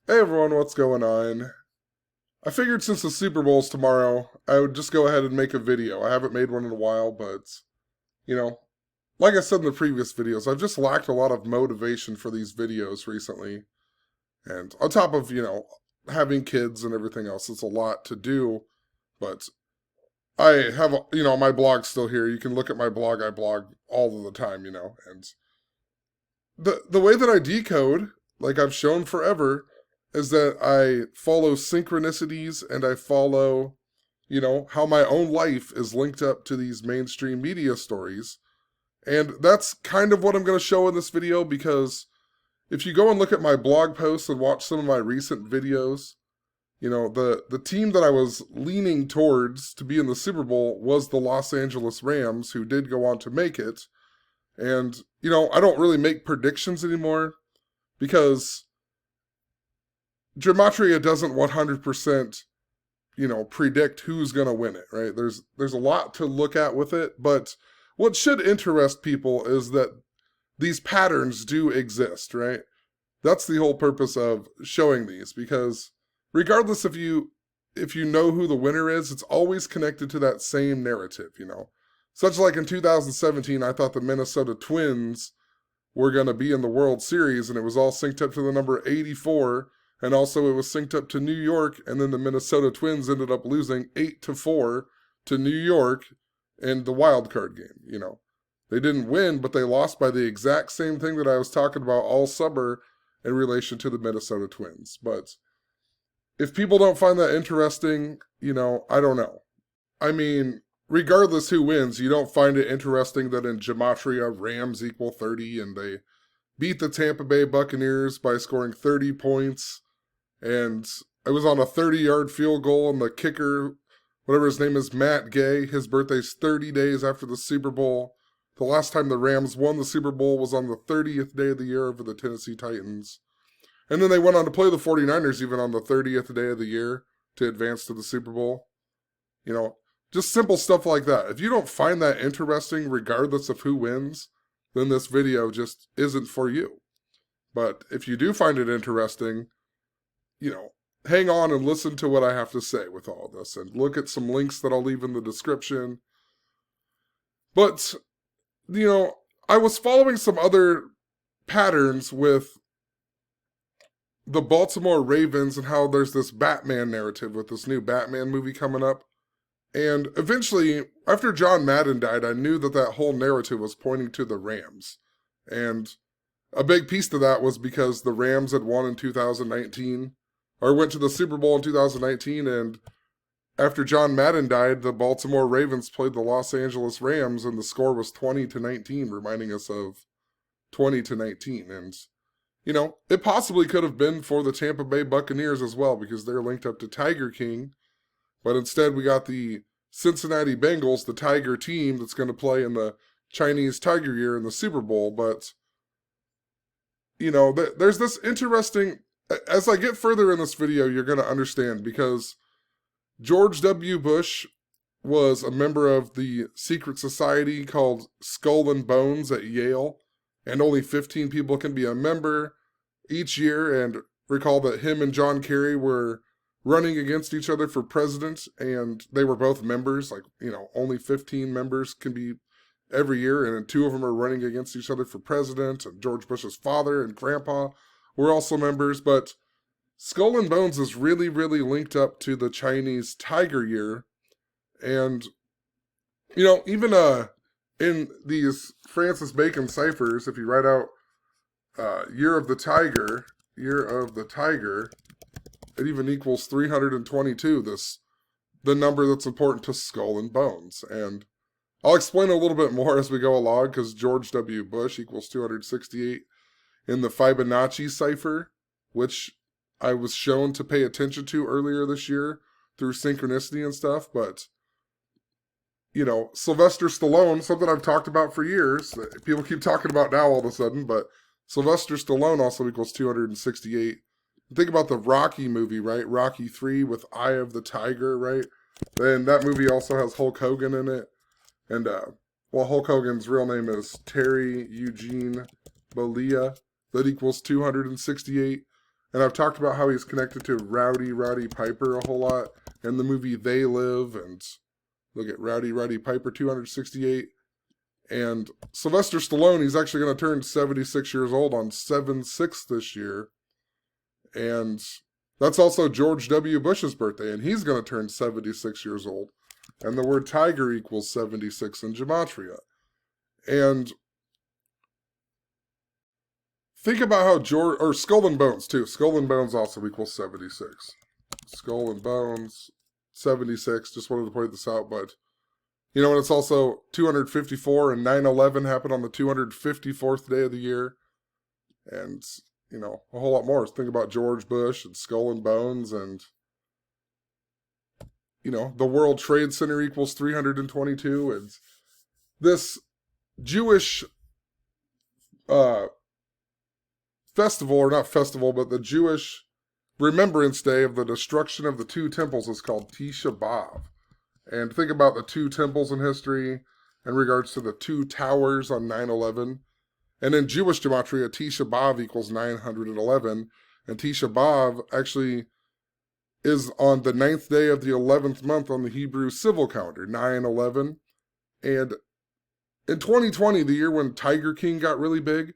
Hey everyone, what's going on? I figured since the Super Bowl's tomorrow, I would just go ahead and make a video. I haven't made one in a while, but, you know, like I said in the previous videos, I've just lacked a lot of motivation for these videos recently. And on top of, having kids and everything else, it's a lot to do. But I have, my blog's still here. You can look at my blog. I blog all of the time, and the way that I decode, like I've shown forever, is that I follow synchronicities and I follow, how my own life is linked up to these mainstream media stories. And that's kind of what I'm going to show in this video because if you go and look at my blog posts and watch some of my recent videos, the team that I was leaning towards to be in the Super Bowl was the Los Angeles Rams, who did go on to make it. And, I don't really make predictions anymore because gematria doesn't 100%, predict who's going to win it, right? There's a lot to look at with it, but what should interest people is that these patterns do exist, right? That's the whole purpose of showing these, because regardless if you know who the winner is, it's always connected to that same narrative, Such like in 2017, I thought the Minnesota Twins were going to be in the World Series, and it was all synced up to the number 84, and also it was synced up to New York, and then the Minnesota Twins ended up losing 8-4 to New York in the wild card game, They didn't win, but they lost by the exact same thing that I was talking about all summer in relation to the Minnesota Twins. But if people don't find that interesting, I don't know. I mean, regardless who wins, you don't find it interesting that in gematria, Rams equal 30, and they beat the Tampa Bay Buccaneers by scoring 30 points, and it was on a 30-yard field goal, and the kicker, whatever his name is, Matt Gay, his birthday's 30 days after the Super Bowl. The last time the Rams won the Super Bowl was on the 30th day of the year over the Tennessee Titans. And then they went on to play the 49ers even on the 30th day of the year to advance to the Super Bowl. Just simple stuff like that. If you don't find that interesting, regardless of who wins, then this video just isn't for you. But if you do find it interesting, hang on and listen to what I have to say with all this, and look at some links that I'll leave in the description. But, I was following some other patterns with the Baltimore Ravens and how there's this Batman narrative with this new Batman movie coming up. And eventually, after John Madden died, I knew that whole narrative was pointing to the Rams. And a big piece to that was because the Rams had won in 2019, or went to the Super Bowl in 2019, and after John Madden died, the Baltimore Ravens played the Los Angeles Rams, and the score was 20-19, reminding us of 20-19. And, it possibly could have been for the Tampa Bay Buccaneers as well, because they're linked up to Tiger King. But instead, we got the Cincinnati Bengals, the Tiger team, that's going to play in the Chinese Tiger Year in the Super Bowl. But, there's this interesting... As I get further in this video, you're going to understand, because George W. Bush was a member of the secret society called Skull and Bones at Yale, and only 15 people can be a member each year. And recall that him and John Kerry were running against each other for president, and they were both members. Only 15 members can be every year, and two of them are running against each other for president, and George Bush's father and grandpa were also members. But Skull and Bones is really, really linked up to the Chinese Tiger Year. And, even in these Francis Bacon ciphers, if you write out Year of the Tiger, it even equals 322, the number that's important to Skull and Bones. And I'll explain a little bit more as we go along, because George W. Bush equals 268 in the Fibonacci cipher, which I was shown to pay attention to earlier this year through synchronicity and stuff. But, Sylvester Stallone, something I've talked about for years, that people keep talking about now all of a sudden, but Sylvester Stallone also equals 268. Think about the Rocky movie, right? Rocky 3 with Eye of the Tiger, right? Then that movie also has Hulk Hogan in it. And, Hulk Hogan's real name is Terry Eugene Bollea. That equals 268. And I've talked about how he's connected to Roddy Piper a whole lot in the movie They Live, and look at Roddy Piper 268. And Sylvester Stallone, he's actually going to turn 76 years old on 7/6 this year. And that's also George W. Bush's birthday, and he's going to turn 76 years old. And the word tiger equals 76 in gematria. And think about how Skull and Bones too. Skull and Bones also equals 76. Skull and Bones, 76. Just wanted to point this out, but you know, and it's also 254, and 9/11 happened on the 254th day of the year. And, you know, a whole lot more. Think about George Bush and Skull and Bones, and, you know, the World Trade Center equals 322. And this Jewish festival, or not festival, but the Jewish Remembrance Day of the destruction of the two temples is called Tisha B'Av. And think about the two temples in history in regards to the two towers on 9/11. And in Jewish gematria, Tisha B'Av equals 911. And Tisha B'Av actually is on the 9th day of the 11th month on the Hebrew civil calendar, 9/11. And in 2020, the year when Tiger King got really big,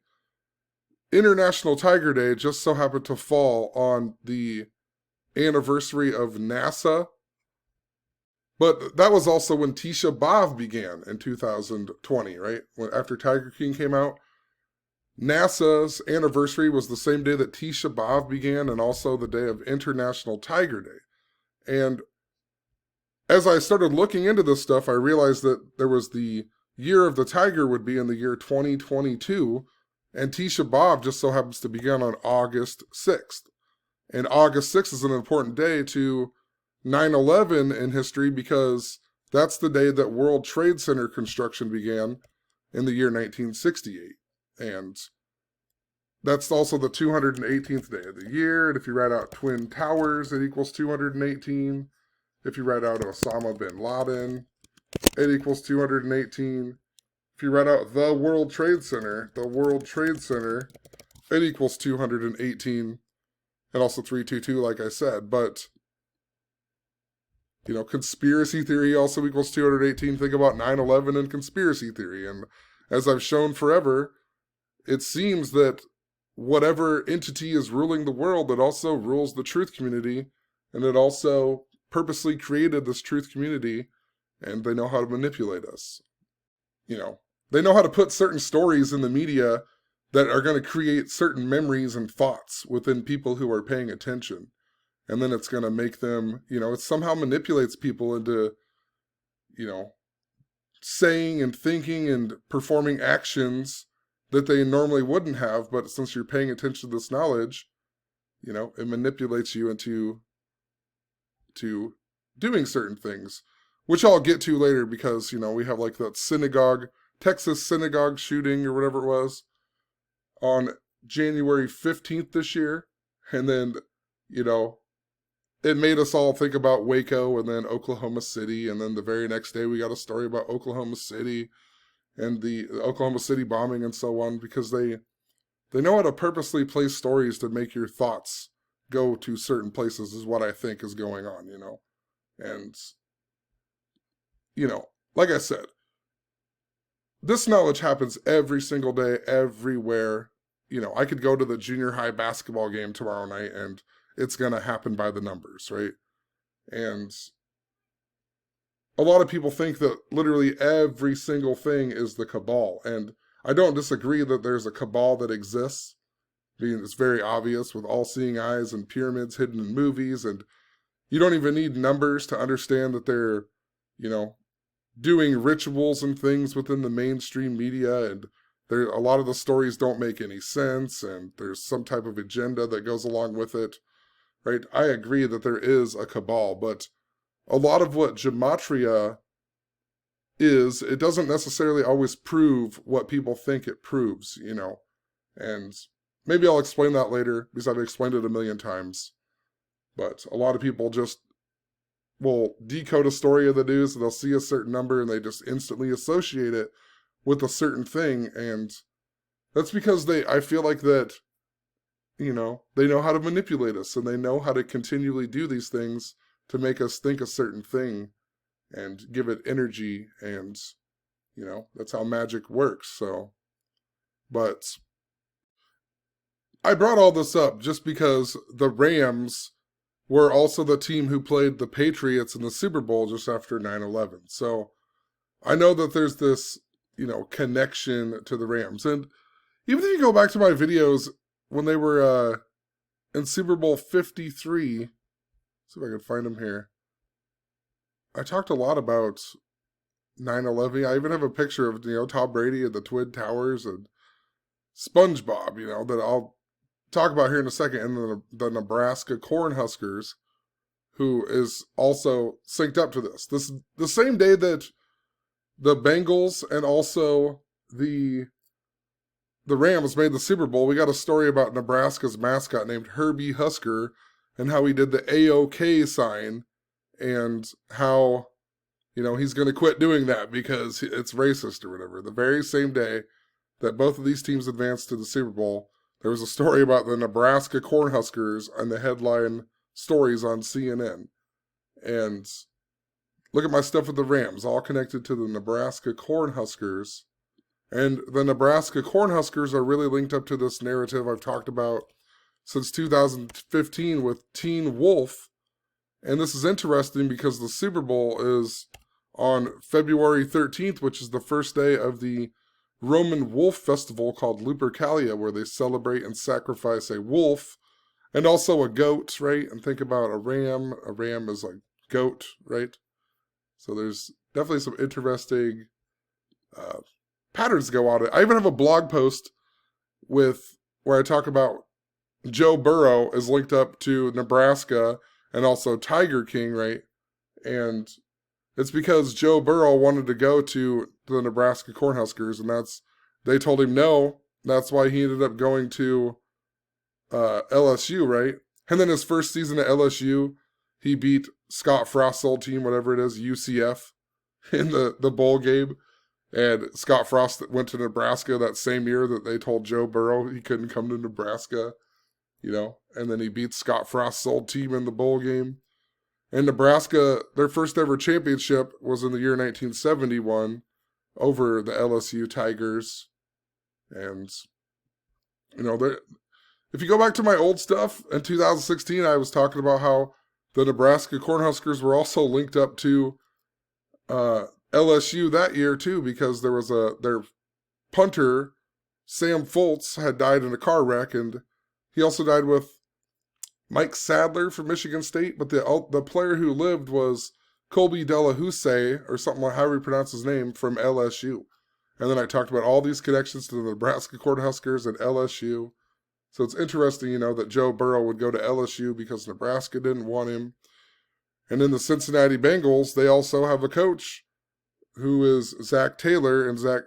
International Tiger Day just so happened to fall on the anniversary of NASA. But that was also when Tisha B'Av began in 2020, right? After Tiger King came out, NASA's anniversary was the same day that Tisha B'Av began, and also the day of International Tiger Day. And as I started looking into this stuff, I realized that there was the year of the tiger would be in the year 2022, and Tisha B'Av just so happens to begin on August 6th. And August 6th is an important day to 9/11 in history, because that's the day that World Trade Center construction began in the year 1968. And that's also the 218th day of the year. And if you write out Twin Towers, it equals 218. If you write out Osama bin Laden, it equals 218. If you write out the World Trade Center, it equals 218. And also 322, like I said. But you know, conspiracy theory also equals 218. Think about 9/11 and conspiracy theory. And as I've shown forever, it seems that whatever entity is ruling the world, it also rules the truth community. And it also purposely created this truth community, and they know how to manipulate us. You know, they know how to put certain stories in the media that are going to create certain memories and thoughts within people who are paying attention. And then it's going to make them, you know, it somehow manipulates people into, you know, saying and thinking and performing actions that they normally wouldn't have. But since you're paying attention to this knowledge, you know, it manipulates you into doing certain things, which I'll get to later, because, you know, we have like that Texas synagogue shooting or whatever it was on January 15th this year. And then, you know, it made us all think about Waco and then Oklahoma City. And then the very next day we got a story about Oklahoma City and the Oklahoma City bombing and so on, because they know how to purposely place stories to make your thoughts go to certain places, is what I think is going on, you know. And, you know, like I said, this knowledge happens every single day, everywhere. You know, I could go to the junior high basketball game tomorrow night and it's going to happen by the numbers, right? And a lot of people think that literally every single thing is the Cabal. And I don't disagree that there's a Cabal that exists. I mean, it's very obvious with all-seeing eyes and pyramids hidden in movies. And you don't even need numbers to understand that they're, you know, doing rituals and things within the mainstream media. And a lot of the stories don't make any sense. And there's some type of agenda that goes along with it. Right? I agree that there is a Cabal, but a lot of what gematria is, it doesn't necessarily always prove what people think it proves, you know. And maybe I'll explain that later, because I've explained it a million times. But a lot of people just will decode a story of the news, and they'll see a certain number and they just instantly associate it with a certain thing. And that's because I feel like that they know how to manipulate us, and they know how to continually do these things to make us think a certain thing and give it energy, and, that's how magic works. So, but I brought all this up just because the Rams were also the team who played the Patriots in the Super Bowl just after 9/11. So I know that there's this, connection to the Rams. And even if you go back to my videos when they were in Super Bowl 53, see if I can find them here. I talked a lot about 9/11. I even have a picture of, Tom Brady at the Twin Towers and Spongebob, that I'll talk about here in a second, and the Nebraska Cornhuskers, who is also synced up to this. This is the same day that the Bengals and also the Rams made the Super Bowl. We got a story about Nebraska's mascot named Herbie Husker and how he did the AOK sign and how, he's going to quit doing that because it's racist or whatever. The very same day that both of these teams advanced to the Super Bowl, there was a story about the Nebraska Cornhuskers and the headline stories on CNN. And look at my stuff with the Rams, all connected to the Nebraska Cornhuskers. And the Nebraska Cornhuskers are really linked up to this narrative I've talked about since 2015 with Teen Wolf. And this is interesting because the Super Bowl is on February 13th, which is the first day of the Roman wolf festival called Lupercalia, where they celebrate and sacrifice a wolf and also a goat, right? And think about a ram. A ram is like goat, right? So there's definitely some interesting patterns go on it. I even have a blog post where I talk about Joe Burrow is linked up to Nebraska and also Tiger King, right? And it's because Joe Burrow wanted to go to the Nebraska Cornhuskers, and they told him no. That's why he ended up going to LSU, right? And then his first season at LSU, he beat Scott Frost's old team, whatever it is, UCF, in the bowl game. And Scott Frost went to Nebraska that same year that they told Joe Burrow he couldn't come to Nebraska, and then he beat Scott Frost's old team in the bowl game. And Nebraska, their first ever championship was in the year 1971 over the LSU Tigers. And, if you go back to my old stuff, in 2016, I was talking about how the Nebraska Cornhuskers were also linked up to LSU that year too, because there was their punter, Sam Foltz, had died in a car wreck, and he also died with Mike Sadler from Michigan State, but the player who lived was Colby Delahousse, or something like how we pronounce his name, from LSU. And then I talked about all these connections to the Nebraska Cornhuskers and LSU. So it's interesting, that Joe Burrow would go to LSU because Nebraska didn't want him. And in the Cincinnati Bengals, they also have a coach who is Zach Taylor, and Zach,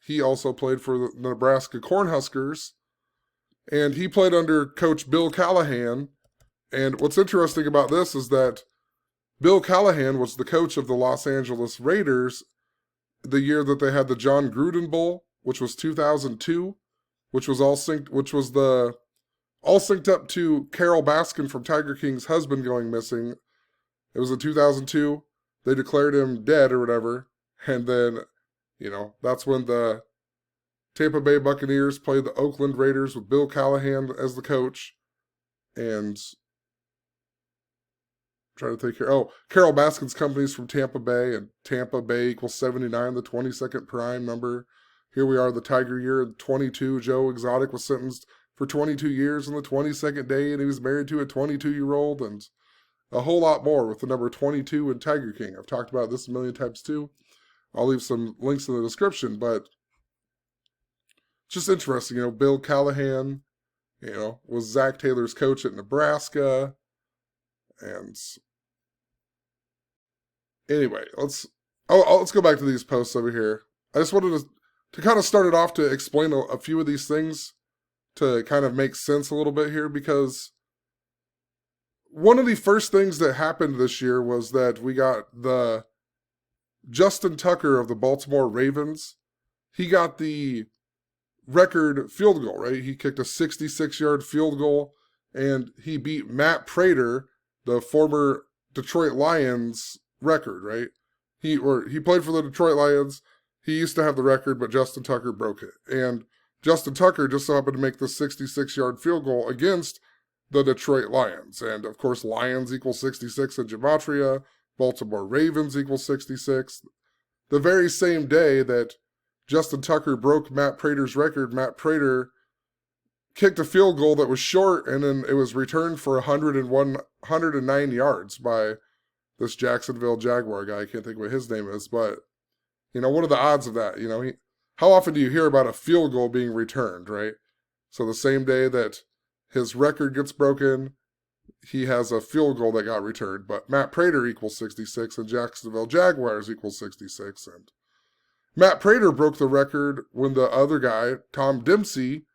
he also played for the Nebraska Cornhuskers. And he played under Coach Bill Callahan. And what's interesting about this is that Bill Callahan was the coach of the Los Angeles Raiders the year that they had the John Gruden Bowl, which was 2002, which was all synced up to Carol Baskin from Tiger King's husband going missing. It was in 2002. They declared him dead or whatever. And then, that's when the Tampa Bay Buccaneers played the Oakland Raiders with Bill Callahan as the coach. And I'm trying to think here. Oh, Carol Baskin's company's from Tampa Bay, and Tampa Bay equals 79, the 22nd prime number. Here we are, the Tiger year, 22. Joe Exotic was sentenced for 22 years on the 22nd day, and he was married to a 22-year-old, and a whole lot more with the number 22 in Tiger King. I've talked about this a million times too. I'll leave some links in the description, but just interesting, Bill Callahan, was Zach Taylor's coach at Nebraska. And anyway, let's go back to these posts over here. I just wanted to kind of start it off to explain a few of these things to kind of make sense a little bit here, because one of the first things that happened this year was that we got the Justin Tucker of the Baltimore Ravens. He got the record field goal, right? He kicked a 66-yard field goal, and he beat Matt Prater, the former Detroit Lions record, right? He played for the Detroit Lions. He used to have the record, but Justin Tucker broke it. And Justin Tucker just so happened to make the 66-yard field goal against the Detroit Lions. And, of course, Lions equals 66 in gematria. Baltimore Ravens equals 66. The very same day that Justin Tucker broke Matt Prater's record, Matt Prater kicked a field goal that was short, and then it was returned for 109 yards by this Jacksonville Jaguar guy. I can't think what his name is, but, what are the odds of that? How often do you hear about a field goal being returned, right? So the same day that his record gets broken, he has a field goal that got returned. But Matt Prater equals 66, and Jacksonville Jaguars equals 66. And Matt Prater broke the record when the other guy, Tom Dempsey,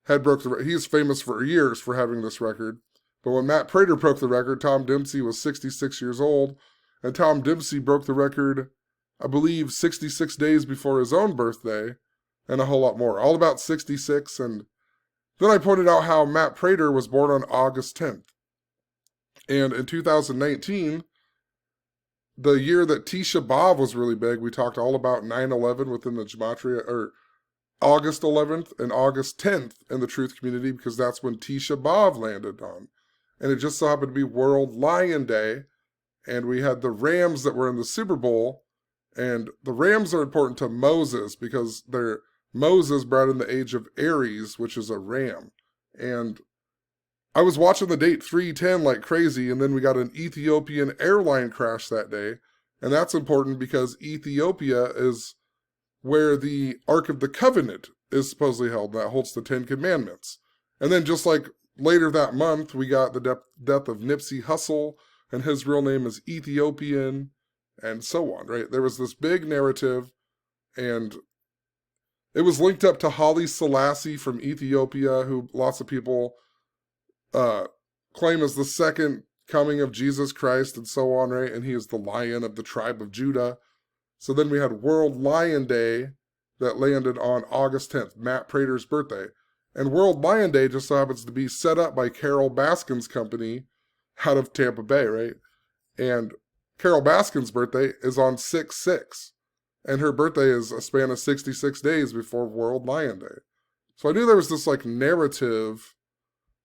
had broke the record. He's famous for years for having this record. But when Matt Prater broke the record, Tom Dempsey was 66 years old. And Tom Dempsey broke the record, I believe, 66 days before his own birthday, and a whole lot more. All about 66. And then I pointed out how Matt Prater was born on August 10th. And in 2019, the year that Tisha B'Av was really big, we talked all about 9/11 within the gematria, or August 11th and August 10th in the truth community, because that's when Tisha B'Av landed on. And it just so happened to be World Lion Day, and we had the Rams that were in the Super Bowl, and the Rams are important to Moses because Moses brought in the age of Aries, which is a ram. And I was watching the date 310 like crazy, and then we got an Ethiopian airline crash that day. And that's important because Ethiopia is where the Ark of the Covenant is supposedly held. That holds the 10 Commandments. And then just like later that month, we got the death of Nipsey Hussle, and his real name is Ethiopian, and so on, right? There was this big narrative, and it was linked up to Haile Selassie from Ethiopia, who lots of people claim is the second coming of Jesus Christ and so on, right? And he is the lion of the tribe of Judah. So then we had World Lion Day that landed on August 10th, Matt Prater's birthday. And World Lion Day just so happens to be set up by Carol Baskin's company out of Tampa Bay, right? And Carol Baskin's birthday is on 6/6. And her birthday is a span of 66 days before World Lion Day. So I knew there was this narrative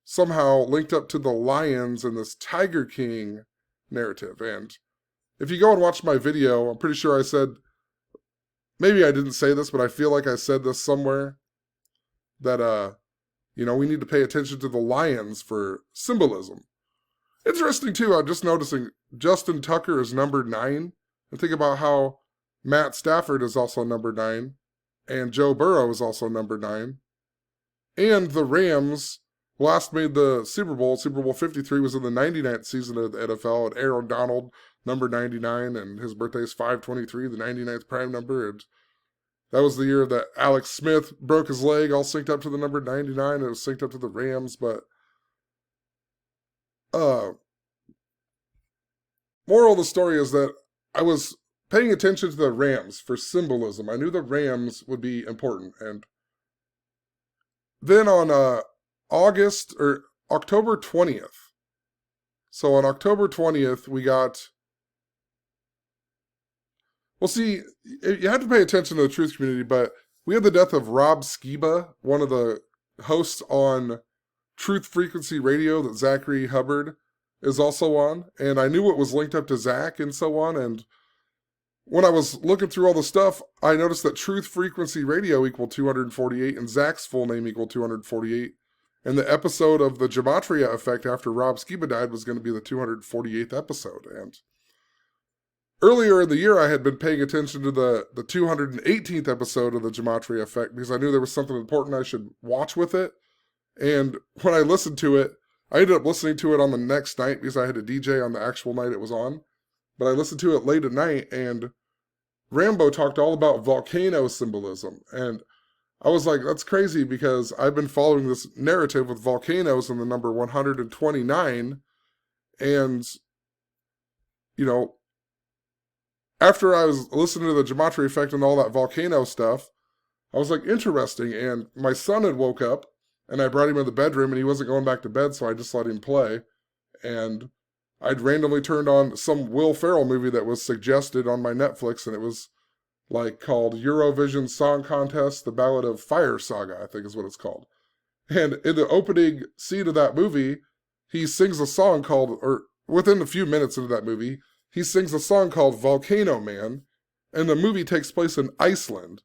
somehow linked up to the lions and this Tiger King narrative. And if you go and watch my video, I'm pretty sure I said, maybe I didn't say this, but I feel like I said this somewhere, that, we need to pay attention to the lions for symbolism. Interesting, too, I'm just noticing Justin Tucker is number 9. And think about how Matt Stafford is also number 9. And Joe Burrow is also number 9. And the Rams last made the Super Bowl. Super Bowl 53 was in the 99th season of the NFL. And Aaron Donald, number 99, and his birthday is 5/23, the 99th prime number. And that was the year that Alex Smith broke his leg, all synced up to the number 99. It was synced up to the Rams, but moral of the story is that I was paying attention to the Rams for symbolism. I knew the Rams would be important. And then on October 20th. So on October 20th, we got... Well, see, you have to pay attention to the truth community, but we had the death of Rob Skiba, one of the hosts on Truth Frequency Radio that Zachary Hubbard is also on. And I knew it was linked up to Zach and so on. And when I was looking through all the stuff, I noticed that Truth Frequency Radio equaled 248 and Zach's full name equaled 248. And the episode of the Gematria Effect after Rob Skiba died was going to be the 248th episode. And earlier in the year, I had been paying attention to the 218th episode of the Gematria Effect because I knew there was something important I should watch with it. And when I listened to it, I ended up listening to it on the next night because I had a DJ on the actual night it was on. But I listened to it late at night, and Rambo talked all about volcano symbolism. And I was like, that's crazy because I've been following this narrative with volcanoes in the number 129. And, after I was listening to the gematria effect and all that volcano stuff, I was like, interesting. And my son had woke up, and I brought him in the bedroom, and he wasn't going back to bed, so I just let him play. And I'd randomly turned on some Will Ferrell movie that was suggested on my Netflix, and it was like called Eurovision Song Contest, The Ballad of Fire Saga, I think is what it's called. And in the opening scene of that movie, he sings a song called, or within a few minutes into that movie, he sings a song called Volcano Man, and the movie takes place in Iceland.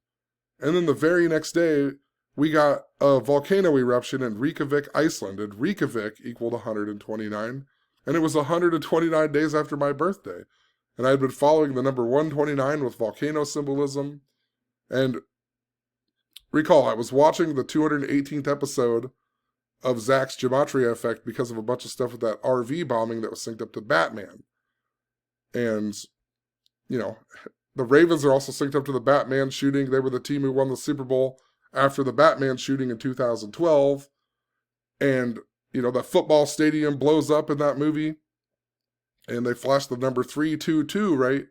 And then the very next day, we got a volcano eruption in Reykjavik, Iceland, and Reykjavik equaled 129, and it was 129 days after my birthday. And I had been following the number 129 with volcano symbolism, and recall, I was watching the 218th episode of Zach's Gematria Effect because of a bunch of stuff with that RV bombing that was synced up to Batman. And, you know, the Ravens are also synced up to the Batman shooting. They were the team who won the Super Bowl after the Batman shooting in 2012. And, you know, the football stadium blows up in that movie. And they flash the number 322, right?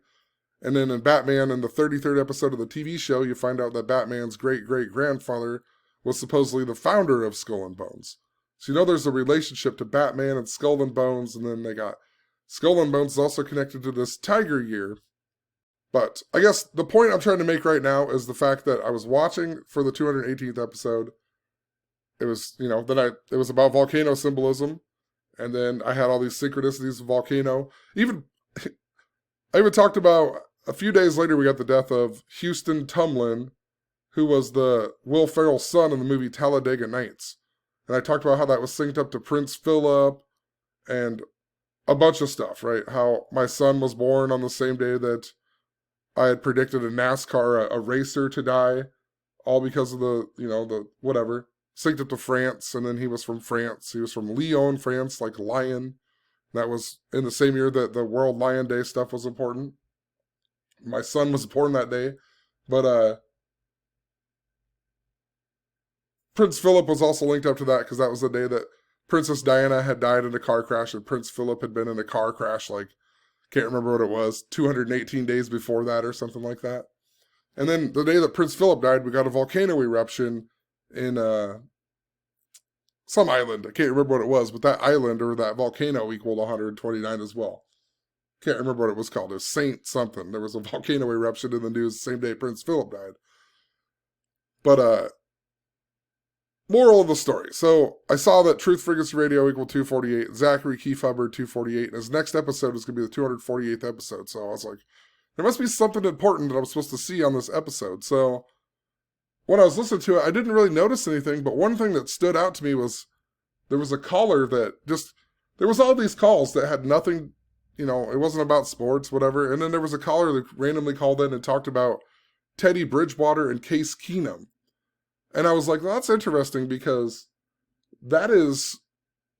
And then in Batman, in the 33rd episode of the TV show, you find out that Batman's great-great-grandfather was supposedly the founder of Skull and Bones. So you know there's a relationship to Batman and Skull and Bones, and then they got Skull and Bones is also connected to this Tiger Year. But I guess the point I'm trying to make right now is the fact that I was watching for the 218th episode. It was, you know, it was about volcano symbolism, and then I had all these synchronicities of volcano. I even talked about, a few days later, we got the death of Houston Tumlin, who was the Will Ferrell's son in the movie Talladega Nights. And I talked about how that was synced up to Prince Philip and a bunch of stuff, right? How my son was born on the same day that I had predicted a NASCAR, a racer to die, all because of the, you know, the whatever. Synced up to France, and then he was from France. He was from Lyon, France, like lion. That was in the same year that the World Lion Day stuff was important. My son was born that day. But Prince Philip was also linked up to that because that was the day that Princess Diana had died in a car crash and Prince Philip had been in a car crash, like, can't remember what it was, 218 days before that or something like that. And then the day that Prince Philip died, we got a volcano eruption in some island. I can't remember what it was, but that island or that volcano equaled 129 as well. Can't remember what it was called. It was Saint something. There was a volcano eruption in the news the same day Prince Philip died. But moral of the story. So I saw that Truth Frequency Radio equaled 248, Zachary Keith Hubbard 248, and his next episode is going to be the 248th episode. So I was like, there must be something important that I'm supposed to see on this episode. So when I was listening to it, I didn't really notice anything, but one thing that stood out to me was there was a caller that just, there was all these calls that had nothing, you know, it wasn't about sports, whatever. And then there was a caller that randomly called in and talked about Teddy Bridgewater and Case Keenum. And I was like, well, that's interesting because that is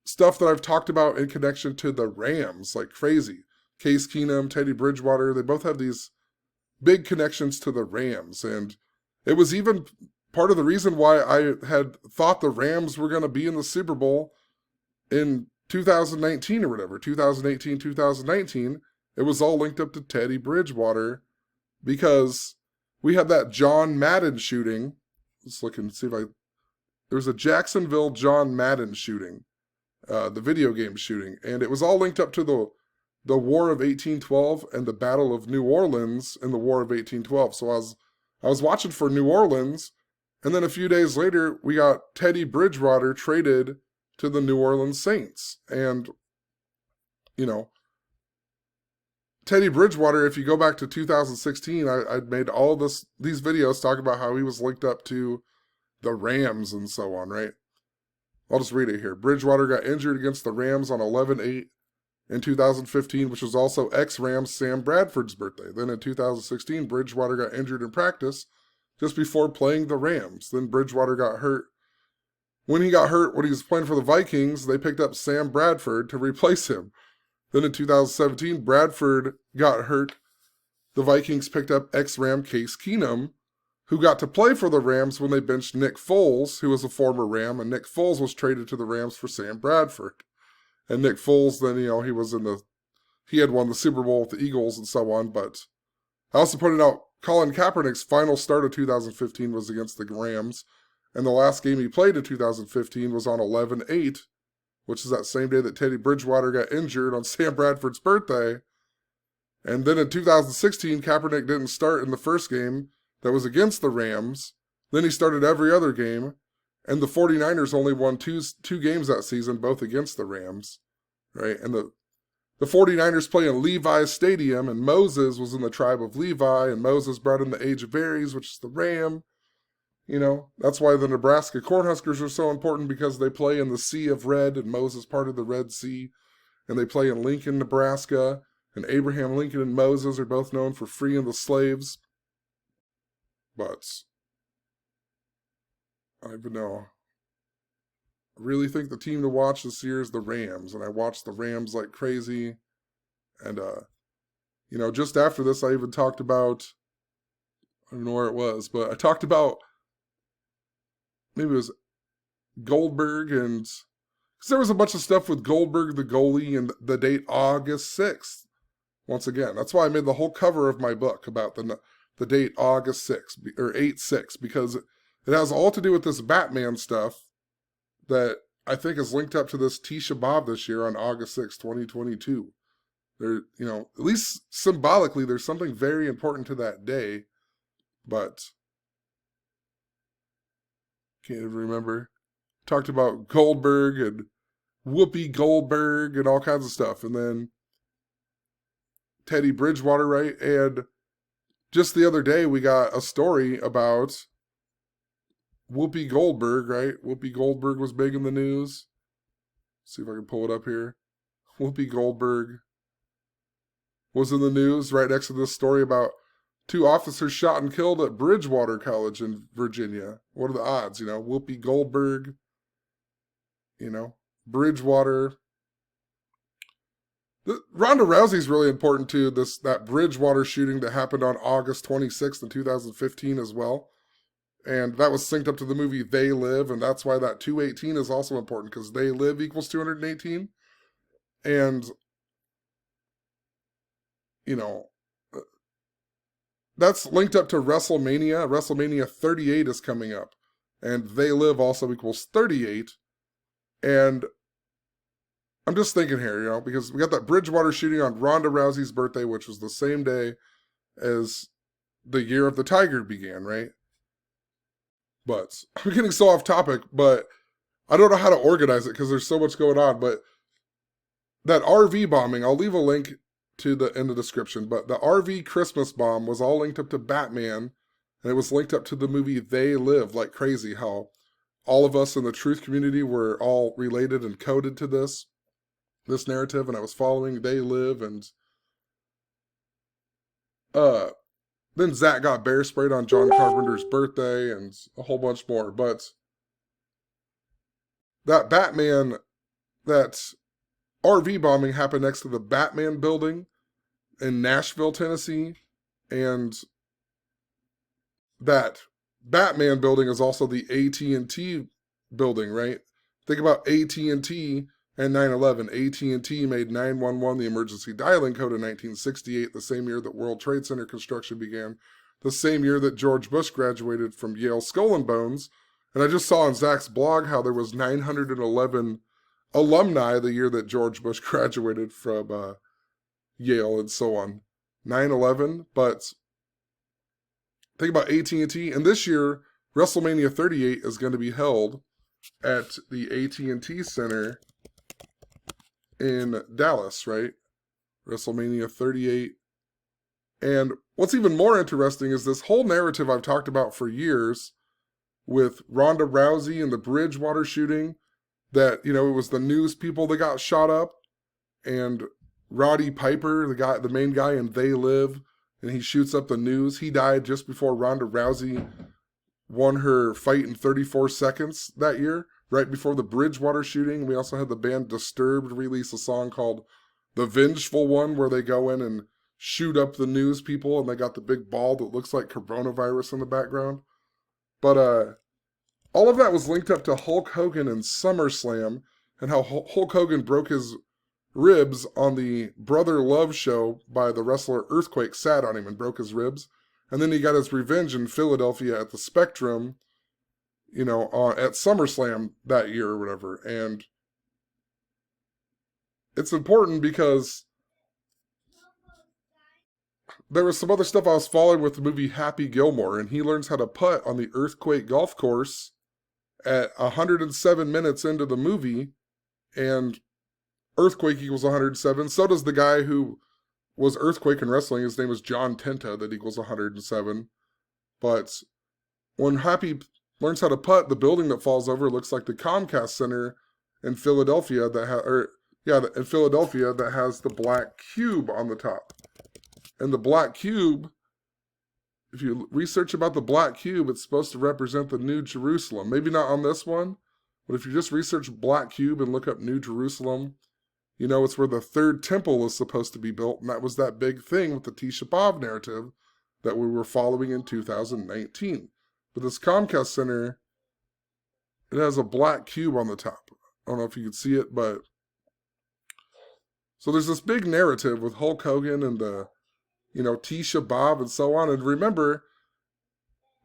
stuff that I've talked about in connection to the Rams, like crazy. Case Keenum, Teddy Bridgewater, they both have these big connections to the Rams. And it was even part of the reason why I had thought the Rams were going to be in the Super Bowl in 2019 or whatever, 2018, 2019. It was all linked up to Teddy Bridgewater because we had that John Madden shooting. Let's look and see if there was a Jacksonville John Madden shooting, the video game shooting, and it was all linked up to the War of 1812 and the Battle of New Orleans in the War of 1812. So I was watching for New Orleans, and then a few days later, we got Teddy Bridgewater traded to the New Orleans Saints. And, you know, Teddy Bridgewater, if you go back to 2016, I'd made all these videos talking about how he was linked up to the Rams and so on, right? I'll just read it here. Bridgewater got injured against the Rams on 11/8 in 2015, which was also ex-Rams Sam Bradford's birthday. Then in 2016, Bridgewater got injured in practice just before playing the Rams. Then Bridgewater got hurt. When he got hurt, when he was playing for the Vikings, they picked up Sam Bradford to replace him. Then in 2017, Bradford got hurt. The Vikings picked up ex-Ram Case Keenum, who got to play for the Rams when they benched Nick Foles, who was a former Ram, and Nick Foles was traded to the Rams for Sam Bradford. And Nick Foles, then, you know, he had won the Super Bowl with the Eagles and so on, but I also pointed out Colin Kaepernick's final start of 2015 was against the Rams, and the last game he played in 2015 was on 11/8, which is that same day that Teddy Bridgewater got injured on Sam Bradford's birthday. And then in 2016, Kaepernick didn't start in the first game that was against the Rams. Then he started every other game, and the 49ers only won two games that season, both against the Rams, right? And the 49ers play in Levi's Stadium, and Moses was in the tribe of Levi, and Moses brought in the Age of Aries, which is the ram. You know, that's why the Nebraska Cornhuskers are so important, because they play in the Sea of Red, and Moses parted the Red Sea, and they play in Lincoln, Nebraska, and Abraham Lincoln and Moses are both known for freeing the slaves. But I don't even know. I really think the team to watch this year is the Rams, and I watched the Rams like crazy. And, you know, just after this, I even talked about, I don't know where it was, but I talked about, maybe it was Goldberg, and because there was a bunch of stuff with Goldberg, the goalie, and the date August 6th. Once again, that's why I made the whole cover of my book about the date August 6th, or 8/6, because it has all to do with this Batman stuff that I think is linked up to this Tisha B'Av this year on August 6th, 2022. There, you know, at least symbolically, there's something very important to that day, but can't even remember. Talked about Goldberg and Whoopi Goldberg and all kinds of stuff, and then Teddy Bridgewater, right? And just the other day, we got a story about Whoopi Goldberg, right? Whoopi Goldberg was big in the news. Let's see if I can pull it up here. Whoopi Goldberg was in the news right next to this story about 2 officers shot and killed at Bridgewater College in Virginia. What are the odds, you know? Whoopi Goldberg, you know, Bridgewater. Ronda Rousey's really important too. That Bridgewater shooting that happened on August 26th in 2015 as well. And that was synced up to the movie They Live, and that's why that 218 is also important, because They Live equals 218. And, you know, that's linked up to Wrestlemania. Wrestlemania 38 is coming up, and They Live also equals 38. And I'm just thinking here, you know, because we got that Bridgewater shooting on Ronda Rousey's birthday, which was the same day as the Year of the Tiger began, right? But I'm getting so off topic, but I don't know how to organize it because there's so much going on. But that RV bombing, I'll leave a link in the description, but the RV Christmas bomb was all linked up to Batman, and it was linked up to the movie They Live like crazy, how all of us in the truth community were all related and coded to this narrative, and I was following They Live, and then Zach got bear sprayed on John Carpenter's birthday, and a whole bunch more. But that Batman, that RV bombing happened next to the Batman building in Nashville, Tennessee, and that Batman building is also the AT&T building, right? Think about AT&T and 9/11. AT&T made 911 the emergency dialing code in 1968, the same year that World Trade Center construction began, the same year that George Bush graduated from Yale Skull and Bones. And I just saw on Zach's blog how there was 911 alumni the year that George Bush graduated from Yale and so on. 9/11, but think about AT&T. And this year, Wrestlemania 38 is going to be held at the AT&T Center in Dallas, right? WrestleMania 38. And what's even more interesting is this whole narrative I've talked about for years with Ronda Rousey and the Bridgewater shooting, that, you know, it was the news people that got shot up, and Roddy Piper, the main guy in They Live, and he shoots up the news. He died just before Ronda Rousey won her fight in 34 seconds that year, right before the Bridgewater shooting. We also had the band Disturbed release a song called The Vengeful One, where they go in and shoot up the news people, and they got the big ball that looks like coronavirus in the background. But all of that was linked up to Hulk Hogan and SummerSlam, and how Hulk Hogan broke his ribs on the Brother Love show by the wrestler Earthquake, sat on him and broke his ribs. And then he got his revenge in Philadelphia at the Spectrum, you know, at SummerSlam that year or whatever. And it's important because there was some other stuff I was following with the movie Happy Gilmore, and he learns how to putt on the Earthquake golf course at 107 minutes into the movie, and Earthquake equals 107. So does the guy who was Earthquake in wrestling. His name was John Tenta, that equals 107. But when Happy learns how to putt, the building that falls over looks like the Comcast Center in Philadelphia in Philadelphia that has the black cube on the top. And the black cube, if you research about the black cube, it's supposed to represent the New Jerusalem. Maybe not on this one, but if you just research black cube and look up New Jerusalem, you know it's where the third temple is supposed to be built, and that was that big thing with the Tisha B'Av narrative that we were following in 2019. But this Comcast Center, it has a black cube on the top. I don't know if you can see it, but so there's this big narrative with Hulk Hogan and the, you know, Tisha B'Av and so on. And remember,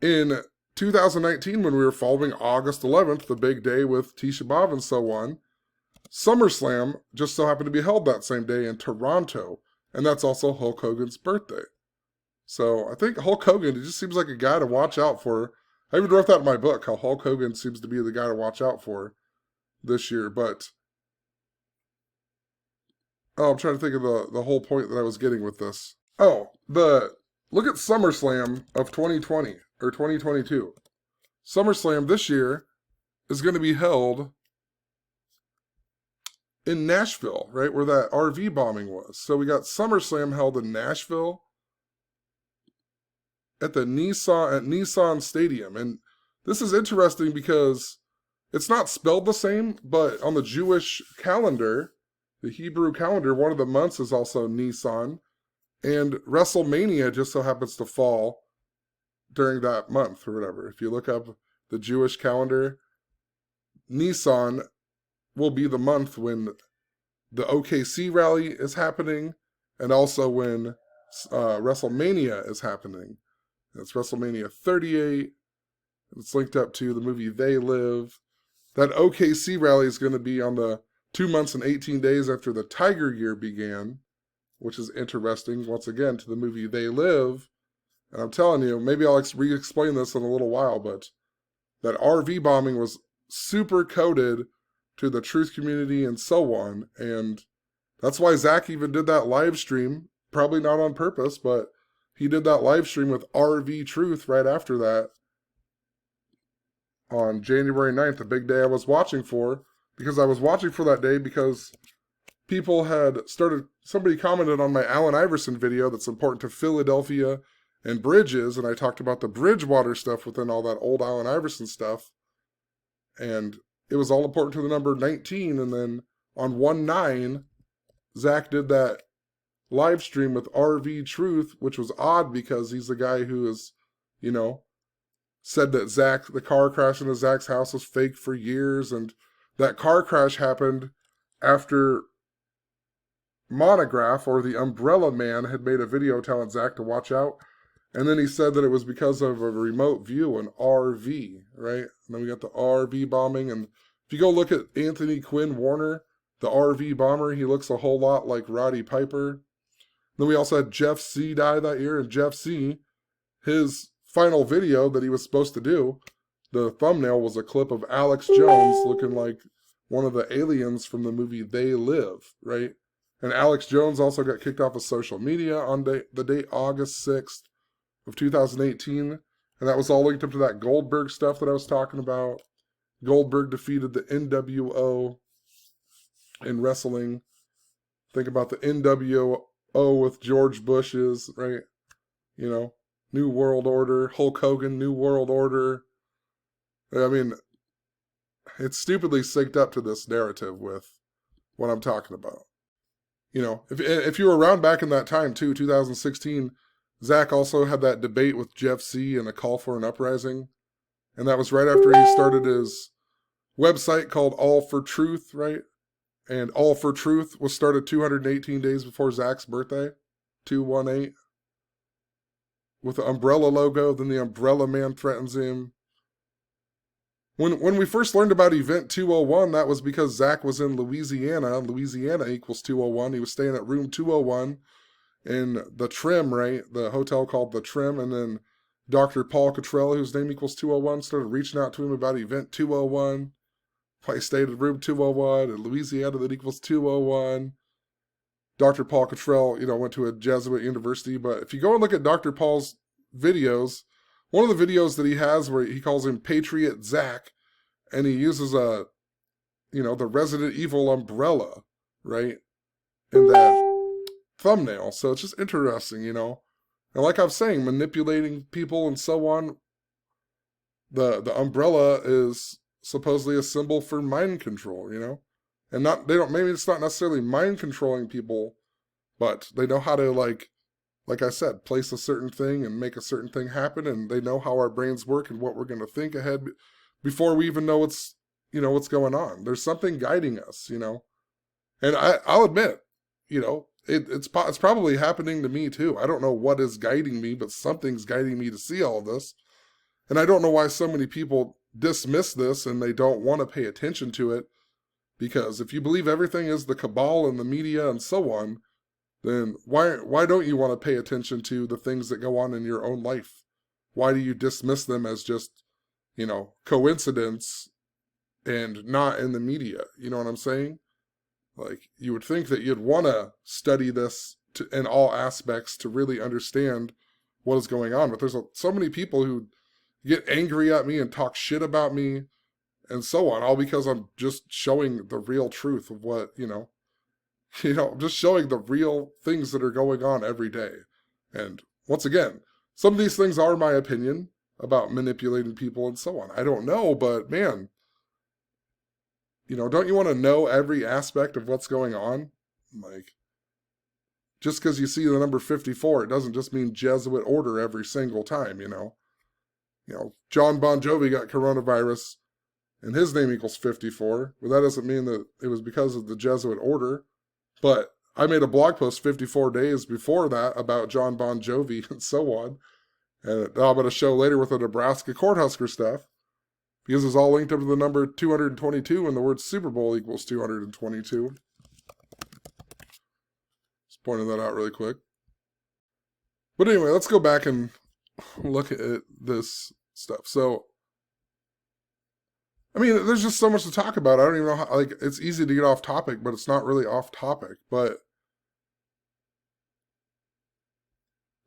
in 2019, when we were following August 11th, the big day with Tisha B'Av and so on, SummerSlam just so happened to be held that same day in Toronto. And that's also Hulk Hogan's birthday. So I think Hulk Hogan, it just seems like a guy to watch out for. I even wrote that in my book, how Hulk Hogan seems to be the guy to watch out for this year. But I'm trying to think of the whole point that I was getting with this. Oh, look at SummerSlam of 2020 or 2022. SummerSlam this year is going to be held in Nashville, right, where that RV bombing was. So we got SummerSlam held in Nashville at Nissan Stadium. And this is interesting because it's not spelled the same, but on the Jewish calendar, the Hebrew calendar, one of the months is also Nisan. And Wrestlemania just so happens to fall during that month or whatever. If you look up the Jewish calendar, Nisan will be the month when the OKC rally is happening and also when WrestleMania is happening. It's WrestleMania 38. It's linked up to the movie They Live. That OKC rally is going to be on the 2 months and 18 days after the Tiger Year began, which is interesting, once again, to the movie They Live. And I'm telling you, maybe I'll re-explain this in a little while, but that RV bombing was super coded to the truth community and so on. And that's why Zach even did that live stream, probably not on purpose, but he did that live stream with RV Truth right after that on January 9th, the big day I was watching for, because I was watching for that day because people had somebody commented on my Allen Iverson video that's important to Philadelphia and bridges, and I talked about the Bridgewater stuff within all that old Allen Iverson stuff, and it was all important to the number 19, and then on 1/9, Zach did that live stream with RV Truth, which was odd because he's the guy who is, you know, said that the car crash into Zach's house was fake for years, and that car crash happened after Monograph, or the Umbrella Man, had made a video telling Zach to watch out. And then he said that it was because of a remote view, an RV, right? And then we got the RV bombing. And if you go look at Anthony Quinn Warner, the RV bomber, he looks a whole lot like Roddy Piper. Then we also had Jeff C. die that year. And Jeff C., his final video that he was supposed to do, the thumbnail was a clip of Alex Jones looking like one of the aliens from the movie They Live, right? And Alex Jones also got kicked off of social media on the date August 6th of 2018. And that was all linked up to that Goldberg stuff that I was talking about. Goldberg defeated the NWO in wrestling. Think about the NWO with George Bush's, right? You know, New World Order, Hulk Hogan, New World Order. I mean, it's stupidly synced up to this narrative with what I'm talking about. You know, if you were around back in that time too, 2016, Zach also had that debate with Jeff C. and a call for an uprising. And that was right after he started his website called All for Truth, right? And All for Truth was started 218 days before Zach's birthday, 218. with the umbrella logo. Then the umbrella man threatens him. When we first learned about Event 201, that was because Zach was in Louisiana. Louisiana equals 201. He was staying at room 201 in the Trim, right? The hotel called the Trim. And then Dr. Paul Cottrell, whose name equals 201, started reaching out to him about Event 201. He stayed at room 201 in Louisiana that equals 201. Dr. Paul Cottrell, went to a Jesuit university. But if you go and look at Dr. Paul's videos, one of the videos that he has where he calls him Patriot Zach, and he uses the Resident Evil umbrella, right, in that thumbnail. So it's just interesting, And like I was saying, manipulating people and so on, the umbrella is supposedly a symbol for mind control, And maybe it's not necessarily mind controlling people, but they know how to, like I said, place a certain thing and make a certain thing happen, and they know how our brains work and what we're going to think ahead before we even know what's going on. There's something guiding us, And I'll admit, it's probably happening to me too. I don't know what is guiding me, but something's guiding me to see all of this. And I don't know why so many people dismiss this and they don't want to pay attention to it, because if you believe everything is the cabal and the media and so on, then why don't you want to pay attention to the things that go on in your own life? Why do you dismiss them as just, coincidence and not in the media? You know what I'm saying? Like, you would think that you'd want to study this in all aspects to really understand what is going on. But there's so many people who get angry at me and talk shit about me and so on, all because I'm just showing the real truth of what, just showing the real things that are going on every day. And once again, some of these things are my opinion about manipulating people and so on. I don't know, but man, don't you want to know every aspect of what's going on? Like, just because you see the number 54, it doesn't just mean Jesuit order every single time, John Bon Jovi got coronavirus and his name equals 54, but that doesn't mean that it was because of the Jesuit order. But I made a blog post 54 days before that about John Bon Jovi and so on. And I'm going to show later with the Nebraska Cornhusker stuff, because it's all linked up to the number 222 and the word Super Bowl equals 222. Just pointing that out really quick. But anyway, let's go back and look at this stuff. So, I mean, there's just so much to talk about. I don't even know how, it's easy to get off topic, but it's not really off topic. But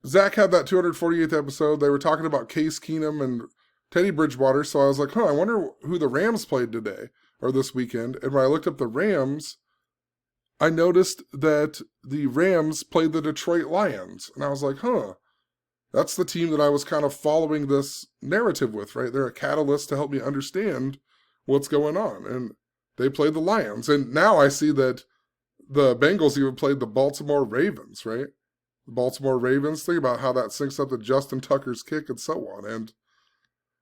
Zach had that 248th episode. They were talking about Case Keenum and Teddy Bridgewater. So I was like, I wonder who the Rams played today or this weekend. And when I looked up the Rams, I noticed that the Rams played the Detroit Lions. And I was like, that's the team that I was kind of following this narrative with, right? They're a catalyst to help me understand what's going on. And they played the Lions. And now I see that the Bengals even played the Baltimore Ravens, right? The Baltimore Ravens. Think about how that syncs up to Justin Tucker's kick and so on. And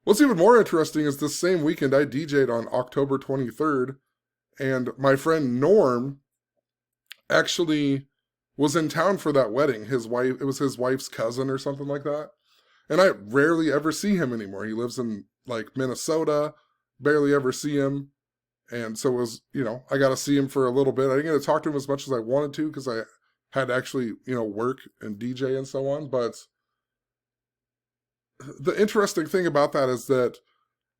what's even more interesting is this same weekend I DJ'd on October 23rd, and my friend Norm actually was in town for that wedding. It was his wife's cousin or something like that. And I rarely ever see him anymore. He lives in Minnesota, barely ever see him. And so it was, I got to see him for a little bit. I didn't get to talk to him as much as I wanted to because I had to actually, work and DJ and so on. But the interesting thing about that is that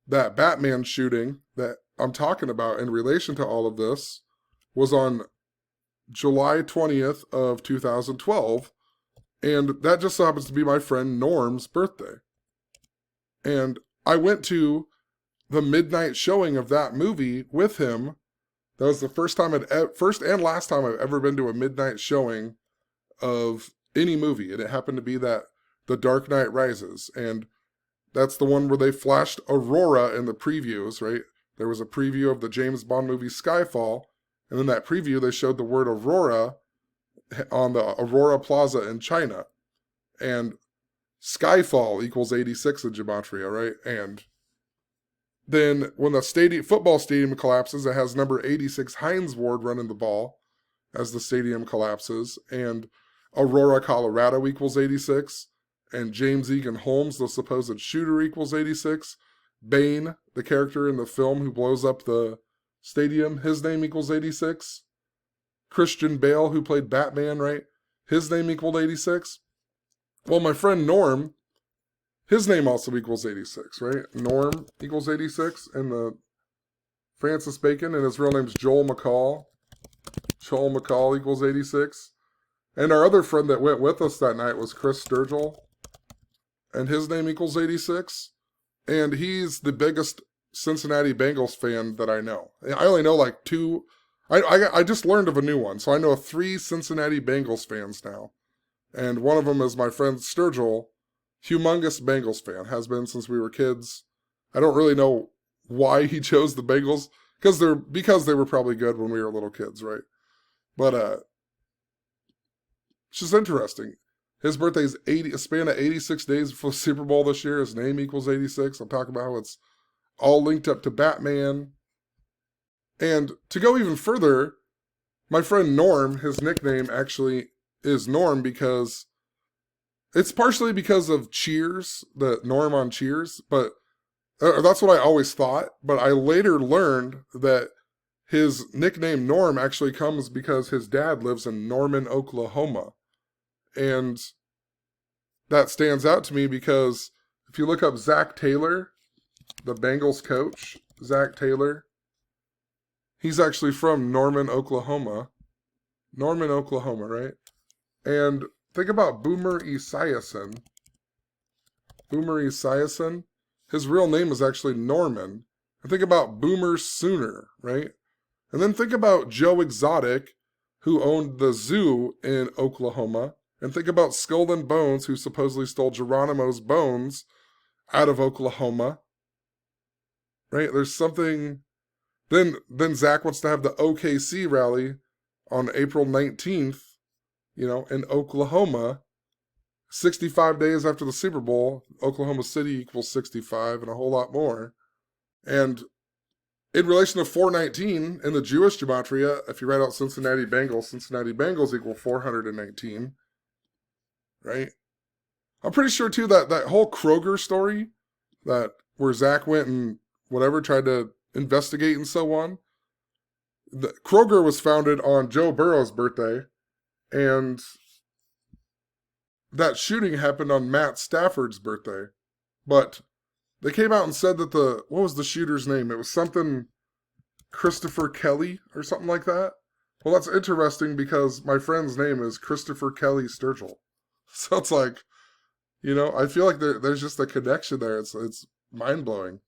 Batman shooting that I'm talking about in relation to all of this was on July 20th of 2012, and that just so happens to be my friend Norm's birthday. And I went to the midnight showing of that movie with him. That was the first and last time I've ever been to a midnight showing of any movie, and it happened to be that The Dark Knight Rises, and that's the one where they flashed Aurora in the previews, right? There was a preview of the James Bond movie Skyfall, and in that preview, they showed the word Aurora on the Aurora Plaza in China. And Skyfall equals 86 in gematria, right? And then when the football stadium collapses, it has number 86 Hines Ward running the ball as the stadium collapses. And Aurora, Colorado equals 86. And James Egan Holmes, the supposed shooter, equals 86. Bane, the character in the film who blows up the stadium, his name equals 86. Christian Bale, who played Batman, right? His name equaled 86. Well, my friend Norm, his name also equals 86, right? Norm equals 86. And the Francis Bacon, and his real name's Joel McCall. Joel McCall equals 86. And our other friend that went with us that night was Chris Sturgill, and his name equals 86. And he's the biggest Cincinnati Bengals fan that I know. I only know like two. I just learned of a new one, so I know 3 Cincinnati Bengals fans now. And one of them is my friend Sturgill, humongous Bengals fan, has been since we were kids. I don't really know why he chose the Bengals, because they were probably good when we were little kids, right? But it's just interesting. His birthday's a span of 86 days before Super Bowl this year. His name equals 86. I'm talking about how it's all linked up to Batman. And to go even further, my friend Norm, his nickname actually is Norm because it's partially because of Cheers, the Norm on Cheers, but that's what I always thought. But I later learned that his nickname Norm actually comes because his dad lives in Norman, Oklahoma. And that stands out to me because if you look up Zach Taylor, the Bengals coach, Zach Taylor, he's actually from Norman, Oklahoma. Norman, Oklahoma, right? And think about Boomer Esiason. Boomer Esiason, his real name is actually Norman. And think about Boomer Sooner, right? And then think about Joe Exotic, who owned the zoo in Oklahoma. And think about Skull and Bones, who supposedly stole Geronimo's bones out of Oklahoma. Right? There's something. Then Zach wants to have the OKC rally on April 19th, in Oklahoma. 65 days after the Super Bowl, Oklahoma City equals 65 and a whole lot more. And in relation to 419, in the Jewish gematria, if you write out Cincinnati Bengals equal 419. Right? I'm pretty sure, too, that whole Kroger story, that where Zach went and tried to investigate and so on, Kroger was founded on Joe Burrow's birthday, and that shooting happened on Matt Stafford's birthday. But they came out and said that what was the shooter's name? It was something Christopher Kelly or something like that. Well, that's interesting because my friend's name is Christopher Kelly Sturgill. So it's like, I feel like there's just a connection there. It's mind-blowing.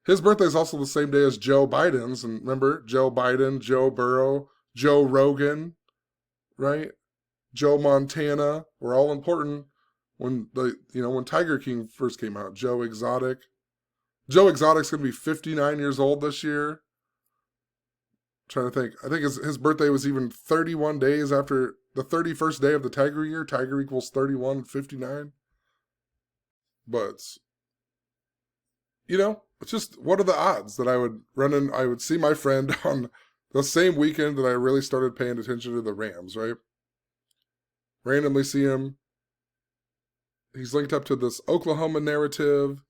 His birthday is also the same day as Joe Biden's. And remember, Joe Biden, Joe Burrow, Joe Rogan, right? Joe Montana were all important when when Tiger King first came out. Joe Exotic. Joe Exotic's going to be 59 years old this year. Trying to think. I think his birthday was even 31 days after the 31st day of the Tiger year. Tiger equals 31, 59. But, it's just, what are the odds that I would see my friend on the same weekend that I really started paying attention to the Rams, right? Randomly see him. He's linked up to this Oklahoma narrative.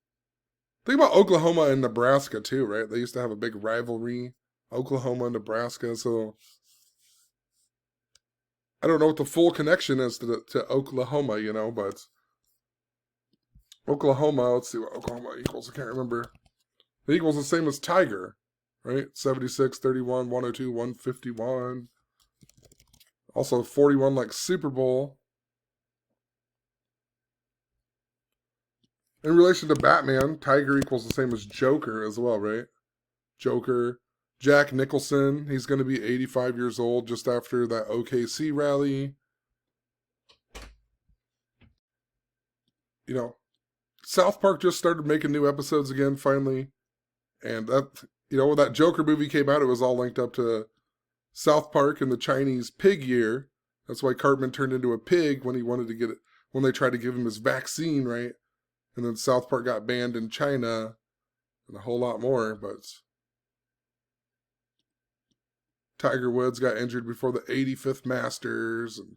Think about Oklahoma and Nebraska too, right? They used to have a big rivalry. Oklahoma and Nebraska, so I don't know what the full connection is to Oklahoma, but Oklahoma, let's see what Oklahoma equals. I can't remember. It equals the same as Tiger, right? 76, 31, 102, 151. Also 41 like Super Bowl. In relation to Batman, Tiger equals the same as Joker as well, right? Joker. Jack Nicholson, he's going to be 85 years old just after that OKC rally. South Park just started making new episodes again, finally. And that, when that Joker movie came out, it was all linked up to South Park and the Chinese pig year. That's why Cartman turned into a pig when when they tried to give him his vaccine, right? And then South Park got banned in China and a whole lot more, but Tiger Woods got injured before the 85th Masters, and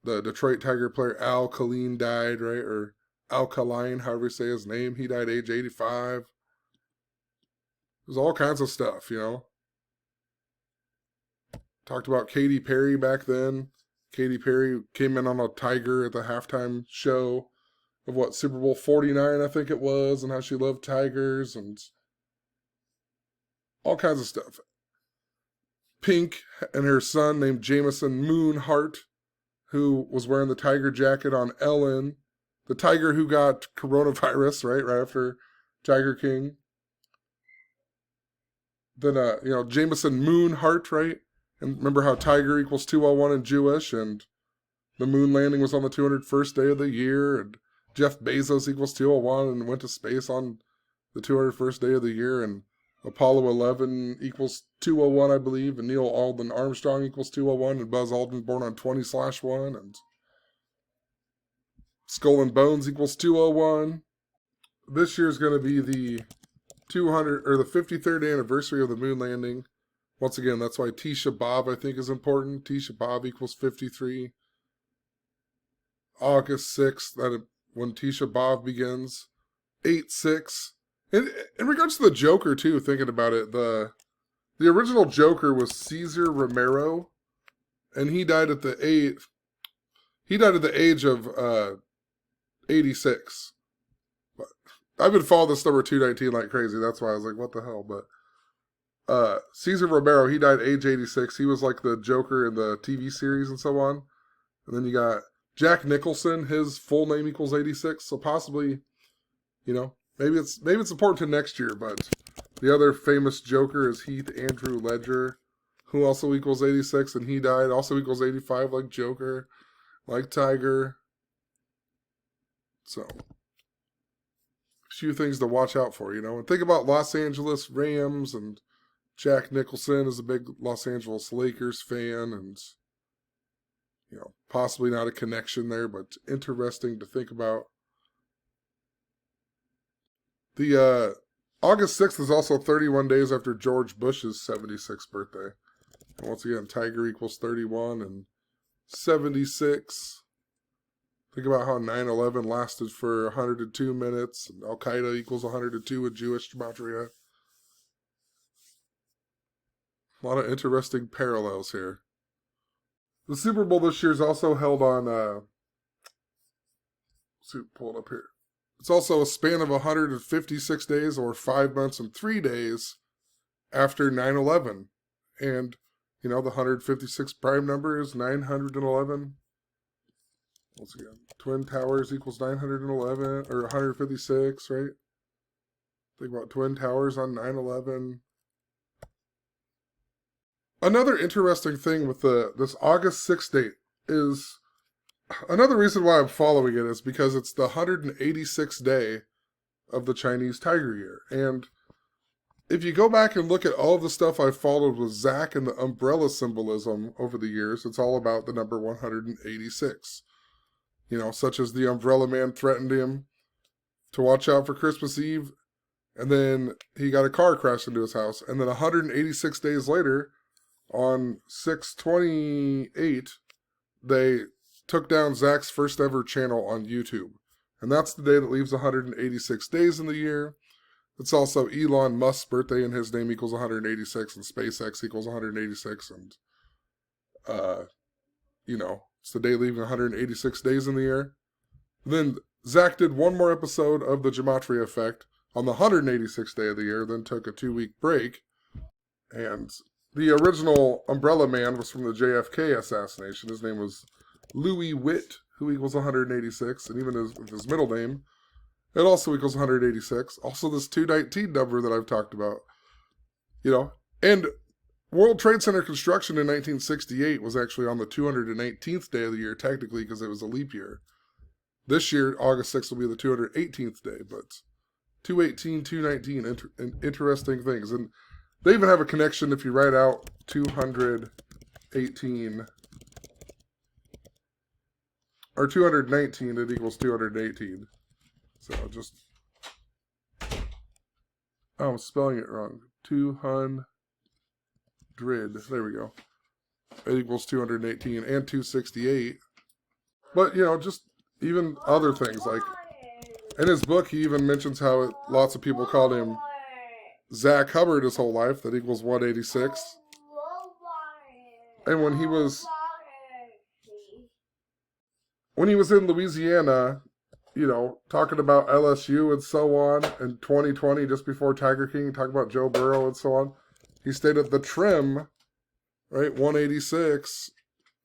the Detroit Tiger player Al Kaline died, right? Or Alkaline, however you say his name. He died age 85. There's all kinds of stuff, you know. Talked about Katy Perry back then. Katy Perry came in on a tiger at the halftime show of what, Super Bowl 49, I think it was, and how she loved tigers and all kinds of stuff. Pink and her son named Jameson Moonhart, who was wearing the tiger jacket on Ellen. The tiger who got coronavirus, right after Tiger King. Then, Jameson Moonhart, right? And remember how tiger equals 201 in Jewish, and the moon landing was on the 201st day of the year, and Jeff Bezos equals 201 and went to space on the 201st day of the year, and Apollo 11 equals 201, I believe, and Neil Aldrin Armstrong equals 201, and Buzz Aldrin born on 20/1, and Skull and Bones equals 201. This year's going to be the 53rd anniversary of the moon landing. Once again, that's why Tisha B'Av, I think, is important. Tisha B'Av equals 53. August 6th, when Tisha B'Av begins. 8/6. In regards to the Joker, too, thinking about it, the original Joker was Cesar Romero, and he died at the age of 86. But I've been following this number 219 like crazy. That's why I was like, what the hell? But Cesar Romero, he died age 86. He was like the Joker in the TV series and so on. And then you got Jack Nicholson. His full name equals 86. So possibly, maybe it's important to next year. But the other famous Joker is Heath Andrew Ledger, who also equals 86, and he died. Also equals 85, like Joker, like Tiger. So, a few things to watch out for, And think about Los Angeles Rams, and Jack Nicholson is a big Los Angeles Lakers fan, and, possibly not a connection there, but interesting to think about. The August 6th is also 31 days after George Bush's 76th birthday. And once again, Tiger equals 31 and 76. Think about how 9/11 lasted for 102 minutes. And Al-Qaeda equals 102 with Jewish gematria. A lot of interesting parallels here. The Super Bowl this year is also held on, let's see, pull it up here. It's also a span of 156 days, or 5 months and 3 days after 9/11. And, the 156 prime number is 911. Once again, Twin Towers equals 911, or 156, right? Think about Twin Towers on 9/11. Another interesting thing with this August 6th date is, another reason why I'm following it is because it's the 186th day of the Chinese Tiger Year. And if you go back and look at all of the stuff I've followed with Zach and the umbrella symbolism over the years, it's all about the number 186. Such as the umbrella man threatened him to watch out for Christmas Eve, and then he got a car crash into his house. And then 186 days later, on 6/28, they took down Zach's first ever channel on YouTube. And that's the day that leaves 186 days in the year. It's also Elon Musk's birthday, and his name equals 186, and SpaceX equals 186. And, it's the day leaving 186 days in the year. Then Zach did one more episode of the Gematria Effect on the 186th day of the year, then took a 2-week break. And the original Umbrella Man was from the JFK assassination. His name was Louis Witt, who equals 186, and even his middle name, it also equals 186. Also, this 219 number that I've talked about, and World Trade Center construction in 1968 was actually on the 219th day of the year, technically, because it was a leap year. This year, August 6th will be the 218th day, but 218, 219, interesting things. And they even have a connection if you write out 218, or 219, it equals 218. So I'm spelling it wrong. 200, there we go. It equals 218 and 268. But, you know, just even other things. Like, in his book, he even mentions how lots of people called him Zach Hubbard his whole life. That equals 186. And when he was in Louisiana, you know, talking about LSU and so on, in 2020, just before Tiger King, talking about Joe Burrow and so on, he stayed at the Trim, right, 186,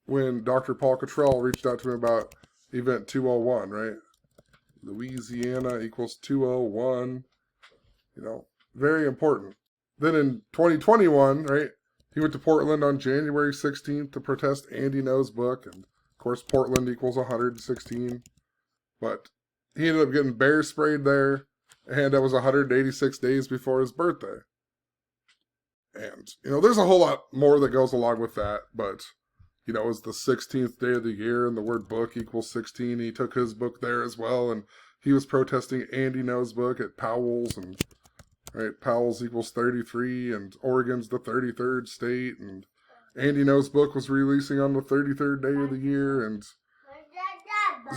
when Dr. Paul Cottrell reached out to him about Event 201, right? Louisiana equals 201, you know, very important. Then in 2021, right, he went to Portland on January 16th to protest Andy No's book, and of course Portland equals 116, but he ended up getting bear sprayed there, and that was 186 days before his birthday. And, you know, there's a whole lot more that goes along with that, but, you know, it was the 16th day of the year, and the word book equals 16. He took his book there as well, and he was protesting Andy No's book at Powell's, and, right, Powell's equals 33, and Oregon's the 33rd state, and Andy No's book was releasing on the 33rd day of the year, and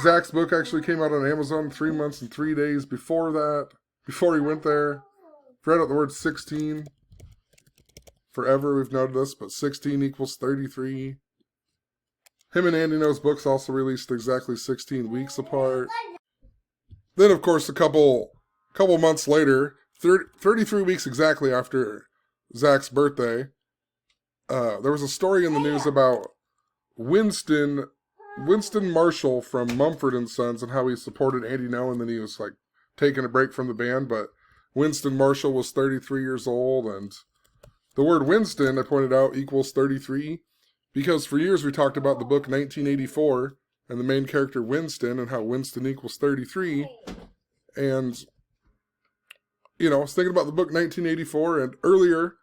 Zach's book actually came out on Amazon 3 months and 3 days before that, before he went there. Read out the word 16. Forever we've noted this, but 16 equals 33. Him and Andy No's books also released exactly 16 weeks apart. Then, of course, a couple months later, 33 weeks exactly after Zach's birthday, there was a story in the news about Winston Marshall from Mumford & Sons and how he supported Andy No, and then he was like taking a break from the band. But Winston Marshall was 33 years old, and the word Winston, I pointed out, equals 33 because for years we talked about the book 1984 and the main character Winston and how Winston equals 33. And, you know, I was thinking about the book 1984, and earlier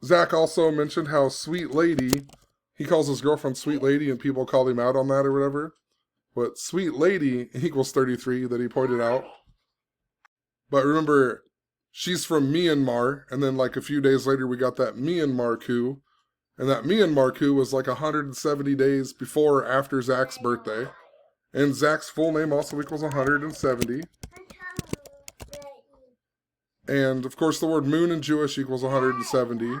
Zach also mentioned how Sweet Lady, he calls his girlfriend Sweet Lady, and people called him out on that or whatever. But Sweet Lady equals 33 that he pointed out. But remember, she's from Myanmar, and then like a few days later we got that Myanmar coup. And that Myanmar coup was like 170 days before or after Zach's birthday. And Zach's full name also equals 170. And of course the word moon in Jewish equals 170.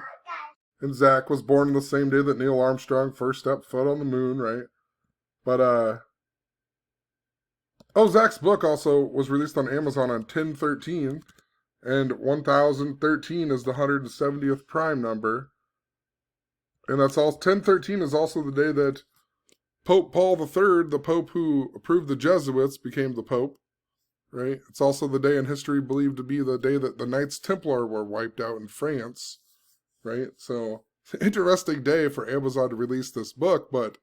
And Zach was born on the same day that Neil Armstrong first stepped foot on the moon, right? But, Zach's book also was released on Amazon on 10/13, and 1013 is the 170th prime number. And that's all. 10/13 is also the day that Pope Paul III, the Pope who approved the Jesuits, became the Pope, right? It's also the day in history believed to be the day that the Knights Templar were wiped out in France, right? So, interesting day for Amazon to release this book, but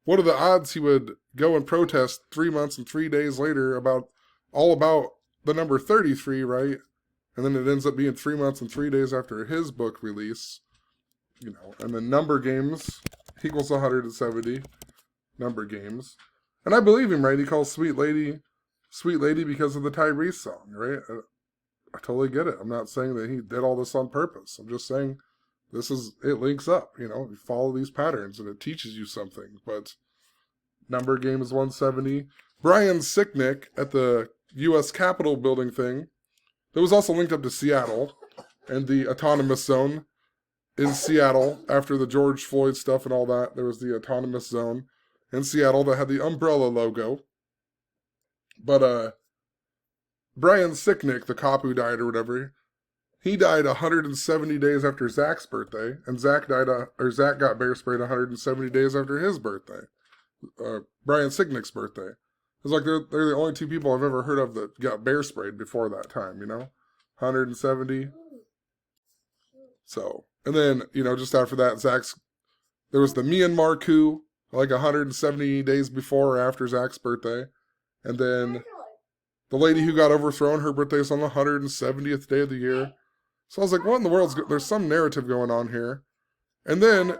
what are the odds he would go and protest 3 months and 3 days later about the number 33, right? And then it ends up being 3 months and 3 days after his book release, you know, and then number games equals 170, number games. And I believe him, right? He calls Sweet Lady because of the Tyrese song, right? I totally get it. I'm not saying that he did all this on purpose. I'm just saying it links up, you know, you follow these patterns and it teaches you something. But number game is 170. Brian Sicknick at the U.S. Capitol building thing, that was also linked up to Seattle and the autonomous zone in Seattle after the George Floyd stuff and all that. There was the autonomous zone in Seattle that had the umbrella logo. But Brian Sicknick, the cop who died or whatever, he died 170 days after Zach's birthday, and Zach got bear sprayed 170 days after his birthday. Brian Sicknick's birthday. It's like they're the only two people I've ever heard of that got bear sprayed before that time, you know? 170. So, and then, you know, just after that, there was the Myanmar coup, like 170 days before or after Zach's birthday. And then the lady who got overthrown, her birthday is on the 170th day of the year. So I was like, what in the world? There's some narrative going on here. And then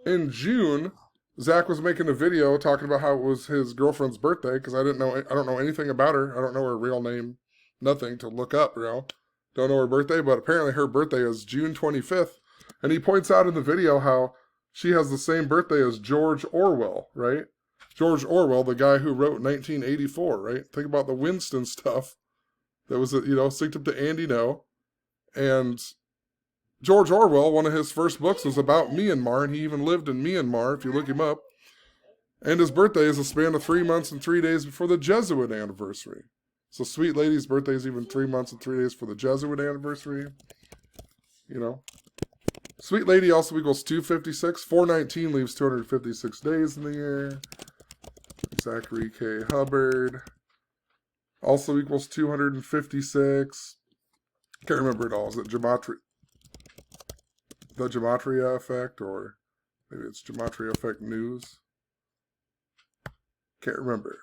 in June, Zach was making a video talking about how it was his girlfriend's birthday, because I don't know anything about her. I don't know her real name, nothing to look up, you know. Don't know her birthday, but apparently her birthday is June 25th. And he points out in the video how she has the same birthday as George Orwell, right? George Orwell, the guy who wrote 1984, right? Think about the Winston stuff that was, synced up to Andy No. And George Orwell, one of his first books was about Myanmar, and he even lived in Myanmar, if you look him up. And his birthday is a span of 3 months and 3 days before the Jesuit anniversary. So Sweet Lady's birthday is even 3 months and 3 days for the Jesuit anniversary. Sweet Lady also equals 256. 419 leaves 256 days in the year. Zachary K. Hubbard also equals 256. Can't remember it all. Is it gematria? The gematria effect, or maybe it's gematriaeffect.news. Can't remember.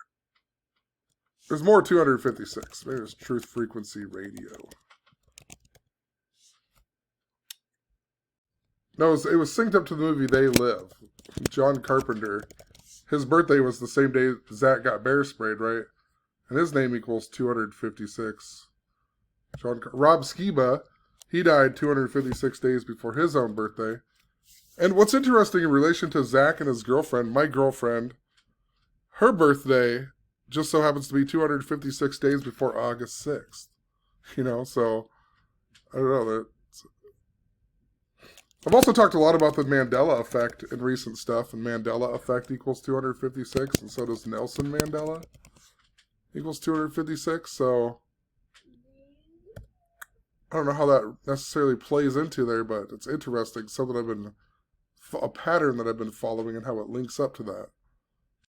There's more 256. Maybe it's Truth Frequency Radio. No, it was synced up to the movie They Live. John Carpenter. His birthday was the same day Zach got bear sprayed, right? And his name equals 256. Rob Skiba, he died 256 days before his own birthday. And what's interesting in relation to Zach and his girlfriend, my girlfriend, her birthday just so happens to be 256 days before August 6th. So, I don't know. I've also talked a lot about the Mandela effect in recent stuff, and Mandela effect equals 256, and so does Nelson Mandela equals 256, so I don't know how that necessarily plays into there, but it's interesting, a pattern that I've been following and how it links up to that.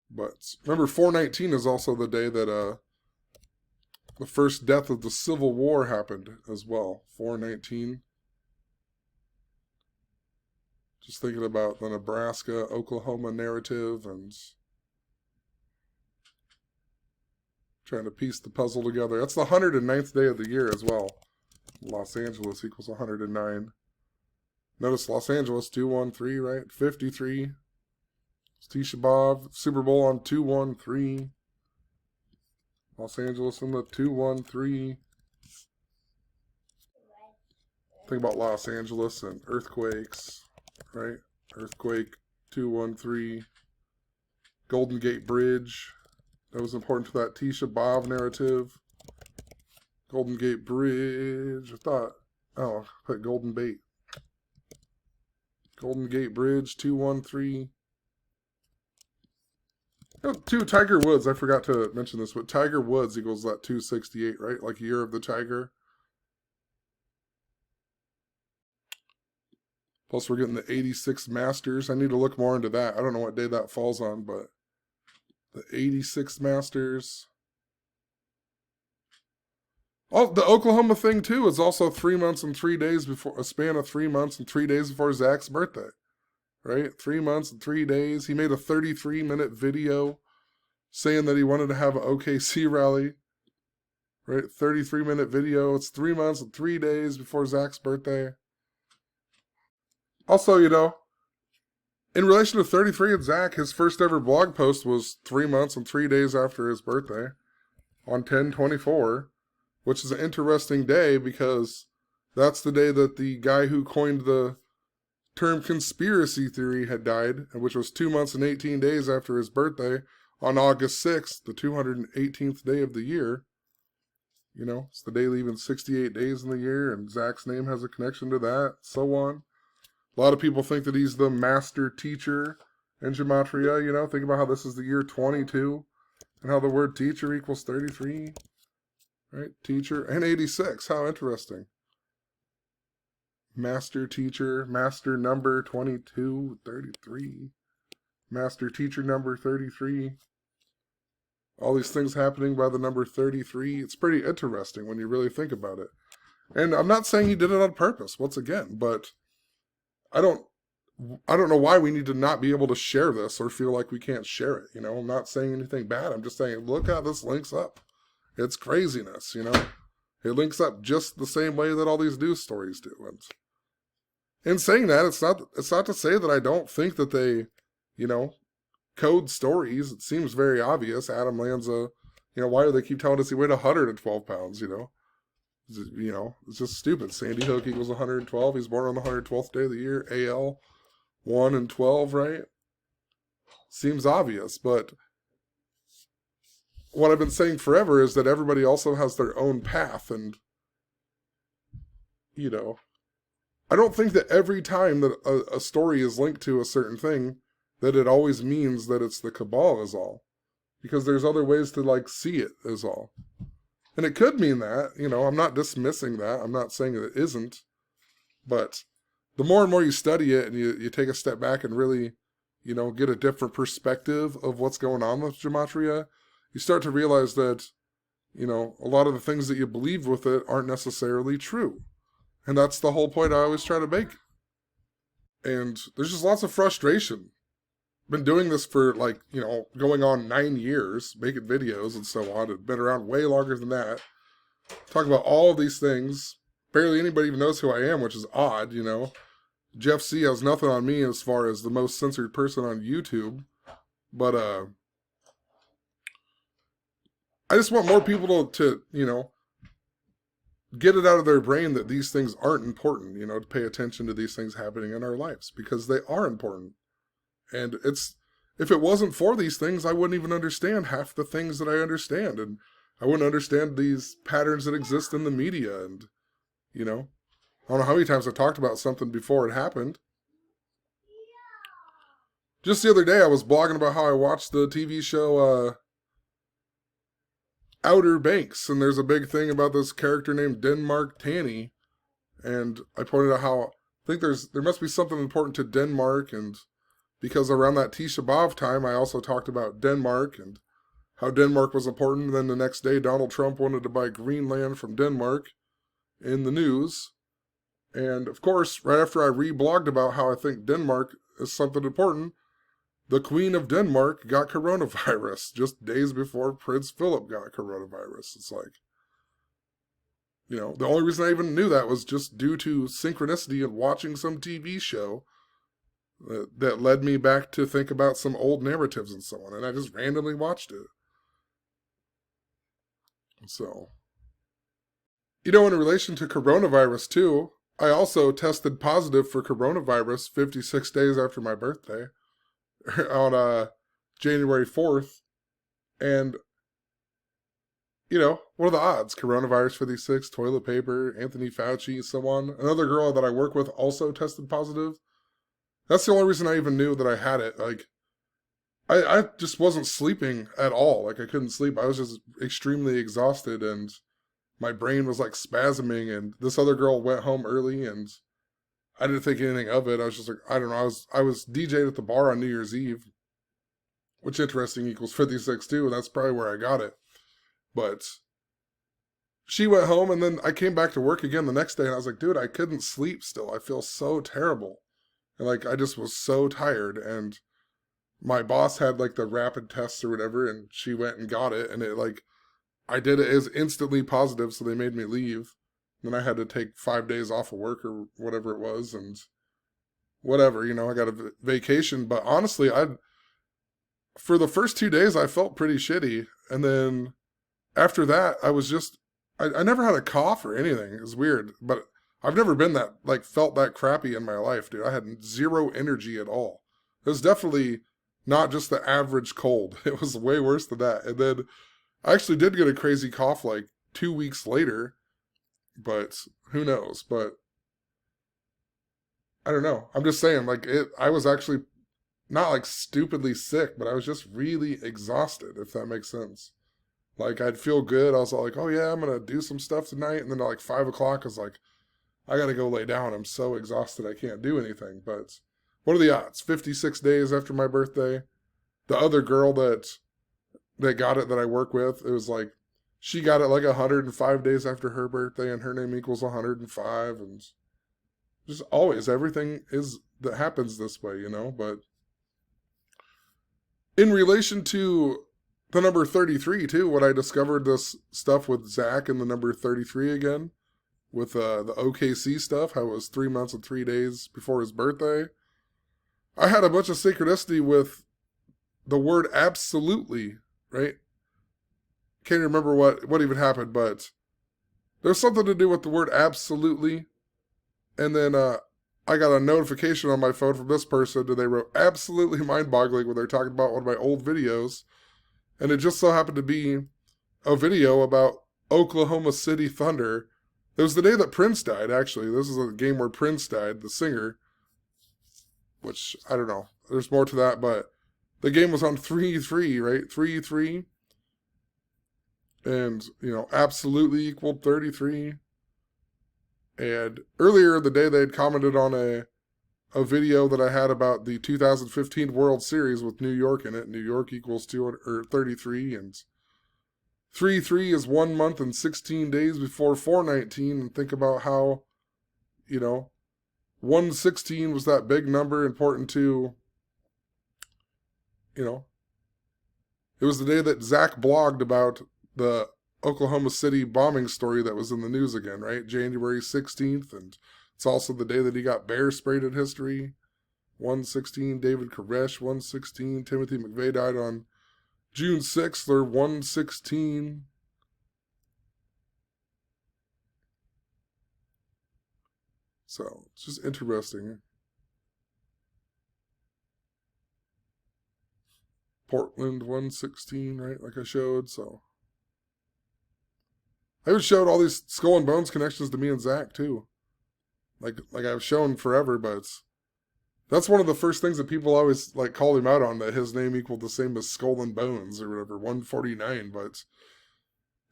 But remember, 419 is also the day that the first death of the Civil War happened as well. 419. Just thinking about the Nebraska-Oklahoma narrative and trying to piece the puzzle together. That's the 109th day of the year as well. Los Angeles equals 109. Notice Los Angeles, 213, right? 53. Tisha B'Av, Super Bowl on 213. Los Angeles in the 213. Think about Los Angeles and earthquakes, right? Earthquake 213. Golden Gate Bridge. That was important to that Tisha B'Av narrative. Golden Gate Bridge. I put Golden Bait. Golden Gate Bridge 213. Tiger Woods, I forgot to mention this, but Tiger Woods equals that 268, right? Like Year of the Tiger. Plus we're getting the 86 Masters. I need to look more into that. I don't know what day that falls on, but the 86 Masters. Oh, the Oklahoma thing too is also 3 months and 3 days before, a span of 3 months and 3 days before Zach's birthday. Right? 3 months and 3 days. He made a 33-minute video saying that he wanted to have an OKC rally. Right? 33-minute video. It's 3 months and 3 days before Zach's birthday. Also, in relation to 33 and Zach, his first ever blog post was 3 months and 3 days after his birthday on 10/24, which is an interesting day because that's the day that the guy who coined the term conspiracy theory had died, which was 2 months and 18 days after his birthday on August 6th, the 218th day of the year. It's the day leaving 68 days in the year, and Zach's name has a connection to that, so on. A lot of people think that he's the master teacher in gematria, think about how this is the year 22, and how the word teacher equals 33, right? Teacher, and 86, how interesting. Master teacher, master number 22, 33. Master teacher number 33. All these things happening by the number 33. It's pretty interesting when you really think about it. And I'm not saying he did it on purpose, once again, but I don't know why we need to not be able to share this or feel like we can't share it. I'm not saying anything bad. I'm just saying, look how this links up. It's craziness, It links up just the same way that all these news stories do. And in saying that, it's not to say that I don't think that they, code stories. It seems very obvious. Adam Lanza, why do they keep telling us he weighed 112 pounds, It's just stupid. Sandy Hook equals 112. He's born on the 112th day of the year. AL 1 and 12, right? seems obvious, but what I've been saying forever is that everybody also has their own path, and, you know, I don't think that every time that a story is linked to a certain thing, that it always means that it's the Cabal is all. Because there's other ways to, like, see it is all. And it could mean that, you know, I'm not dismissing that. I'm not saying that it isn't. But the more and more you study it and you take a step back and really, you know, get a different perspective of what's going on with gematria, you start to realize that, you know, a lot of the things that you believe with it aren't necessarily true. And that's the whole point I always try to make. And there's just lots of frustration. Been doing this for, like, you know, going on 9 years, making videos and so on. I've been around way longer than that. Talk about all of these things. Barely anybody even knows who I am, which is odd, you know. Jeff C has nothing on me as far as the most censored person on YouTube. But, I just want more people to, you know, get it out of their brain that these things aren't important, you know, to pay attention to these things happening in our lives, because they are important. And if it wasn't for these things, I wouldn't even understand half the things that I understand. And I wouldn't understand these patterns that exist in the media. And, you know, I don't know how many times I've talked about something before it happened. Just the other day, I was blogging about how I watched the TV show Outer Banks. And there's a big thing about this character named Denmark Tanny. And I pointed out how I think there must be something important to Denmark, and because around that Tisha B'Av time, I also talked about Denmark and how Denmark was important. And then the next day, Donald Trump wanted to buy Greenland from Denmark in the news. And of course, right after I reblogged about how I think Denmark is something important, the Queen of Denmark got coronavirus just days before Prince Philip got coronavirus. It's like, you know, the only reason I even knew that was just due to synchronicity and watching some TV show that led me back to think about some old narratives and so on. And I just randomly watched it. So, you know, in relation to coronavirus too, I also tested positive for coronavirus 56 days after my birthday on January 4th. And, you know, what are the odds? Coronavirus 56, toilet paper, Anthony Fauci, so on. Another girl that I work with also tested positive. That's the only reason I even knew that I had it. Like, I just wasn't sleeping at all. Like, I couldn't sleep. I was just extremely exhausted, and my brain was, like, spasming, and this other girl went home early, and I didn't think anything of it. I was just like, I don't know. I was DJ'd at the bar on New Year's Eve, which interesting equals 56 too, and that's probably where I got it. But she went home, and then I came back to work again the next day, and I was like, dude, I couldn't sleep still. I feel so terrible. And, like, I just was so tired, and my boss had, like, the rapid tests or whatever, and she went and got it, and it, like, I did it as instantly positive, so they made me leave. Then I had to take 5 days off of work or whatever it was, and whatever, you know, I got a vacation. But honestly, for the first 2 days, I felt pretty shitty, and then after that, I was just, I never had a cough or anything. It was weird, but I've never been that, like, felt that crappy in my life, dude. I had zero energy at all. It was definitely not just the average cold. It was way worse than that. And then I actually did get a crazy cough, like, 2 weeks later, but who knows? But I don't know. I'm just saying, like, I was actually not, like, stupidly sick, but I was just really exhausted, if that makes sense. Like, I'd feel good. I was all like, oh yeah, I'm going to do some stuff tonight. And then at like 5 o'clock, I was like, I got to go lay down. I'm so exhausted. I can't do anything. But what are the odds? 56 days after my birthday. The other girl that got it that I work with, it was like, she got it like 105 days after her birthday, and her name equals 105. And just always, everything that happens this way, you know. But in relation to the number 33 too, when I discovered this stuff with Zach and the number 33 again, with the OKC stuff, how it was 3 months and 3 days before his birthday, I had a bunch of synchronicity with the word absolutely, right? Can't remember what even happened, but there's something to do with the word absolutely. And then I got a notification on my phone from this person, and they wrote absolutely mind-boggling when they're talking about one of my old videos. And it just so happened to be a video about Oklahoma City Thunder. It was the day that Prince died, actually. This is a game where Prince died, the singer. Which, I don't know. There's more to that, but the game was on 3-3, right? 3-3. And, absolutely equaled 33. And earlier in the day, they had commented on a video that I had about the 2015 World Series with New York in it. New York equals 33, and 3-3 is 1 month and 16 days before 419. And think about how, 116 was that big number important to, it was the day that Zach blogged about the Oklahoma City bombing story that was in the news again, right? January 16th, and it's also the day that he got bear sprayed in history. 116, David Koresh, 116, Timothy McVeigh died on June 6th, or 116. So, it's just interesting. Portland, 116, right? Like I showed, so. I even showed all these Skull and Bones connections to me and Zach, too. Like I've shown forever, but that's one of the first things that people always call him out on, that his name equaled the same as Skull and Bones or whatever, 149. But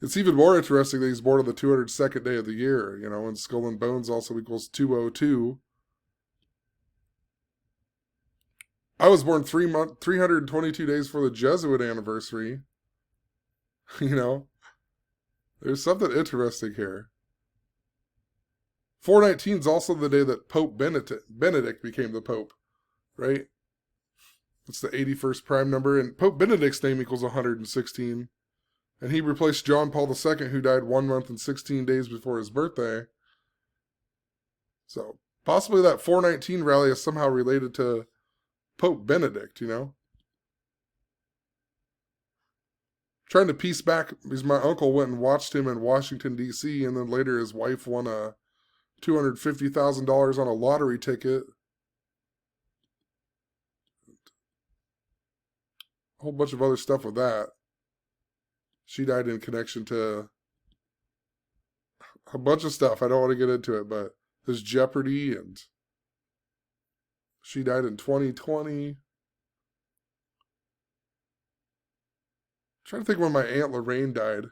it's even more interesting that he's born on the 202nd day of the year, and Skull and Bones also equals 202. I was born 322 days for the Jesuit anniversary. There's something interesting here. 419 is also the day that Pope Benedict became the Pope, right? It's the 81st prime number, and Pope Benedict's name equals 116. And he replaced John Paul II, who died 1 month and 16 days before his birthday. So, possibly that 419 rally is somehow related to Pope Benedict, Trying to piece back, because my uncle went and watched him in Washington, D.C., and then later his wife won a $250,000 on a lottery ticket. A whole bunch of other stuff with that. She died in connection to a bunch of stuff. I don't want to get into it, but there's Jeopardy, and she died in 2020. I'm trying to think when my Aunt Lorraine died. I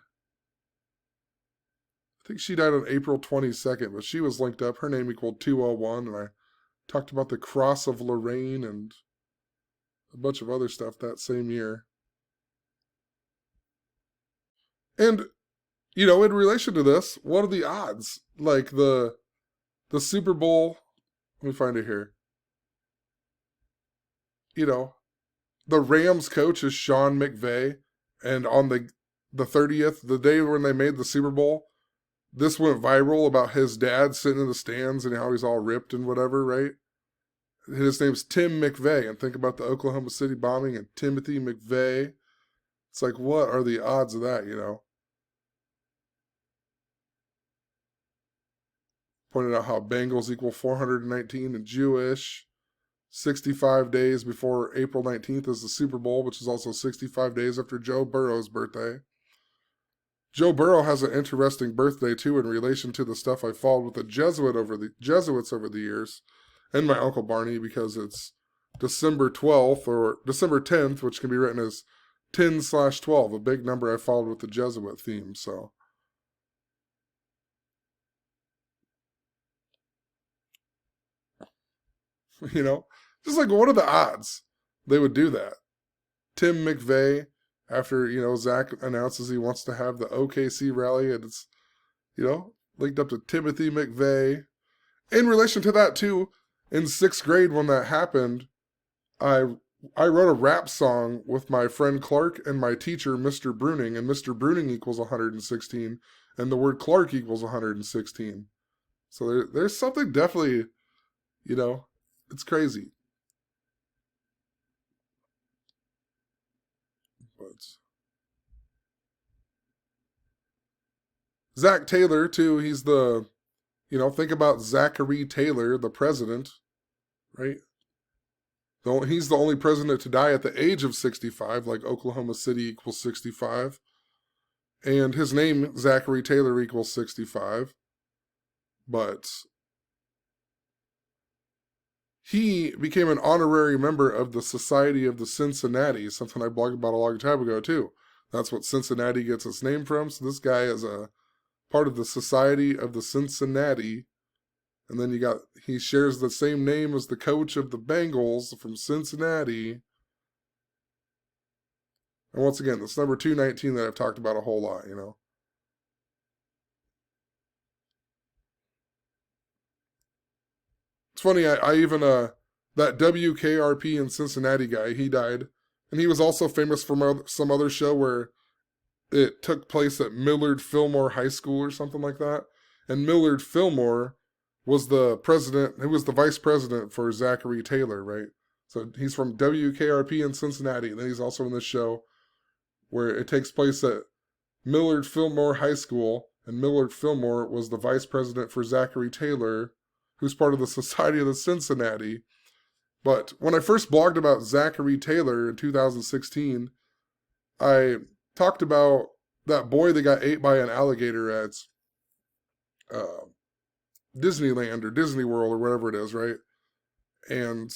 think she died on April 22nd, but she was linked up. Her name equaled 201, and I talked about the Cross of Lorraine and a bunch of other stuff that same year. And, in relation to this, what are the odds? Like the Super Bowl, let me find it here. The Rams coach is Sean McVay, and on the 30th, the day when they made the Super Bowl, this went viral about his dad sitting in the stands and how he's all ripped and whatever, right? His name's Tim McVeigh, and think about the Oklahoma City bombing and Timothy McVeigh. It's like, what are the odds of that, Pointed out how Bengals equal 419 and Jewish. 65 days before April 19th is the Super Bowl, which is also 65 days after Joe Burrow's birthday. Joe Burrow has an interesting birthday, too, in relation to the stuff I followed with the Jesuits over the years, and my Uncle Barney, because it's December 12th, or December 10th, which can be written as 10/12, a big number I followed with the Jesuit theme, so. Just what are the odds they would do that? Tim McVeigh, after, Zach announces he wants to have the OKC rally, and it's, linked up to Timothy McVeigh. In relation to that, too, in 6th grade when that happened, I wrote a rap song with my friend Clark and my teacher, Mr. Bruning, and Mr. Bruning equals 116, and the word Clark equals 116. So there's something definitely, it's crazy. But Zach Taylor, too, he's the Think about Zachary Taylor, the president, right? He's the only president to die at the age of 65, like Oklahoma City equals 65. And his name, Zachary Taylor, equals 65. But he became an honorary member of the Society of the Cincinnati, something I blogged about a long time ago, too. That's what Cincinnati gets its name from. So this guy is a part of the Society of the Cincinnati. And then he shares the same name as the coach of the Bengals from Cincinnati. And once again, this number 219 that I've talked about a whole lot, It's funny, I even, that WKRP in Cincinnati guy, he died. And he was also famous for some other show where it took place at Millard Fillmore High School or something like that. And Millard Fillmore was the president, he was the vice president for Zachary Taylor, right? So he's from WKRP in Cincinnati. And then he's also in this show where it takes place at Millard Fillmore High School. And Millard Fillmore was the vice president for Zachary Taylor, who's part of the Society of the Cincinnati. But when I first blogged about Zachary Taylor in 2016, I talked about that boy that got ate by an alligator at Disneyland or Disney World or whatever it is, right? And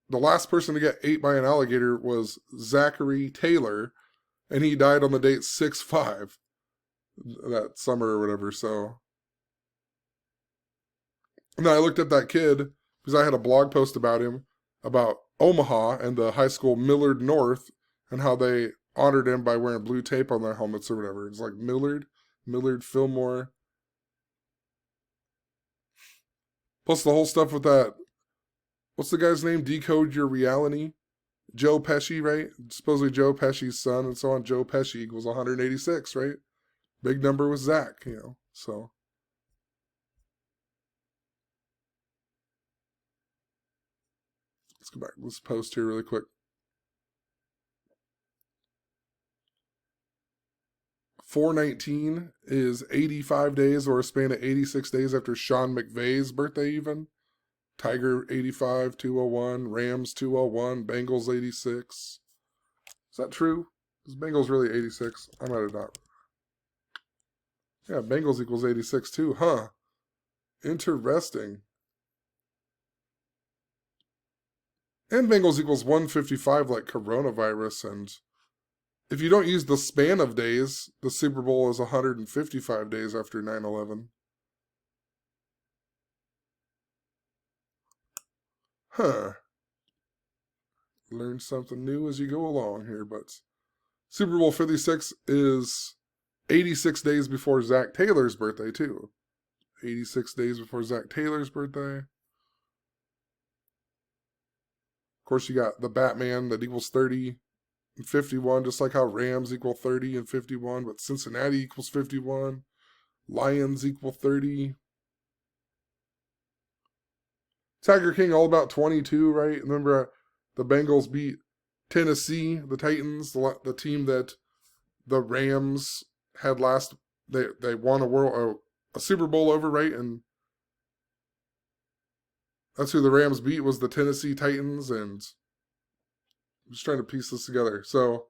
the last person to get ate by an alligator was Zachary Taylor, and he died on the date 6/5 that summer or whatever. So, and then I looked at that kid because I had a blog post about him, about Omaha and the high school Millard North, and how they honored him by wearing blue tape on their helmets or whatever. It's like Millard Fillmore. Plus the whole stuff with that, what's the guy's name? Decode Your Reality? Joe Pesci, right? Supposedly Joe Pesci's son and so on. Joe Pesci equals 186, right? Big number with Zach, so. Let's go back to this post here really quick. 419 is 85 days or a span of 86 days after Sean McVay's birthday even. Tiger 85, 201, Rams 201, Bengals 86. Is that true? Is Bengals really 86? I might have not. Yeah, Bengals equals 86 too, huh? Interesting. And Bengals equals 155 like coronavirus, and if you don't use the span of days, the Super Bowl is 155 days after 9/11. Huh. Learn something new as you go along here, but Super Bowl 56 is 86 days before Zach Taylor's birthday, too. 86 days before Zach Taylor's birthday. Of course, you got the Batman that equals 30 and 51, just like how Rams equal 30 and 51, but Cincinnati equals 51. Lions equal 30. Tiger King all about 22, right? Remember the Bengals beat Tennessee, the Titans, the team that the Rams had last. They won a Super Bowl over, right? And that's who the Rams beat, was the Tennessee Titans. And I'm just trying to piece this together. So,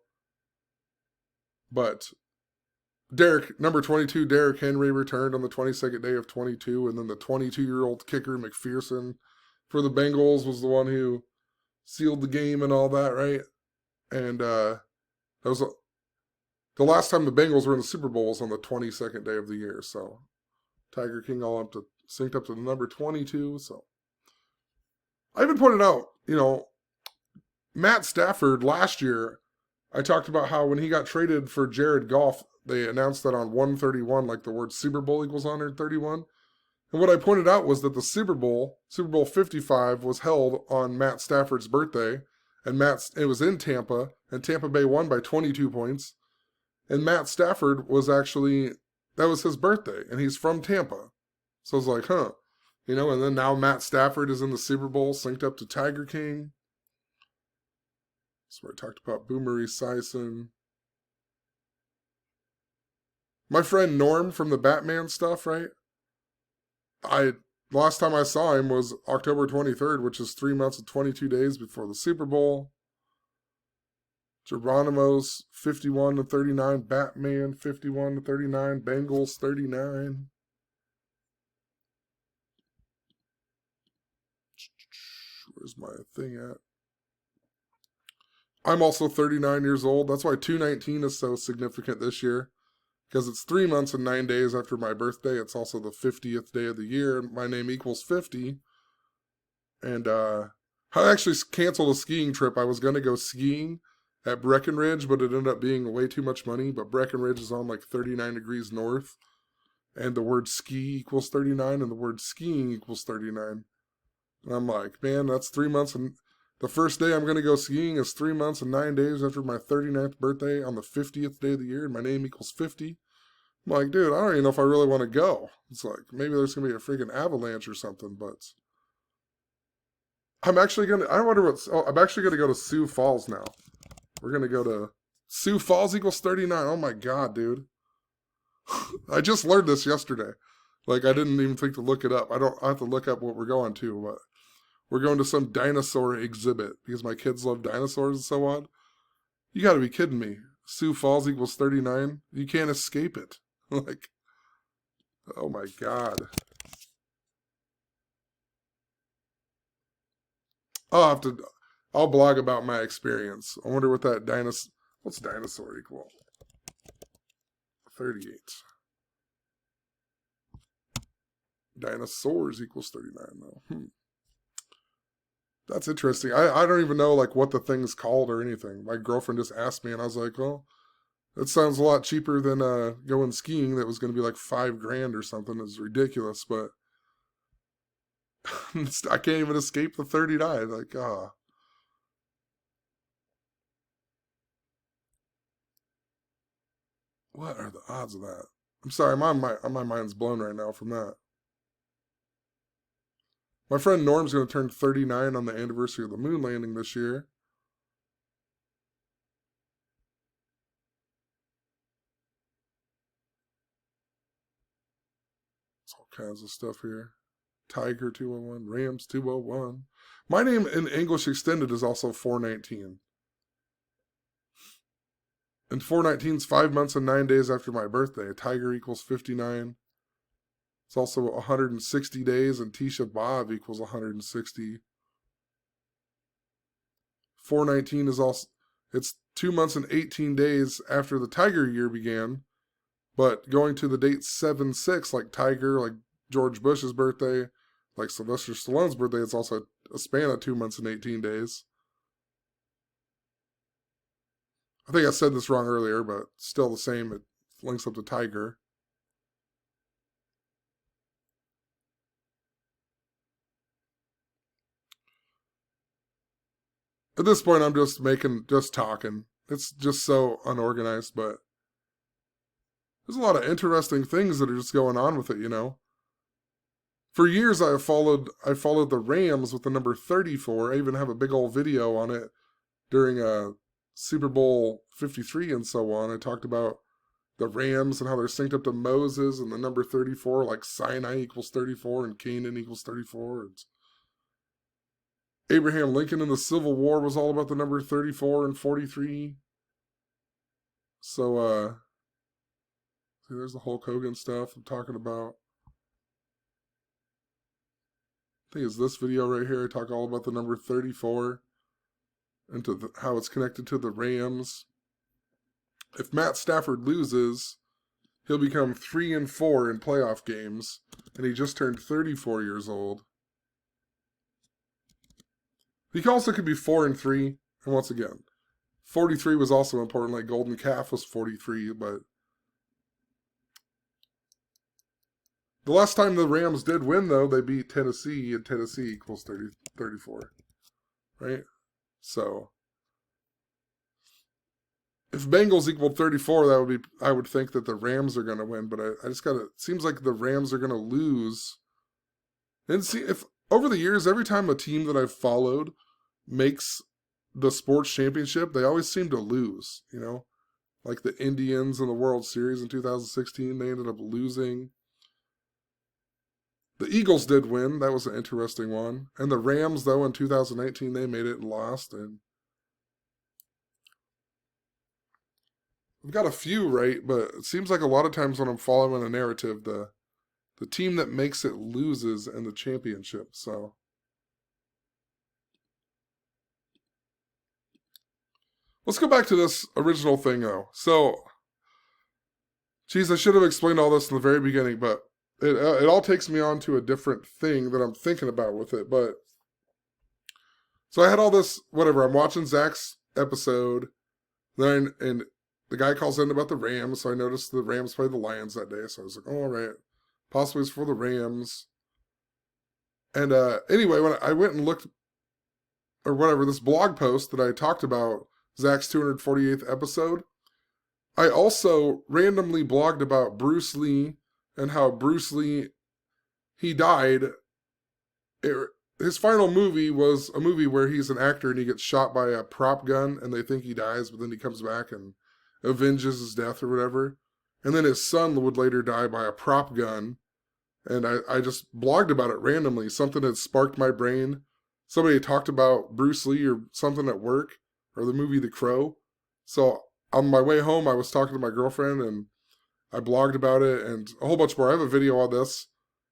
but number 22, Derrick Henry returned on the 22nd day of 22, and then the 22-year-old kicker McPherson for the Bengals was the one who sealed the game and all that, right? And that was the last time the Bengals were in the Super Bowl was on the 22nd day of the year. So Tiger King all synced up to the number 22. So I even pointed out, Matt Stafford last year, I talked about how when he got traded for Jared Goff, they announced that on 131, like the word Super Bowl equals 131. And what I pointed out was that the Super Bowl 55, was held on Matt Stafford's birthday. And it was in Tampa, and Tampa Bay won by 22 points. And Matt Stafford that was his birthday, and he's from Tampa. So I was like, huh. And then now Matt Stafford is in the Super Bowl, synced up to Tiger King. That's where I talked about Boomer Esiason. My friend Norm from the Batman stuff, right? Last time I saw him was October 23rd, which is 3 months and 22 days before the Super Bowl. Geronimo's 51-39, Batman 51-39, Bengals 39. Where's my thing at? I'm also 39 years old. That's why 219 is so significant this year. Because it's 3 months and 9 days after my birthday. It's also the 50th day of the year. My name equals 50. And I actually canceled a skiing trip. I was going to go skiing at Breckenridge, but it ended up being way too much money. But Breckenridge is on like 39 degrees north. And the word ski equals 39, and the word skiing equals 39. And I'm like, man, that's 3 months. And the first day I'm going to go skiing is 3 months and 9 days after my 39th birthday on the 50th day of the year. And my name equals 50. I'm like, dude, I don't even know if I really want to go. It's like, maybe there's going to be a freaking avalanche or something, but I'm actually going to, I'm actually going to go to Sioux Falls now. We're going to go to Sioux Falls equals 39. Oh my God, dude. I just learned this yesterday. Like, I didn't even think to look it up. I have to look up what we're going to, but we're going to some dinosaur exhibit because my kids love dinosaurs and so on. You got to be kidding me. Sioux Falls equals 39. You can't escape it. Like, oh my God. I'll blog about my experience. I wonder what that what's dinosaur equal? 38. Dinosaurs equals 39 though. That's interesting. I don't even know like what the thing's called or anything. My girlfriend just asked me and I was like, well, that sounds a lot cheaper than going skiing. That was going to be like $5,000 or something. It's ridiculous, but I can't even escape the 39. Like, what are the odds of that? I'm sorry, my mind's blown right now from that. My friend Norm's going to turn 39 on the anniversary of the moon landing this year. It's all kinds of stuff here. Tiger 201, Rams 201. My name in English Extended is also 419. And 419 is 5 months and 9 days after my birthday. Tiger equals 59. It's also 160 days, and Tisha B'Av equals 160. 419 is also, it's 2 months and 18 days after the Tiger year began, but going to the date 7-6, like Tiger, like George Bush's birthday, like Sylvester Stallone's birthday, it's also a span of 2 months and 18 days. I think I said this wrong earlier, but still the same. It links up to Tiger. At this point, I'm just talking. It's just so unorganized, but there's a lot of interesting things that are just going on with it, you know. For years, I followed the Rams with the number 34. I even have a big old video on it during Super Bowl 53 and so on. I talked about the Rams and how they're synced up to Moses and the number 34, like Sinai equals 34 and Canaan equals 34. And Abraham Lincoln in the Civil War was all about the number 34 and 43. So, see, there's the Hulk Hogan stuff I'm talking about. I think it's this video right here. I talk all about the number 34 and how it's connected to the Rams. If Matt Stafford loses, he'll become 3-4 in playoff games, and he just turned 34 years old. He also could be 4-3, and once again, 43 was also important. Like Golden Calf was 43, but the last time the Rams did win, though, they beat Tennessee, and Tennessee equals 34, right? So if Bengals equaled 34, I would think that the Rams are going to win, but I just got to, it seems like the Rams are going to lose. And see, if over the years, every time a team that I've followed makes the sports championship, they always seem to lose, you know? Like the Indians in the World Series in 2016, they ended up losing. The Eagles did win. That was an interesting one. And the Rams, though, in 2019, they made it and lost. And we've got a few right, but it seems like a lot of times when I'm following a narrative, the team that makes it loses in the championship. So let's go back to this original thing, though. So, geez, I should have explained all this in the very beginning, but it all takes me on to a different thing that I'm thinking about with it. But so I had all this, whatever. I'm watching Zach's episode, then and the guy calls in about the Rams, so I noticed the Rams played the Lions that day. So I was like, oh, all right, possibly it's for the Rams. And anyway, when I went and looked, or whatever, this blog post that I talked about Zach's 248th episode, I also randomly blogged about Bruce Lee and how Bruce Lee, he died. His final movie was a movie where he's an actor and he gets shot by a prop gun and they think he dies, but then he comes back and avenges his death or whatever. And then his son would later die by a prop gun. And I just blogged about it randomly. Something had sparked my brain. Somebody had talked about Bruce Lee or something at work, or the movie The Crow. So on my way home, I was talking to my girlfriend and I blogged about it and a whole bunch more. I have a video on this.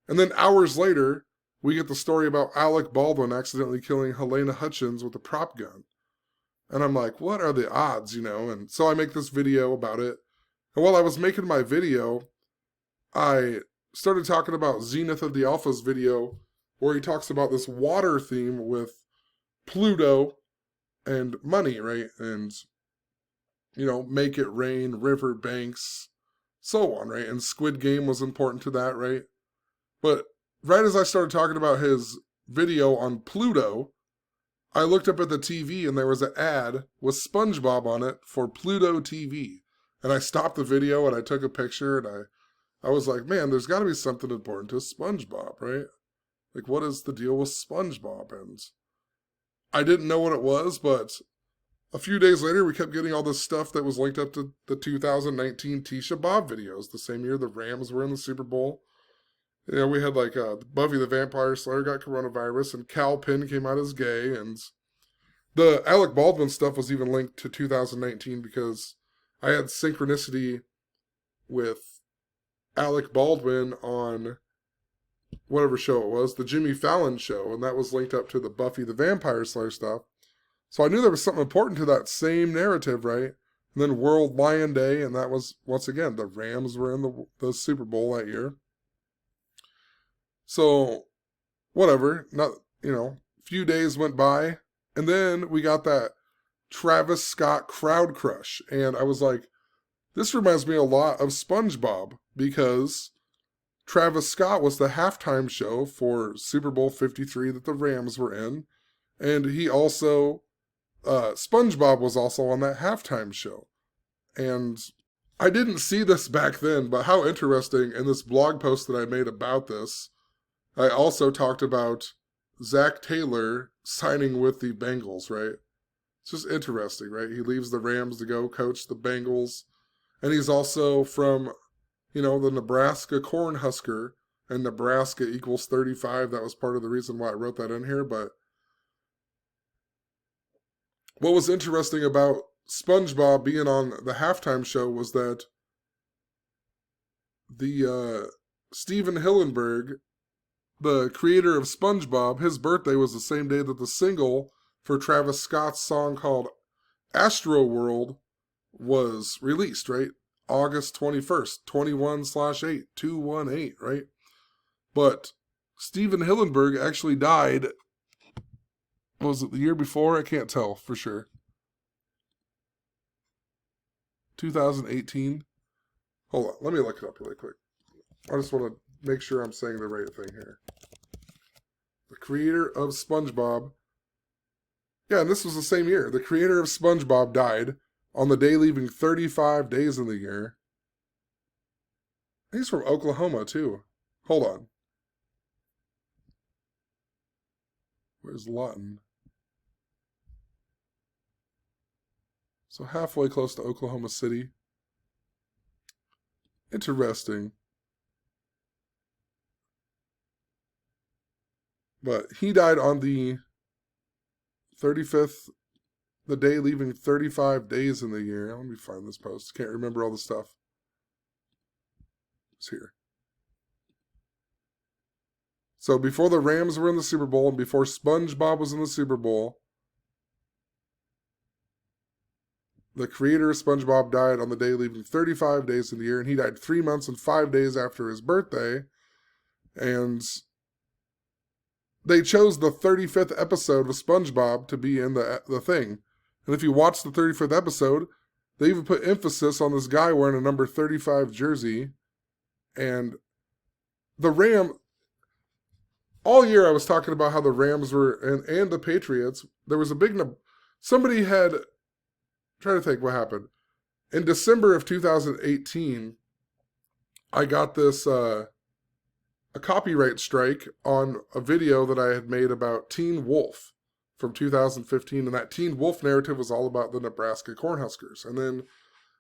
And then hours later, we get the story about Alec Baldwin accidentally killing Helena Hutchins with a prop gun. And I'm like, what are the odds, you know? And so I make this video about it. And while I was making my video, I started talking about Zenith of the Alphas video, where he talks about this water theme with Pluto and money, right? And, you know, make it rain, river banks, so on, right? And Squid Game was important to that, right? But right as I started talking about his video on Pluto, I looked up at the TV and there was an ad with Spongebob on it for Pluto TV. And I stopped the video and I took a picture and I was like, man, there's got to be something important to SpongeBob, right? Like, what is the deal with SpongeBob? And I didn't know what it was, but a few days later, we kept getting all this stuff that was linked up to the 2019 Tisha B'Av videos, the same year the Rams were in the Super Bowl. You know, we had like Buffy the Vampire Slayer got coronavirus, and Cal Penn came out as gay, and the Alec Baldwin stuff was even linked to 2019 because I had synchronicity with Alec Baldwin on whatever show it was, the Jimmy Fallon show, and that was linked up to the Buffy the Vampire Slayer stuff. So I knew there was something important to that same narrative, right? And then World Lion Day, and that was, once again, the Rams were in the Super Bowl that year. So, whatever, not, you know, a few days went by, and then we got that Travis Scott crowd crush, and I was like, this reminds me a lot of SpongeBob, because Travis Scott was the halftime show for Super Bowl 53 that the Rams were in, and he also, SpongeBob was also on that halftime show. And I didn't see this back then, but how interesting, in this blog post that I made about this, I also talked about Zach Taylor signing with the Bengals, right? It's just interesting, right? He leaves the Rams to go coach the Bengals. And he's also from, you know, the Nebraska Cornhusker, and Nebraska equals 35. That was part of the reason why I wrote that in here. But what was interesting about SpongeBob being on the halftime show was that the Steven Hillenburg, the creator of SpongeBob, his birthday was the same day that the single for Travis Scott's song called Astro World was released, right? August 21st, 21/8, 218, right? But Steven Hillenburg actually died, was it the year before? I can't tell for sure. 2018. Hold on, let me look it up really quick. I just want to make sure I'm saying the right thing here. The creator of SpongeBob. Yeah, and this was the same year. The creator of SpongeBob died on the day leaving 35 days in the year. He's from Oklahoma, too. Hold on. Where's Lawton? So halfway close to Oklahoma City. Interesting. But he died on the 35th, the day leaving 35 days in the year. Let me find this post. Can't remember all the stuff. It's here. So before the Rams were in the Super Bowl and before Spongebob was in the Super Bowl, the creator of Spongebob died on the day leaving 35 days in the year, and he died 3 months and 5 days after his birthday. And they chose the 35th episode of SpongeBob to be in the thing. And if you watch the 35th episode, they even put emphasis on this guy wearing a number 35 jersey. And the all year I was talking about how the Rams were, and the Patriots, there was a big, somebody had, trying to think what happened. In December of 2018, I got this, a copyright strike on a video that I had made about Teen Wolf from 2015, and that Teen Wolf narrative was all about the Nebraska Cornhuskers. And then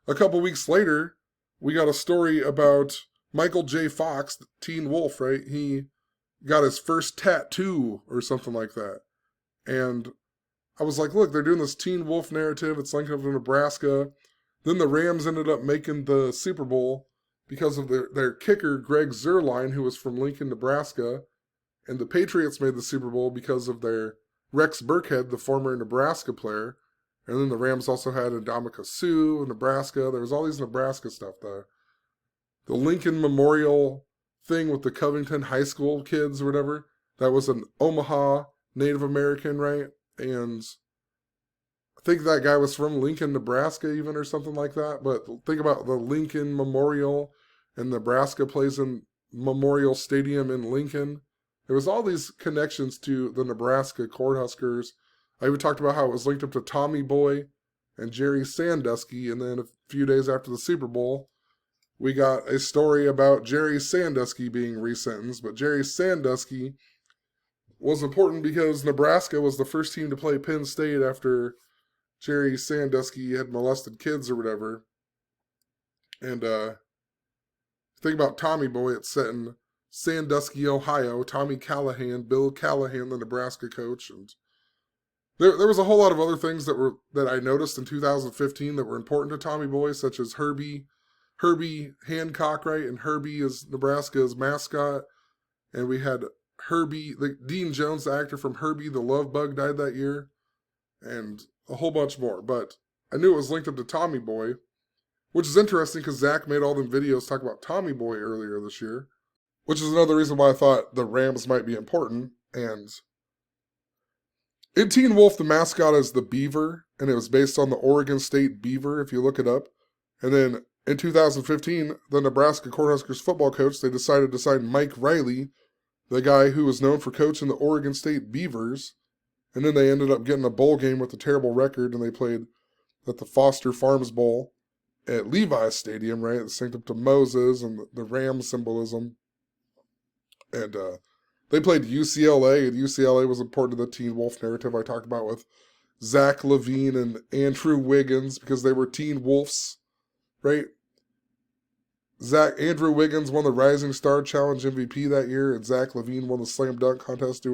a couple weeks later, we got a story about Michael J. Fox, Teen Wolf, right? He got his first tattoo or something like that. And I was like, look, they're doing this Teen Wolf narrative. It's linked up to Nebraska. Then the Rams ended up making the Super Bowl because of their kicker, Greg Zuerlein, who was from Lincoln, Nebraska. And the Patriots made the Super Bowl because of their Rex Burkhead, the former Nebraska player. And then the Rams also had Ndamukong Suh, Nebraska. There was all these Nebraska stuff. The Lincoln Memorial thing with the Covington High School kids or whatever. That was an Omaha Native American, right? And I think that guy was from Lincoln, Nebraska even or something like that. But think about the Lincoln Memorial, and Nebraska plays in Memorial Stadium in Lincoln. There was all these connections to the Nebraska Cornhuskers. I even talked about how it was linked up to Tommy Boy and Jerry Sandusky. And then a few days after the Super Bowl, we got a story about Jerry Sandusky being resentenced. But Jerry Sandusky was important because Nebraska was the first team to play Penn State after Jerry Sandusky had molested kids or whatever. And think about Tommy Boy, it's set in Sandusky, Ohio. Tommy Callahan, Bill Callahan, the Nebraska coach. And there was a whole lot of other things that I noticed in 2015 that were important to Tommy Boy, such as Herbie Hancock, right? And Herbie is Nebraska's mascot. And we had Herbie, Dean Jones, the actor from Herbie the Love Bug, died that year. And a whole bunch more. But I knew it was linked up to Tommy Boy, which is interesting because Zach made all them videos talk about Tommy Boy earlier this year, which is another reason why I thought the Rams might be important. And in Teen Wolf, the mascot is the beaver, and it was based on the Oregon State beaver, if you look it up. And then in 2015, the Nebraska Cornhuskers football coach, they decided to sign Mike Riley, the guy who was known for coaching the Oregon State Beavers. And then they ended up getting a bowl game with a terrible record, and they played at the Foster Farms Bowl at Levi's Stadium, right? It's synced up to Moses and the Ram symbolism. And they played UCLA, and UCLA was important to the Teen Wolf narrative I talked about with Zach Levine and Andrew Wiggins, because they were Teen Wolves, right? Andrew Wiggins won the Rising Star Challenge MVP that year, and Zach Levine won the Slam Dunk Contest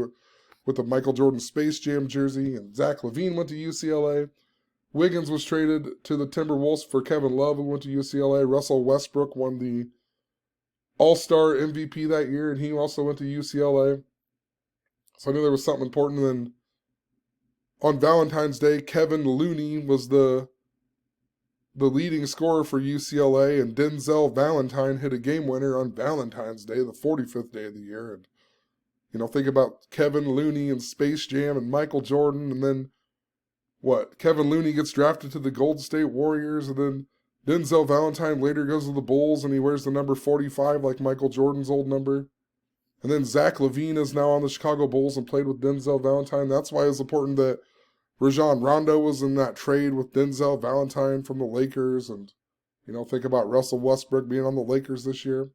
with the Michael Jordan Space Jam jersey, and Zach Levine went to UCLA. Wiggins was traded to the Timberwolves for Kevin Love, who went to UCLA. Russell Westbrook won the All-Star MVP that year, and he also went to UCLA. So I knew there was something important. And then on Valentine's Day, Kevin Looney was the leading scorer for UCLA, and Denzel Valentine hit a game winner on Valentine's Day, the 45th day of the year. And think about Kevin Looney and Space Jam and Michael Jordan, and then Kevin Looney gets drafted to the Golden State Warriors, and then Denzel Valentine later goes to the Bulls, and he wears the number 45 like Michael Jordan's old number. And then Zach Levine is now on the Chicago Bulls and played with Denzel Valentine. That's why it's important that Rajon Rondo was in that trade with Denzel Valentine from the Lakers, and think about Russell Westbrook being on the Lakers this year.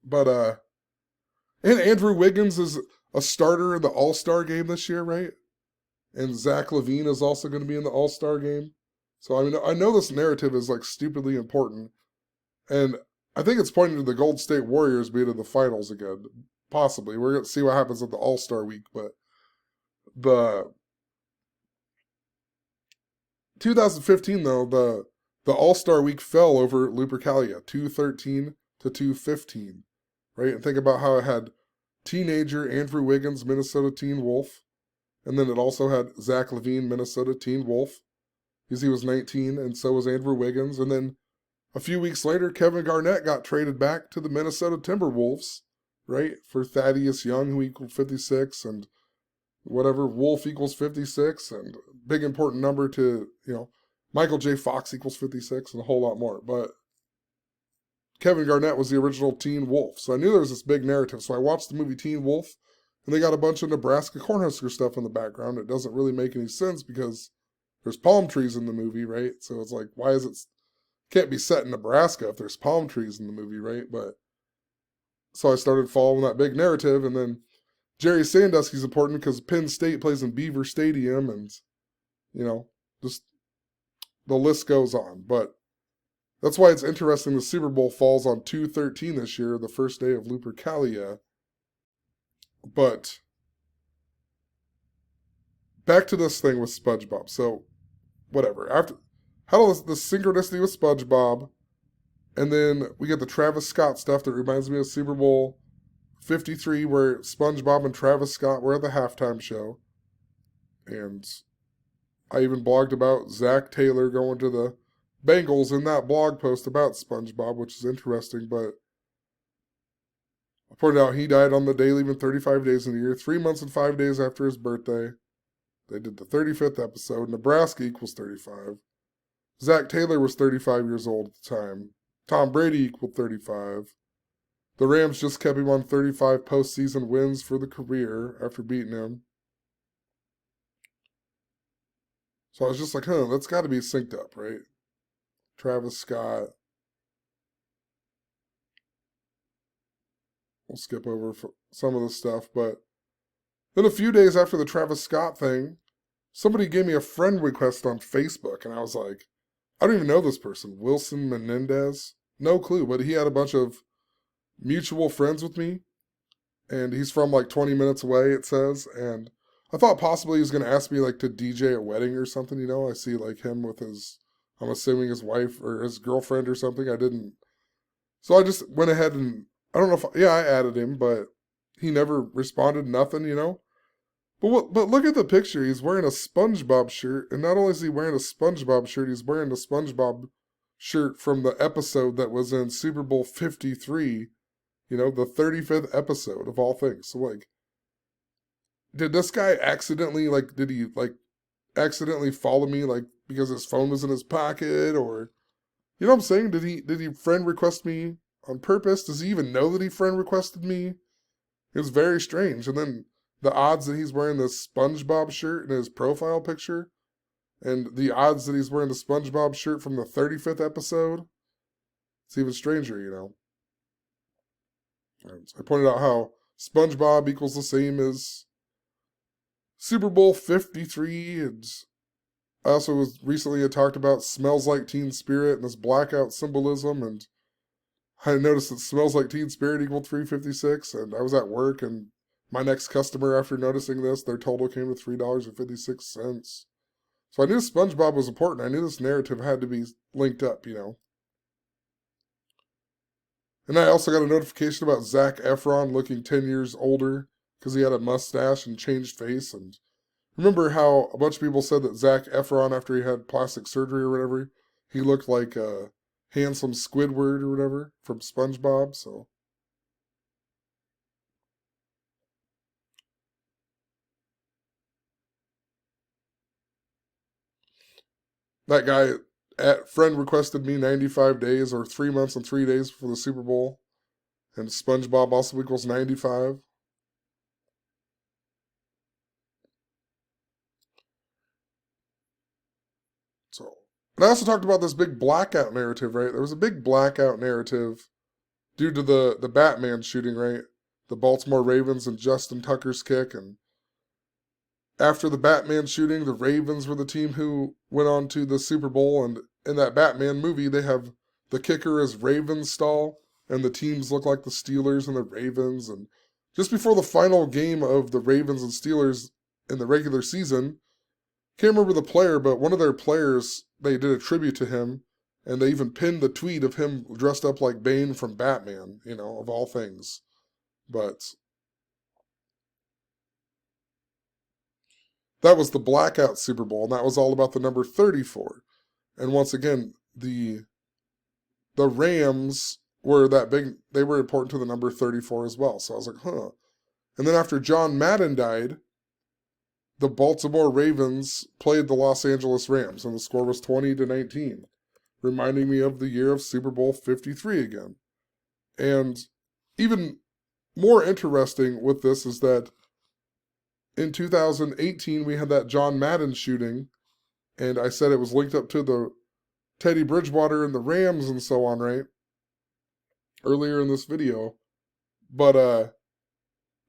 But and Andrew Wiggins is a starter in the All-Star game this year, right? And Zach Levine is also going to be in the All-Star game. So, I know this narrative is, stupidly important. And I think it's pointing to the Golden State Warriors being in the finals again. possibly. We're going to see what happens at the All-Star week, but the 2015, though, the All-Star week fell over Lupercalia, 213 to 215, right? And think about how it had teenager Andrew Wiggins, Minnesota Teen Wolf, and then it also had Zach LaVine, Minnesota Teen Wolf, because he was 19, and so was Andrew Wiggins. And then a few weeks later, Kevin Garnett got traded back to the Minnesota Timberwolves, right, for Thaddeus Young, who equaled 56, and whatever, Wolf equals 56, and big important number to, Michael J. Fox equals 56, and a whole lot more. But Kevin Garnett was the original Teen Wolf, so I knew there was this big narrative. So I watched the movie Teen Wolf, and they got a bunch of Nebraska Cornhusker stuff in the background. It doesn't really make any sense because there's palm trees in the movie, right? So it's like, why is it, can't be set in Nebraska if there's palm trees in the movie, right? But so I started following that big narrative, and then Jerry Sandusky's important because Penn State plays in Beaver Stadium, and, just the list goes on. But that's why it's interesting the Super Bowl falls on 2/13 this year, the first day of Lupercalia. But back to this thing with SpongeBob. So, whatever. After how does the synchronicity with SpongeBob, and then we get the Travis Scott stuff that reminds me of Super Bowl 53, where SpongeBob and Travis Scott were at the halftime show. And I even blogged about Zach Taylor going to the Bengals in that blog post about SpongeBob, which is interesting, but I pointed out he died on the day leaving 35 days in the year, 3 months and 5 days after his birthday. They did the 35th episode. Nebraska equals 35. Zach Taylor was 35 years old at the time. Tom Brady equaled 35. The Rams just kept him on 35 postseason wins for the career after beating him. So I was just like, that's got to be synced up, right? Travis Scott. We'll skip over some of the stuff, but then a few days after the Travis Scott thing, somebody gave me a friend request on Facebook, and I was like, I don't even know this person. Wilson Menendez? No clue, but he had a bunch of mutual friends with me, and he's from like 20 minutes away, it says, and I thought possibly he was going to ask me like to DJ a wedding or something, I see like him with his, I'm assuming his wife or his girlfriend or something. I didn't. So I just went ahead and, I don't know if, I added him, but he never responded, nothing, But look at the picture. He's wearing a SpongeBob shirt, and not only is he wearing a SpongeBob shirt, he's wearing a SpongeBob shirt from the episode that was in Super Bowl 53, the 35th episode of all things. So, like, did this guy accidentally, did he accidentally follow me, because his phone was in his pocket, or, you know what I'm saying? Did he friend request me on purpose? Does he even know that he friend requested me? It was very strange. And then the odds that he's wearing this SpongeBob shirt in his profile picture, and the odds that he's wearing the SpongeBob shirt from the 35th episode, it's even stranger, And I pointed out how SpongeBob equals the same as Super Bowl 53, and I also was recently talked about Smells Like Teen Spirit and this blackout symbolism, and I noticed that Smells Like Teen Spirit equaled 356, and I was at work, and my next customer, after noticing this, their total came to $3.56. So I knew SpongeBob was important. I knew this narrative had to be linked up, And I also got a notification about Zac Efron looking 10 years older because he had a mustache and changed face. And remember how a bunch of people said that Zac Efron, after he had plastic surgery or whatever, he looked like a handsome Squidward or whatever from SpongeBob, so. That guy, friend requested me 95 days or 3 months and 3 days for the Super Bowl. And SpongeBob also equals 95. So, and I also talked about this big blackout narrative, right? There was a big blackout narrative due to the Batman shooting, right? The Baltimore Ravens and Justin Tucker's kick. And after the Batman shooting, the Ravens were the team who went on to the Super Bowl. And in that Batman movie, they have the kicker as Ravenstall, and the teams look like the Steelers and the Ravens. And just before the final game of the Ravens and Steelers in the regular season, can't remember the player, but one of their players, they did a tribute to him, and they even pinned the tweet of him dressed up like Bane from Batman, of all things. But that was the blackout Super Bowl, and that was all about the number 34. And once again, the Rams were that big, they were important to the number 34 as well. So I was like, huh. And then after John Madden died, the Baltimore Ravens played the Los Angeles Rams, and the score was 20-19, reminding me of the year of Super Bowl 53 again. And even more interesting with this is that in 2018, we had that John Madden shooting, and I said it was linked up to the Teddy Bridgewater and the Rams and so on, right? Earlier in this video. But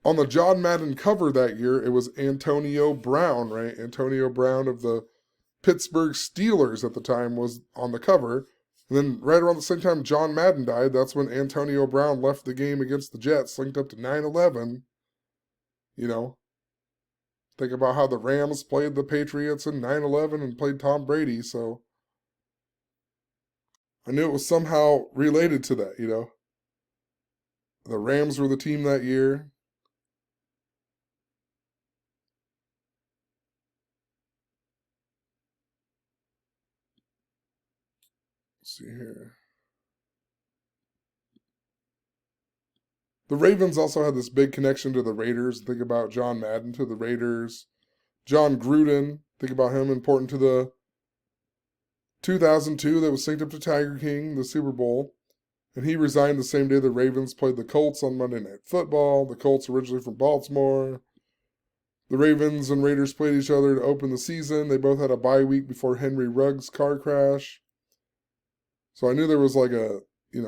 on the John Madden cover that year, it was Antonio Brown, right? Antonio Brown of the Pittsburgh Steelers at the time was on the cover. And then right around the same time John Madden died, that's when Antonio Brown left the game against the Jets, linked up to 9/11. Think about how the Rams played the Patriots in 9/11 and played Tom Brady, so I knew it was somehow related to that, The Rams were the team that year. Let's see here. The Ravens also had this big connection to the Raiders. Think about John Madden to the Raiders. John Gruden, think about him, important to the 2002 that was synced up to Tiger King, the Super Bowl. And he resigned the same day the Ravens played the Colts on Monday Night Football. The Colts originally from Baltimore. The Ravens and Raiders played each other to open the season. They both had a bye week before Henry Ruggs' car crash. So I knew there was like a,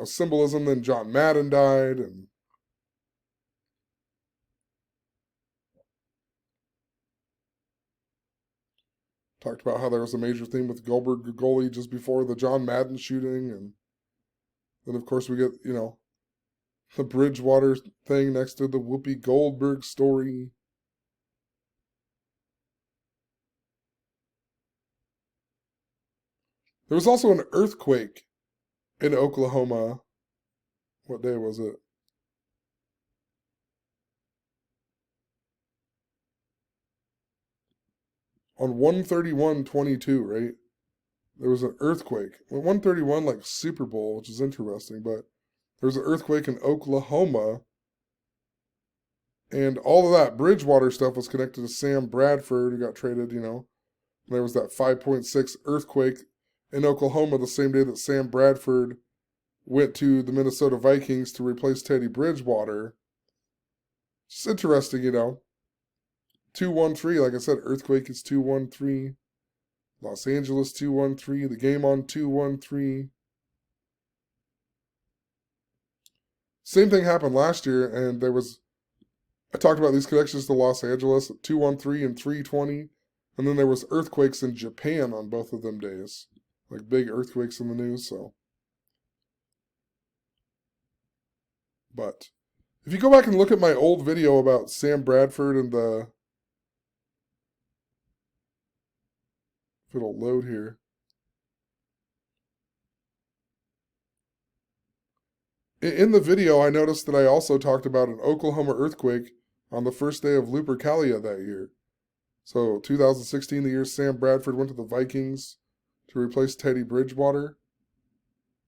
symbolism. Then John Madden died, and talked about how there was a major theme with Goldberg Gogoli just before the John Madden shooting. And then, of course, we get, the Bridgewater thing next to the Whoopi Goldberg story. There was also an earthquake in Oklahoma. What day was it? On 1/31/22, right? There was an earthquake. Well, 1/31, like Super Bowl, which is interesting, but there was an earthquake in Oklahoma. And all of that Bridgewater stuff was connected to Sam Bradford, who got traded, There was that 5.6 earthquake in Oklahoma the same day that Sam Bradford went to the Minnesota Vikings to replace Teddy Bridgewater. Just interesting, 2-1-3, like I said, earthquake is 2-1-3. Los Angeles 2-1-3. The game on 2-1-3. Same thing happened last year, and I talked about these connections to Los Angeles, 2-1-3 and 3-20. And then there was earthquakes in Japan on both of them days. Like big earthquakes in the news, so. But if you go back and look at my old video about Sam Bradford and if it'll load here. In the video, I noticed that I also talked about an Oklahoma earthquake on the first day of Lupercalia that year. So 2016, the year Sam Bradford went to the Vikings to replace Teddy Bridgewater.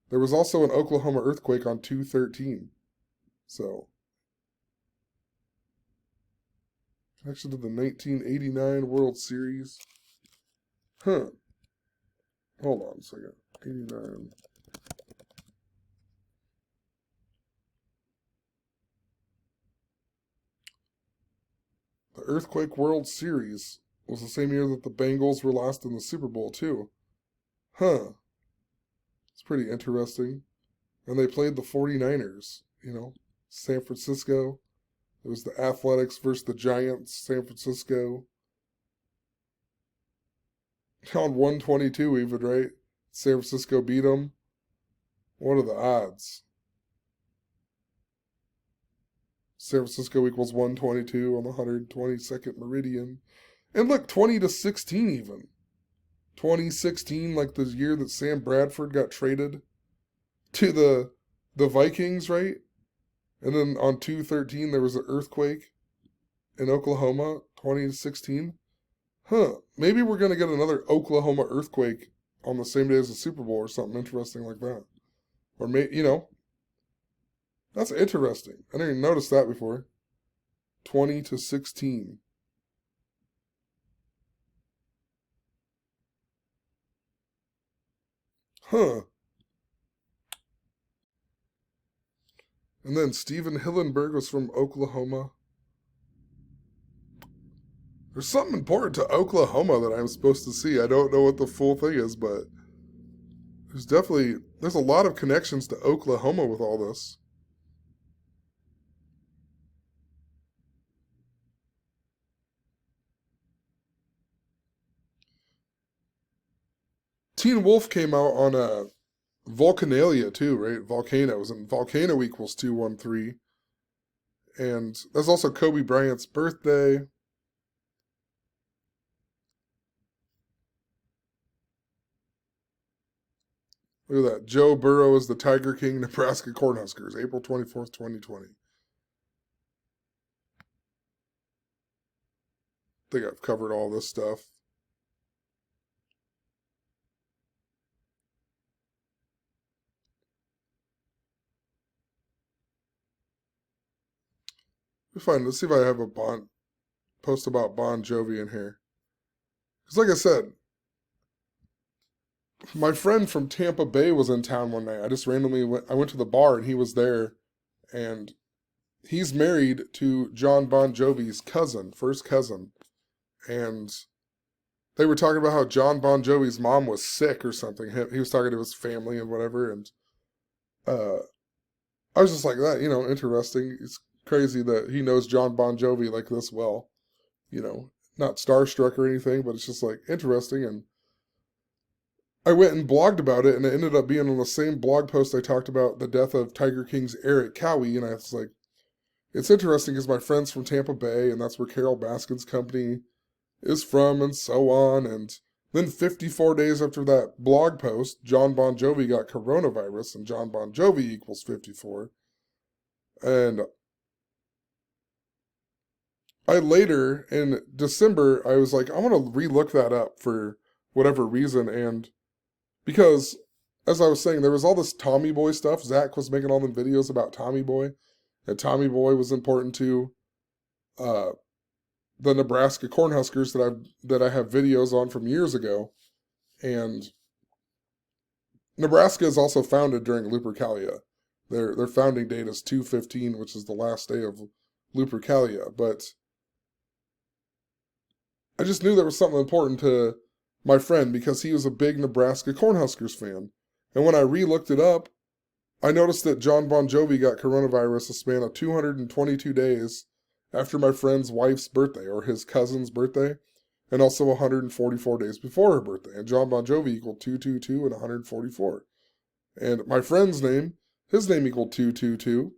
There was also an Oklahoma earthquake on 2/13. So, connection to the 1989 World Series. Huh. Hold on a second. 89. The Earthquake World Series was the same year that the Bengals were last in the Super Bowl, too. Huh. It's pretty interesting. And they played the 49ers, San Francisco. It was the Athletics versus the Giants, San Francisco. On 122 even, right? San Francisco beat them. What are the odds? San Francisco equals 122 on the 122nd meridian. And look, 20-16 even. 2016, like the year that Sam Bradford got traded to the Vikings, right? And then on 2/13 there was an earthquake in Oklahoma, 20-16. Maybe we're going to get another Oklahoma earthquake on the same day as the Super Bowl or something interesting like that. Or, that's interesting. I didn't even notice that before. 20-16. Huh. And then Steven Hillenberg was from Oklahoma. There's something important to Oklahoma that I'm supposed to see. I don't know what the full thing is, but there's a lot of connections to Oklahoma with all this. Teen Wolf came out on Volcanalia too, right? Volcanoes, and Volcano equals 213. And that's also Kobe Bryant's birthday. Look at that. Joe Burrow is the Tiger King, Nebraska Cornhuskers, April 24th, 2020. I think I've covered all this stuff. Let's see if I have a post about Bon Jovi in here. Because like I said, my friend from Tampa Bay was in town one night. I just randomly I went to the bar and he was there. And he's married to John Bon Jovi's cousin, first cousin. And they were talking about how John Bon Jovi's mom was sick or something. He was talking to his family and whatever. And I was just like, that, interesting. It's crazy that he knows John Bon Jovi like this well. Not starstruck or anything, but it's just like interesting. And I went and blogged about it, and it ended up being on the same blog post I talked about the death of Tiger King's Eric Cowie. And I was like, it's interesting because my friend's from Tampa Bay, and that's where Carol Baskin's company is from, and so on. And then 54 days after that blog post, John Bon Jovi got coronavirus, and John Bon Jovi equals 54. And I later, in December, I was like, I want to relook that up for whatever reason. And because, as I was saying, there was all this Tommy Boy stuff. Zach was making all the videos about Tommy Boy. And Tommy Boy was important to the Nebraska Cornhuskers that I have videos on from years ago. And Nebraska is also founded during Lupercalia. Their founding date is 2/15, which is the last day of Lupercalia. But I just knew there was something important to my friend because he was a big Nebraska Cornhuskers fan. And when I re-looked it up, I noticed that John Bon Jovi got coronavirus a span of 222 days after my friend's wife's birthday, or his cousin's birthday, and also 144 days before her birthday. And John Bon Jovi equaled 222 and 144. And my friend's name, his name equaled 222.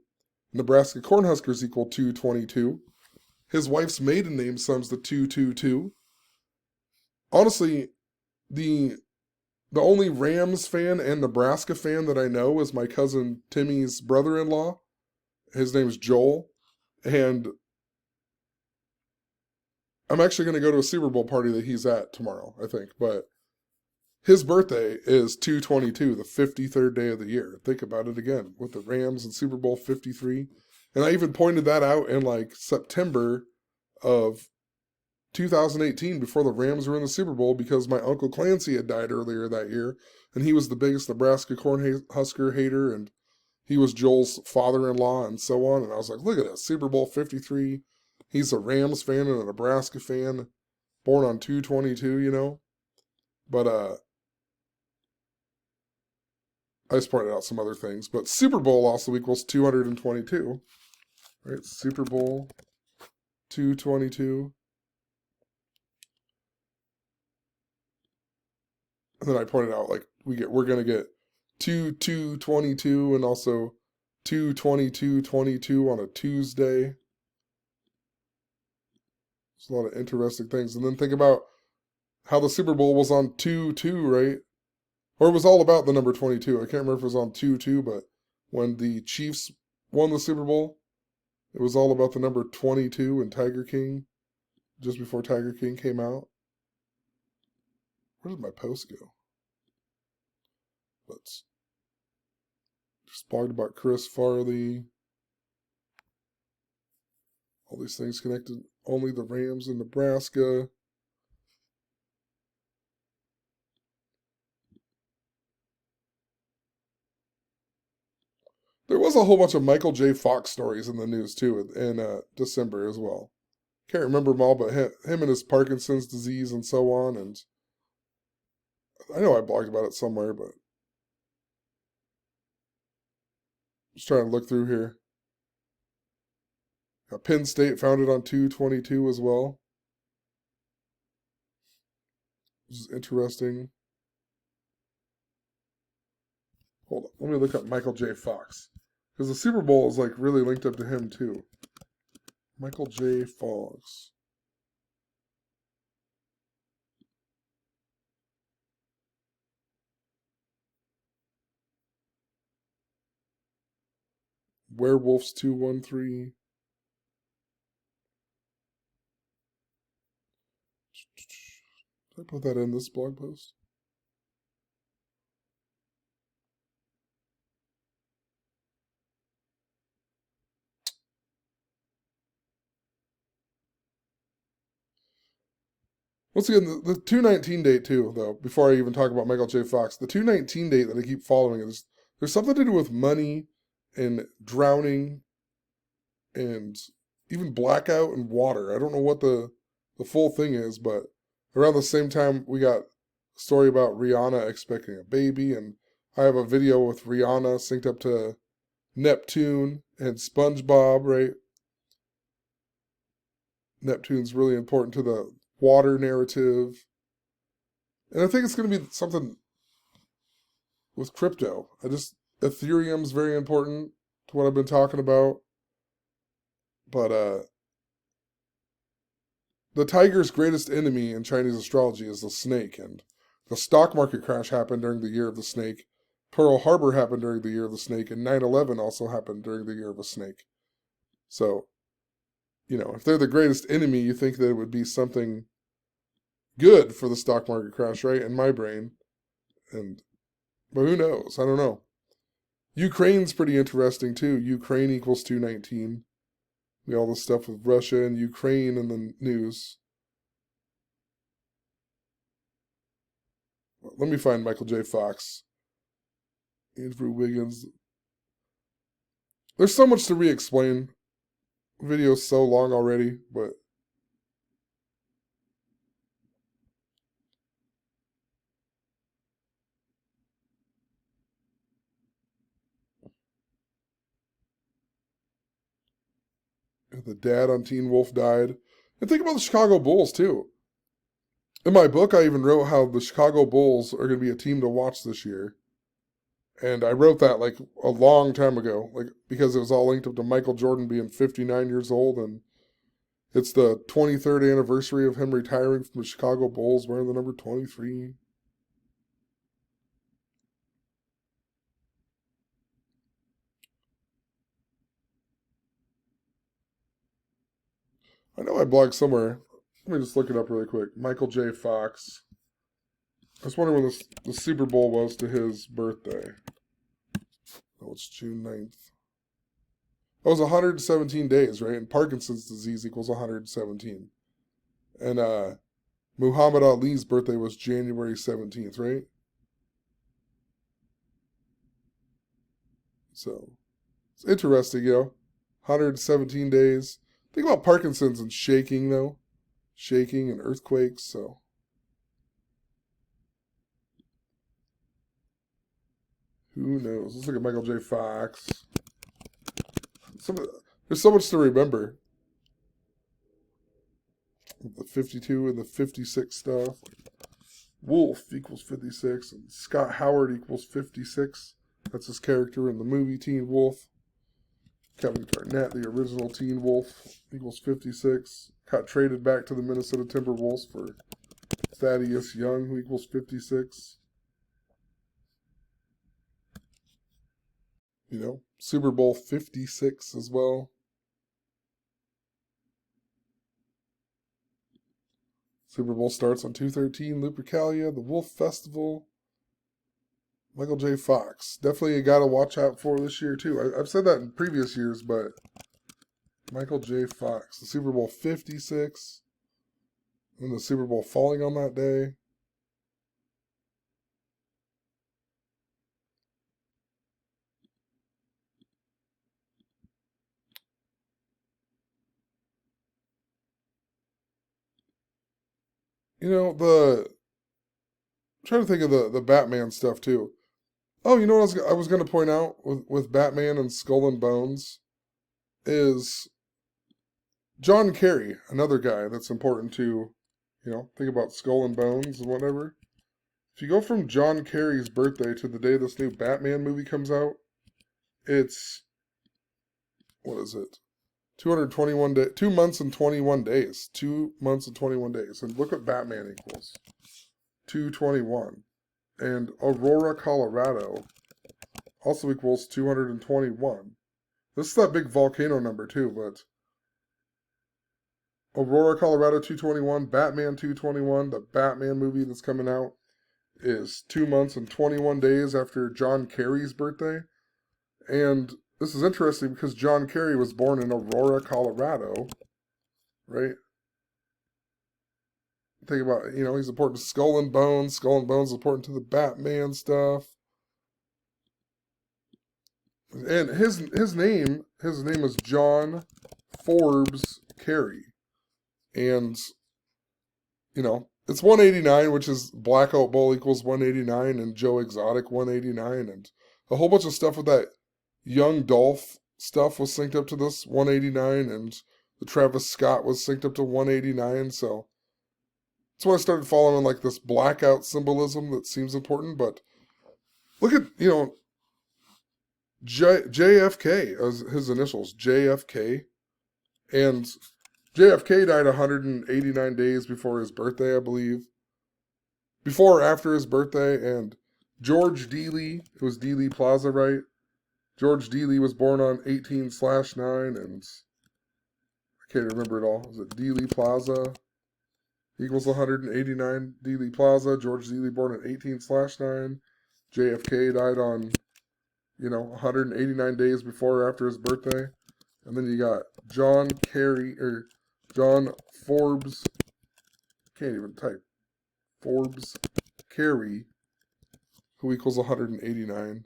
Nebraska Cornhuskers equal 222. His wife's maiden name sums to 222. Honestly, the only Rams fan and Nebraska fan that I know is my cousin Timmy's brother-in-law. His name's Joel. And I'm actually going to go to a Super Bowl party that he's at tomorrow, I think. But his birthday is 2/22, the 53rd day of the year. Think about it again, with the Rams and Super Bowl 53. And I even pointed that out in like September of 2018 before the Rams were in the Super Bowl because my Uncle Clancy had died earlier that year. And he was the biggest Nebraska Cornhusker hater. And he was Joel's father-in-law and so on. And I was like, look at that, Super Bowl 53. He's a Rams fan and a Nebraska fan, born on 2/22, But I just pointed out some other things. But Super Bowl also equals 222. Right? Super Bowl 222. And then I pointed out, like, we're gonna get 2/2/22 and also 2/22/22 on a Tuesday. There's a lot of interesting things. And then think about how the Super Bowl was on 2-2, right? Or it was all about the number 22. I can't remember if it was on 2-2, but when the Chiefs won the Super Bowl, it was all about the number 22 and Tiger King, just before Tiger King came out. Where did my post go? Let's just blogged about Chris Farley. All these things connected. Only the Rams in Nebraska. There was a whole bunch of Michael J. Fox stories in the news, too, in December as well. Can't remember them all, but him and his Parkinson's disease and so on. And I know I blogged about it somewhere, but just trying to look through here. Penn State founded on 2/22 as well. This is interesting. Hold on. Let me look up Michael J. Fox. Because the Super Bowl is like really linked up to him too. Michael J. Fox. Werewolves 213. Did I put that in this blog post? Once again, the 219 date too, though, before I even talk about Michael J. Fox, the 219 date that I keep following is there's something to do with money and drowning and even blackout and water. I don't know what the full thing is, but around the same time we got a story about Rihanna expecting a baby, and I have a video with Rihanna synced up to Neptune and Spongebob, right? Neptune's really important to the water narrative. And I think it's going to be something with crypto. Ethereum's very important to what I've been talking about. But the tiger's greatest enemy in Chinese astrology is the snake. And the stock market crash happened during the year of the snake. Pearl Harbor happened during the year of the snake. And 9/11 also happened during the year of a snake. So, if they're the greatest enemy, you think that it would be something good for the stock market crash, right? In my brain. But who knows? I don't know. Ukraine's pretty interesting too. Ukraine equals 219. All this stuff with Russia and Ukraine in the news. Let me find Michael J. Fox. Andrew Wiggins. There's so much to re-explain. The video's so long already, but the dad on Teen Wolf died. And think about the Chicago Bulls, too. In my book, I even wrote how the Chicago Bulls are going to be a team to watch this year. And I wrote that like a long time ago, because it was all linked up to Michael Jordan being 59 years old, and it's the 23rd anniversary of him retiring from the Chicago Bulls wearing the number 23. I know I blogged somewhere. Let me just look it up really quick. Michael J. Fox. I was wondering when the Super Bowl was to his birthday. Oh, it's June 9th. That was 117 days, right? And Parkinson's disease equals 117. And Muhammad Ali's birthday was January 17th, right? So, it's interesting, 117 days. Think about Parkinson's and shaking, though. Shaking and earthquakes, so. Who knows? Let's look at Michael J. Fox. There's so much to remember. The 52 and the 56 stuff. Wolf equals 56, and Scott Howard equals 56. That's his character in the movie Teen Wolf. Kevin Garnett, the original Teen Wolf, equals 56. got traded back to the Minnesota Timberwolves for Thaddeus Young, who equals 56. You know, Super Bowl 56 as well. Super Bowl starts on 2/13, Lupercalia, the Wolf Festival. Michael J. Fox. Definitely a guy to watch out for this year, too. I've said that in previous years, but Michael J. Fox. The Super Bowl 56. And the Super Bowl falling on that day. You know, I'm trying to think of the Batman stuff, too. Oh, you know what I was going to point out with Batman and Skull and Bones is John Kerry, another guy that's important to, think about Skull and Bones and whatever. If you go from John Kerry's birthday to the day this new Batman movie comes out, it's, what is it? 221 days, 2 months and 21 days. 2 months and 21 days. And look what Batman equals. 221. And Aurora, Colorado also equals 221. This is that big volcano number too, but Aurora, Colorado 221, Batman 221, the Batman movie that's coming out is 2 months and 21 days after John Kerry's birthday. And this is interesting because John Kerry was born in Aurora, Colorado, right? Think about, he's important to Skull and Bones. Skull and Bones is important to the Batman stuff. And his name is John Forbes Kerry. And, it's 189, which is Black Oak Bowl equals 189, and Joe Exotic 189, and a whole bunch of stuff with that Young Dolph stuff was synced up to this 189, and the Travis Scott was synced up to 189, so that's when I started following like this blackout symbolism that seems important. But look at, JFK as his initials, JFK, and JFK died 189 days before his birthday, I believe. Before or after his birthday, and George Dealey, it was Dealey Plaza, right? George Dealey was born on 18/9, and I can't remember it all. Was it Dealey Plaza? Equals 189. Dealey Plaza. George Dealey born on 18/9. JFK died on, 189 days before or after his birthday. And then you got John Forbes. Can't even type. Forbes Kerry, who equals 189.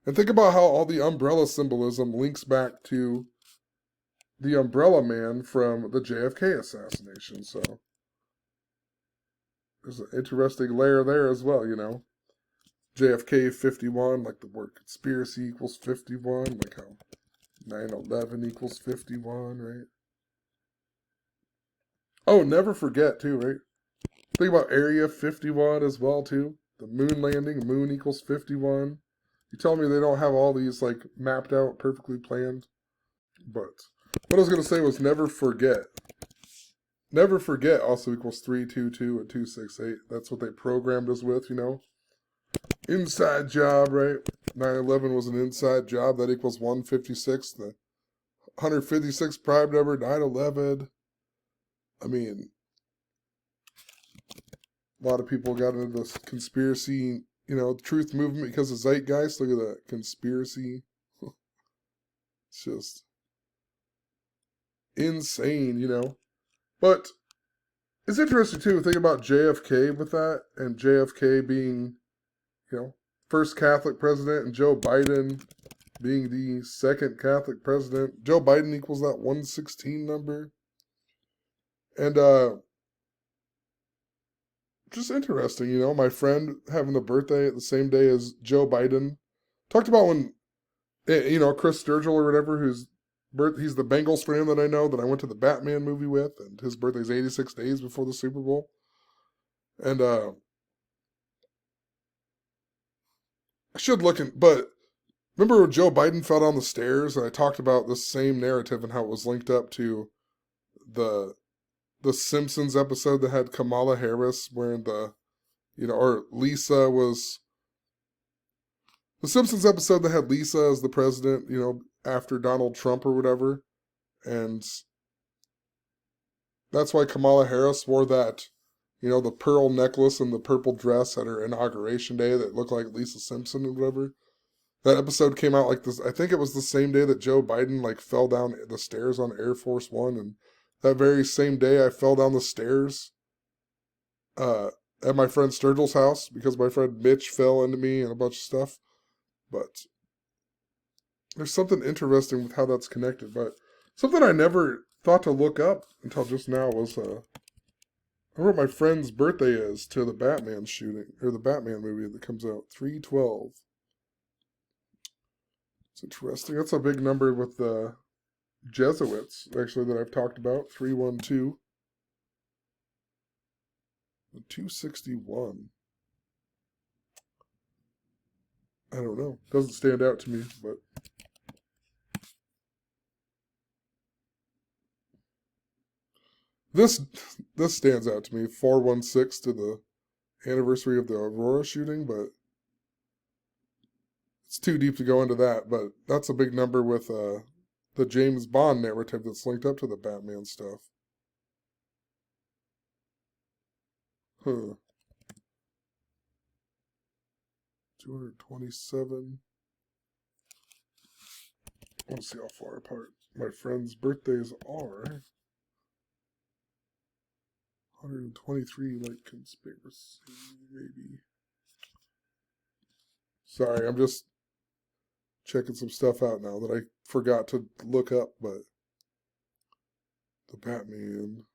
And think about how all the umbrella symbolism links back to the Umbrella Man from the JFK assassination. So there's an interesting layer there as well, JFK 51, like the word conspiracy equals 51, like how 9/11 equals 51, right? Oh, never forget, too, right? Think about Area 51 as well, too. The moon landing, moon equals 51. You tell me they don't have all these, like, mapped out, perfectly planned? But what I was going to say was never forget. Never forget also equals 322 and 268. That's what they programmed us with, Inside job, right? 9/11 was an inside job. That equals 156. The 156 prime number, 9/11. I mean, a lot of people got into this conspiracy, truth movement because of Zeitgeist. Look at that conspiracy. It's just insane, But it's interesting, too, think about JFK with that, and JFK being, first Catholic president, and Joe Biden being the second Catholic president. Joe Biden equals that 116 number. And, just interesting, my friend having a birthday at the same day as Joe Biden. Talked about when, Chris Sturgill or whatever, he's the Bengals fan that I know, that I went to the Batman movie with, and his birthday's 86 days before the Super Bowl. And, I should look but remember when Joe Biden fell down the stairs, and I talked about this same narrative and how it was linked up to the Simpsons episode that had Kamala Harris wearing the, or Lisa was the Simpsons episode that had Lisa as the president, after Donald Trump or whatever. And that's why Kamala Harris wore that, the pearl necklace and the purple dress at her inauguration day that looked like Lisa Simpson or whatever. That episode came out like this. I think it was the same day that Joe Biden fell down the stairs on Air Force One, and that very same day I fell down the stairs at my friend Sturgill's house because my friend Mitch fell into me and a bunch of stuff. But there's something interesting with how that's connected. But something I never thought to look up until just now was I wonder what my friend's birthday is to the Batman shooting, or the Batman movie that comes out, 3/12. It's interesting. That's a big number with the Jesuits, actually, that I've talked about, 312. 261. I don't know. Doesn't stand out to me, but this stands out to me. 416 to the anniversary of the Aurora shooting, but it's too deep to go into that. But that's a big number with the James Bond narrative that's linked up to the Batman stuff. 227. Let's see how far apart my friends' birthdays are. 123, like conspiracy, maybe. Sorry, I'm just checking some stuff out now that I forgot to look up, but the Batman.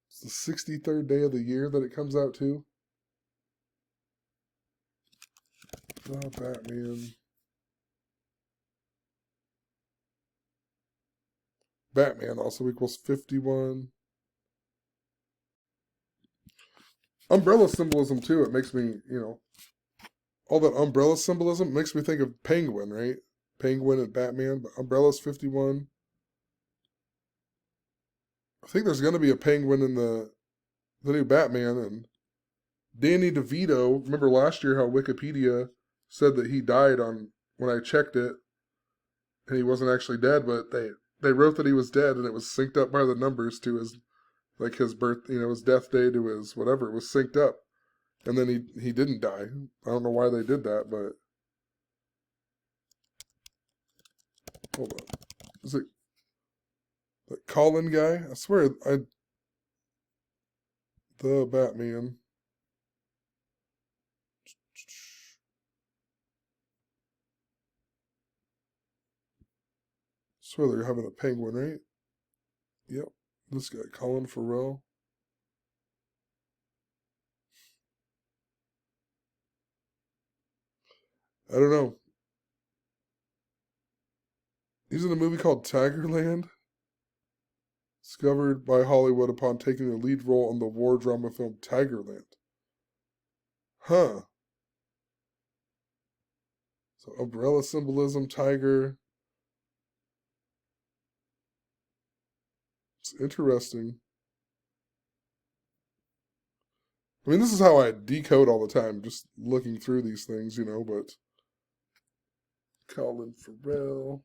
It's the 63rd day of the year that it comes out to. The Batman. Batman also equals 51. Umbrella symbolism, too. It makes me, all that umbrella symbolism makes me think of Penguin, right? Penguin and Batman, but Umbrella's 51. I think there's going to be a Penguin in the new Batman, and Danny DeVito, remember last year how Wikipedia said that he died when I checked it, and he wasn't actually dead, but they wrote that he was dead, and it was synced up by the numbers to his birth, his death day to his whatever. It was synced up. And then he didn't die. I don't know why they did that, but hold on. Is it the Colin guy? I swear the Batman. I swear they're having a Penguin, right? Yep. This guy, Colin Farrell. I don't know. He's in a movie called Tigerland, discovered by Hollywood upon taking the lead role in the war drama film Tigerland. Huh. So umbrella symbolism, tiger. It's interesting. I mean, this is how I decode all the time, just looking through these things, but Colin Farrell.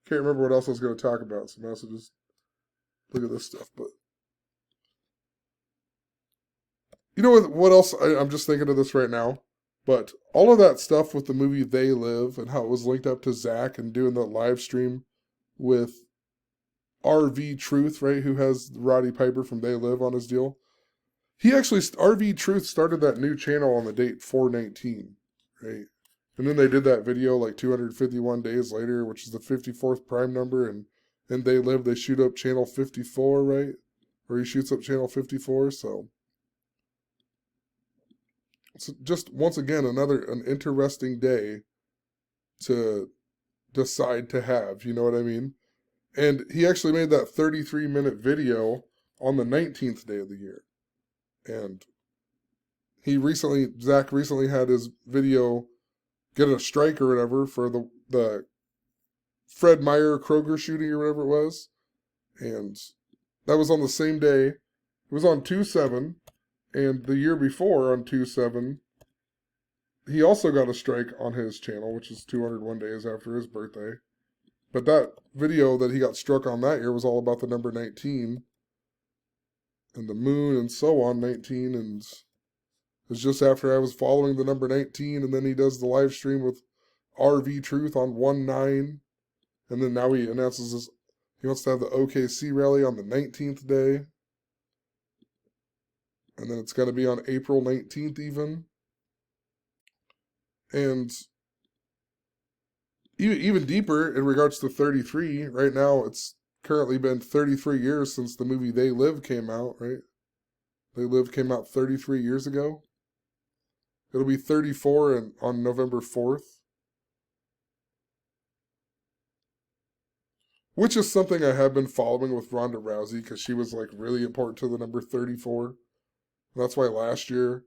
Can't remember what else I was going to talk about, so I might also just look at this stuff. But you know what else? I'm just thinking of this right now. But all of that stuff with the movie They Live and how it was linked up to Zach and doing the live stream with RV Truth, right, who has Roddy Piper from They Live on his deal. He actually, RV Truth started that new channel on the date 4/19, right? And then they did that video 251 days later, which is the 54th prime number, and They Live, they shoot up channel 54, right? Or he shoots up channel 54, so it's just, once again, an interesting day to decide to have, you know what I mean? And he actually made that 33-minute video on the 19th day of the year. And Zach recently had his video get a strike or whatever for the Fred Meyer Kroger shooting or whatever it was. And that was on the same day. It was on 2/7. And the year before, on 2/7, he also got a strike on his channel, which is 201 days after his birthday. But that video that he got struck on that year was all about the number 19 and the moon and so on, 19. And it's just after I was following the number 19, and then he does the live stream with RV Truth on 1/9. And then now he announces this, he wants to have the OKC rally on the 19th day. And then it's going to be on April 19th even. And even deeper in regards to 33, right now it's currently been 33 years since the movie They Live came out, right? They Live came out 33 years ago. It'll be 34 on November 4th. Which is something I have been following with Ronda Rousey, because she was like really important to the number 34. That's why last year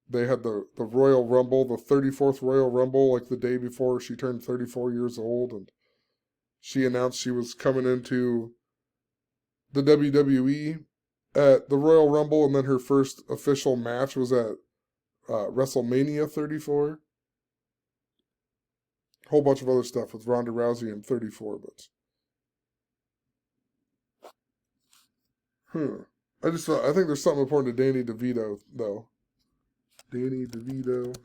they had the Royal Rumble, the 34th Royal Rumble, like the day before she turned 34 years old. And she announced she was coming into the WWE at the Royal Rumble. And then her first official match was at Wrestlemania 34. A whole bunch of other stuff with Ronda Rousey in 34. But I think there's something important to Danny DeVito, though. Danny DeVito.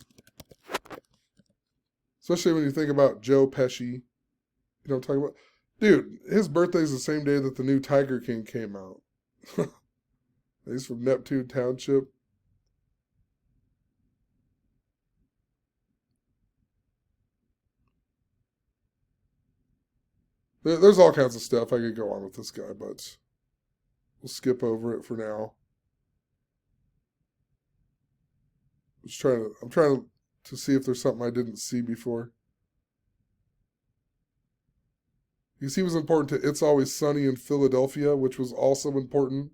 Especially when you think about Joe Pesci. You know what I'm talking about? Dude, his birthday's the same day that the new Tiger King came out. He's from Neptune Township. There's all kinds of stuff I could go on with this guy, but we'll skip over it for now. I'm trying to see if there's something I didn't see before. Because he was important to It's Always Sunny in Philadelphia, which was also important.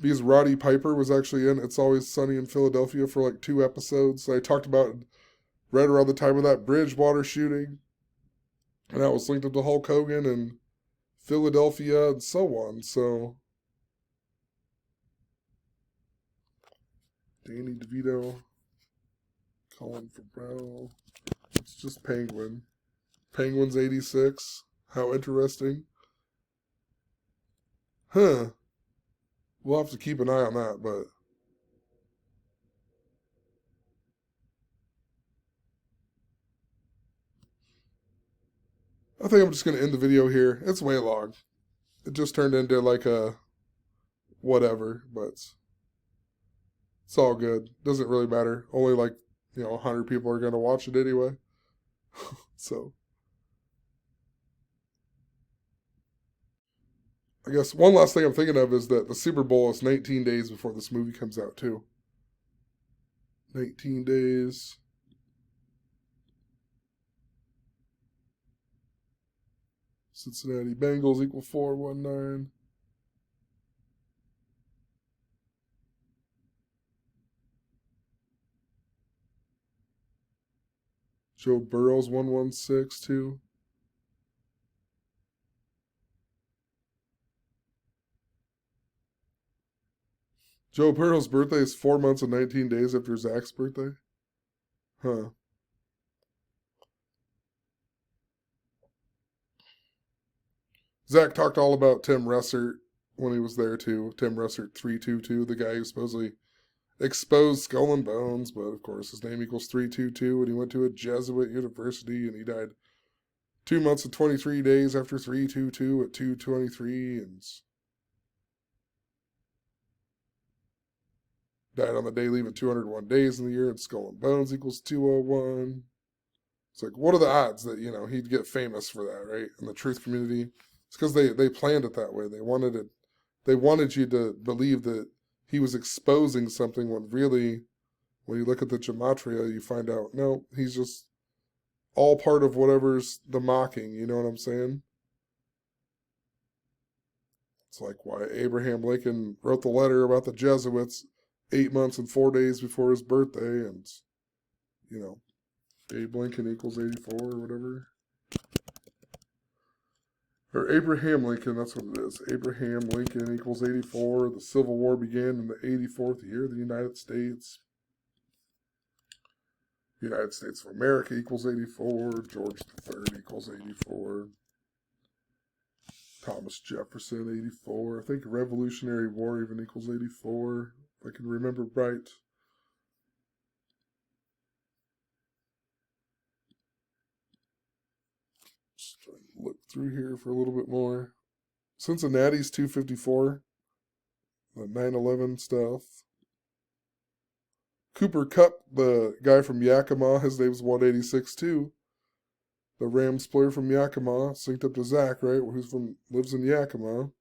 Because Roddy Piper was actually in It's Always Sunny in Philadelphia for like 2 episodes. I talked about right around the time of that Bridgewater shooting. And that was linked up to Hulk Hogan and Philadelphia and so on. So Danny DeVito, Colin Farrell. It's just Penguin. Penguin's 86. How interesting. We'll have to keep an eye on that, but I think I'm just going to end the video here. It's way long. It just turned into like a whatever, but it's all good. Doesn't really matter. Only like, 100 people are going to watch it anyway. So I guess one last thing I'm thinking of is that the Super Bowl is 19 days before this movie comes out, too. 19 days. Cincinnati Bengals equal 419. Joe Burrow's 116 too. Joe Burrow's birthday is 4 months and 19 days after Zach's birthday. Huh. Zach talked all about Tim Russert when he was there too. Tim Russert 322, the guy who supposedly exposed Skull and Bones, but of course his name equals 322, and he went to a Jesuit university, and he died 2 months and 23 days after 322 at 223, and died on the day leaving 201 days in the year, and Skull and Bones equals 201. It's like, what are the odds that, he'd get famous for that, right? In the truth community. It's because they planned it that way. They wanted you to believe that he was exposing something, when really, when you look at the gematria, you find out, no, he's just all part of whatever's the mocking, you know what I'm saying? It's like why Abraham Lincoln wrote the letter about the Jesuits 8 months and 4 days before his birthday, and, Abe Lincoln equals 84 or whatever. Or Abraham Lincoln, that's what it is. Abraham Lincoln equals 84. The Civil War began in the 84th year of the United States. United States of America equals 84. George III equals 84. Thomas Jefferson, 84. I think Revolutionary War even equals 84, if I can remember right. Just trying to look through here for a little bit more. Cincinnati's 254. The 911 stuff. Cooper Kupp, the guy from Yakima, his name's 186 too. The Rams player from Yakima, synced up to Zach, right? Lives in Yakima.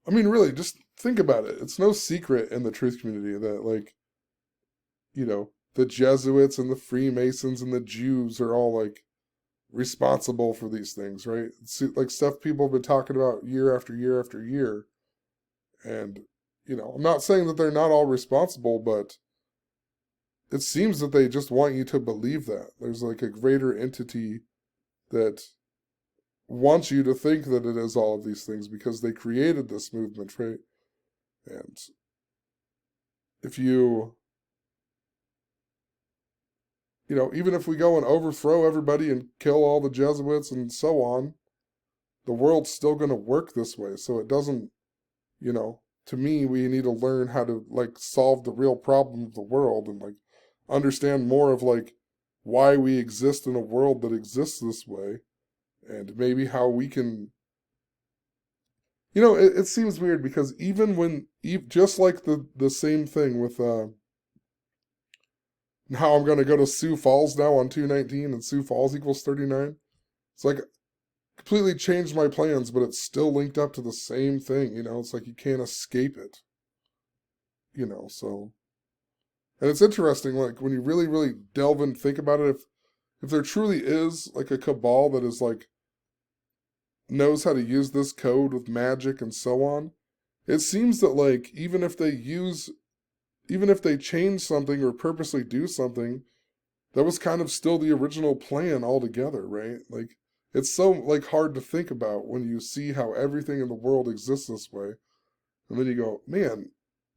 I mean, really, just think about it. It's no secret in the truth community that, like, the Jesuits and the Freemasons and the Jews are all, like, responsible for these things, right? It's like stuff people have been talking about year after year after year. And, I'm not saying that they're not all responsible, but it seems that they just want you to believe that. There's like a greater entity that wants you to think that it is all of these things because they created this movement, right? And if even if we go and overthrow everybody and kill all the Jesuits and so on, the world's still going to work this way. So it doesn't, to me, we need to learn how to, like, solve the real problem of the world and, like, understand more of, like, why we exist in a world that exists this way and maybe how we can, it seems weird because just like the same thing with, now I'm going to go to Sioux Falls now on 219 and Sioux Falls equals 39. It's like completely changed my plans, but it's still linked up to the same thing, It's like you can't escape it, so. And it's interesting, like, when you really, really delve and think about it, if there truly is, like, a cabal that is, like, knows how to use this code with magic and so on, it seems that, like, even if they change something or purposely do something, that was kind of still the original plan altogether, right? Like, it's so, like, hard to think about when you see how everything in the world exists this way. And then you go, man,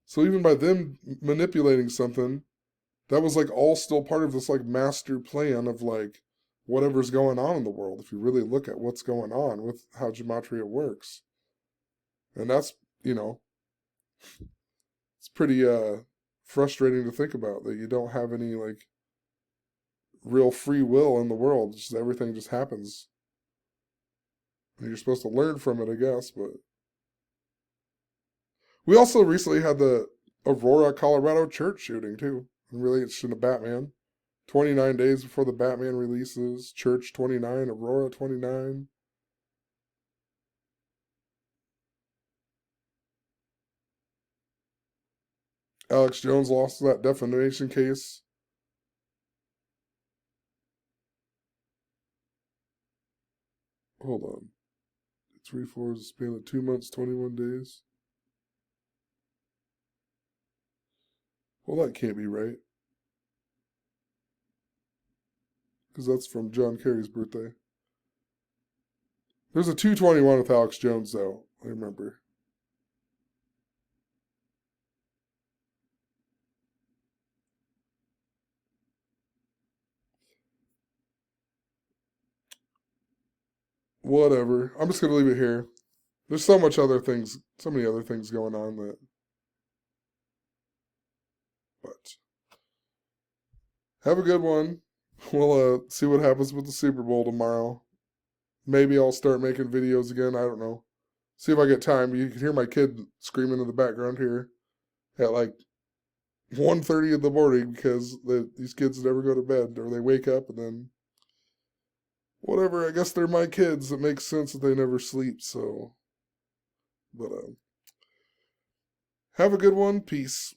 so even by them manipulating something, that was, like, all still part of this, like, master plan of, like, whatever's going on in the world, if you really look at what's going on with how gematria works. And that's, it's pretty frustrating to think about, that you don't have any, like, real free will in the world. Just everything just happens. And you're supposed to learn from it, I guess, but... We also recently had the Aurora, Colorado church shooting, too. In relation to Batman. 29 days before the Batman releases. Church 29, Aurora 29. Alex Jones lost that defamation case. Hold on. 3/4 is a span of 2 months, 21 days. Well, that can't be right. Because that's from John Kerry's birthday. There's a 221 with Alex Jones, though. I remember. Whatever. I'm just going to leave it here. There's so many other things going on that... But have a good one. We'll see what happens with the Super Bowl tomorrow. Maybe I'll start making videos again. I don't know. See if I get time. You can hear my kid screaming in the background here at like 1:30 in the morning because these kids never go to bed, or they wake up and then whatever. I guess they're my kids. It makes sense that they never sleep. So, but have a good one. Peace.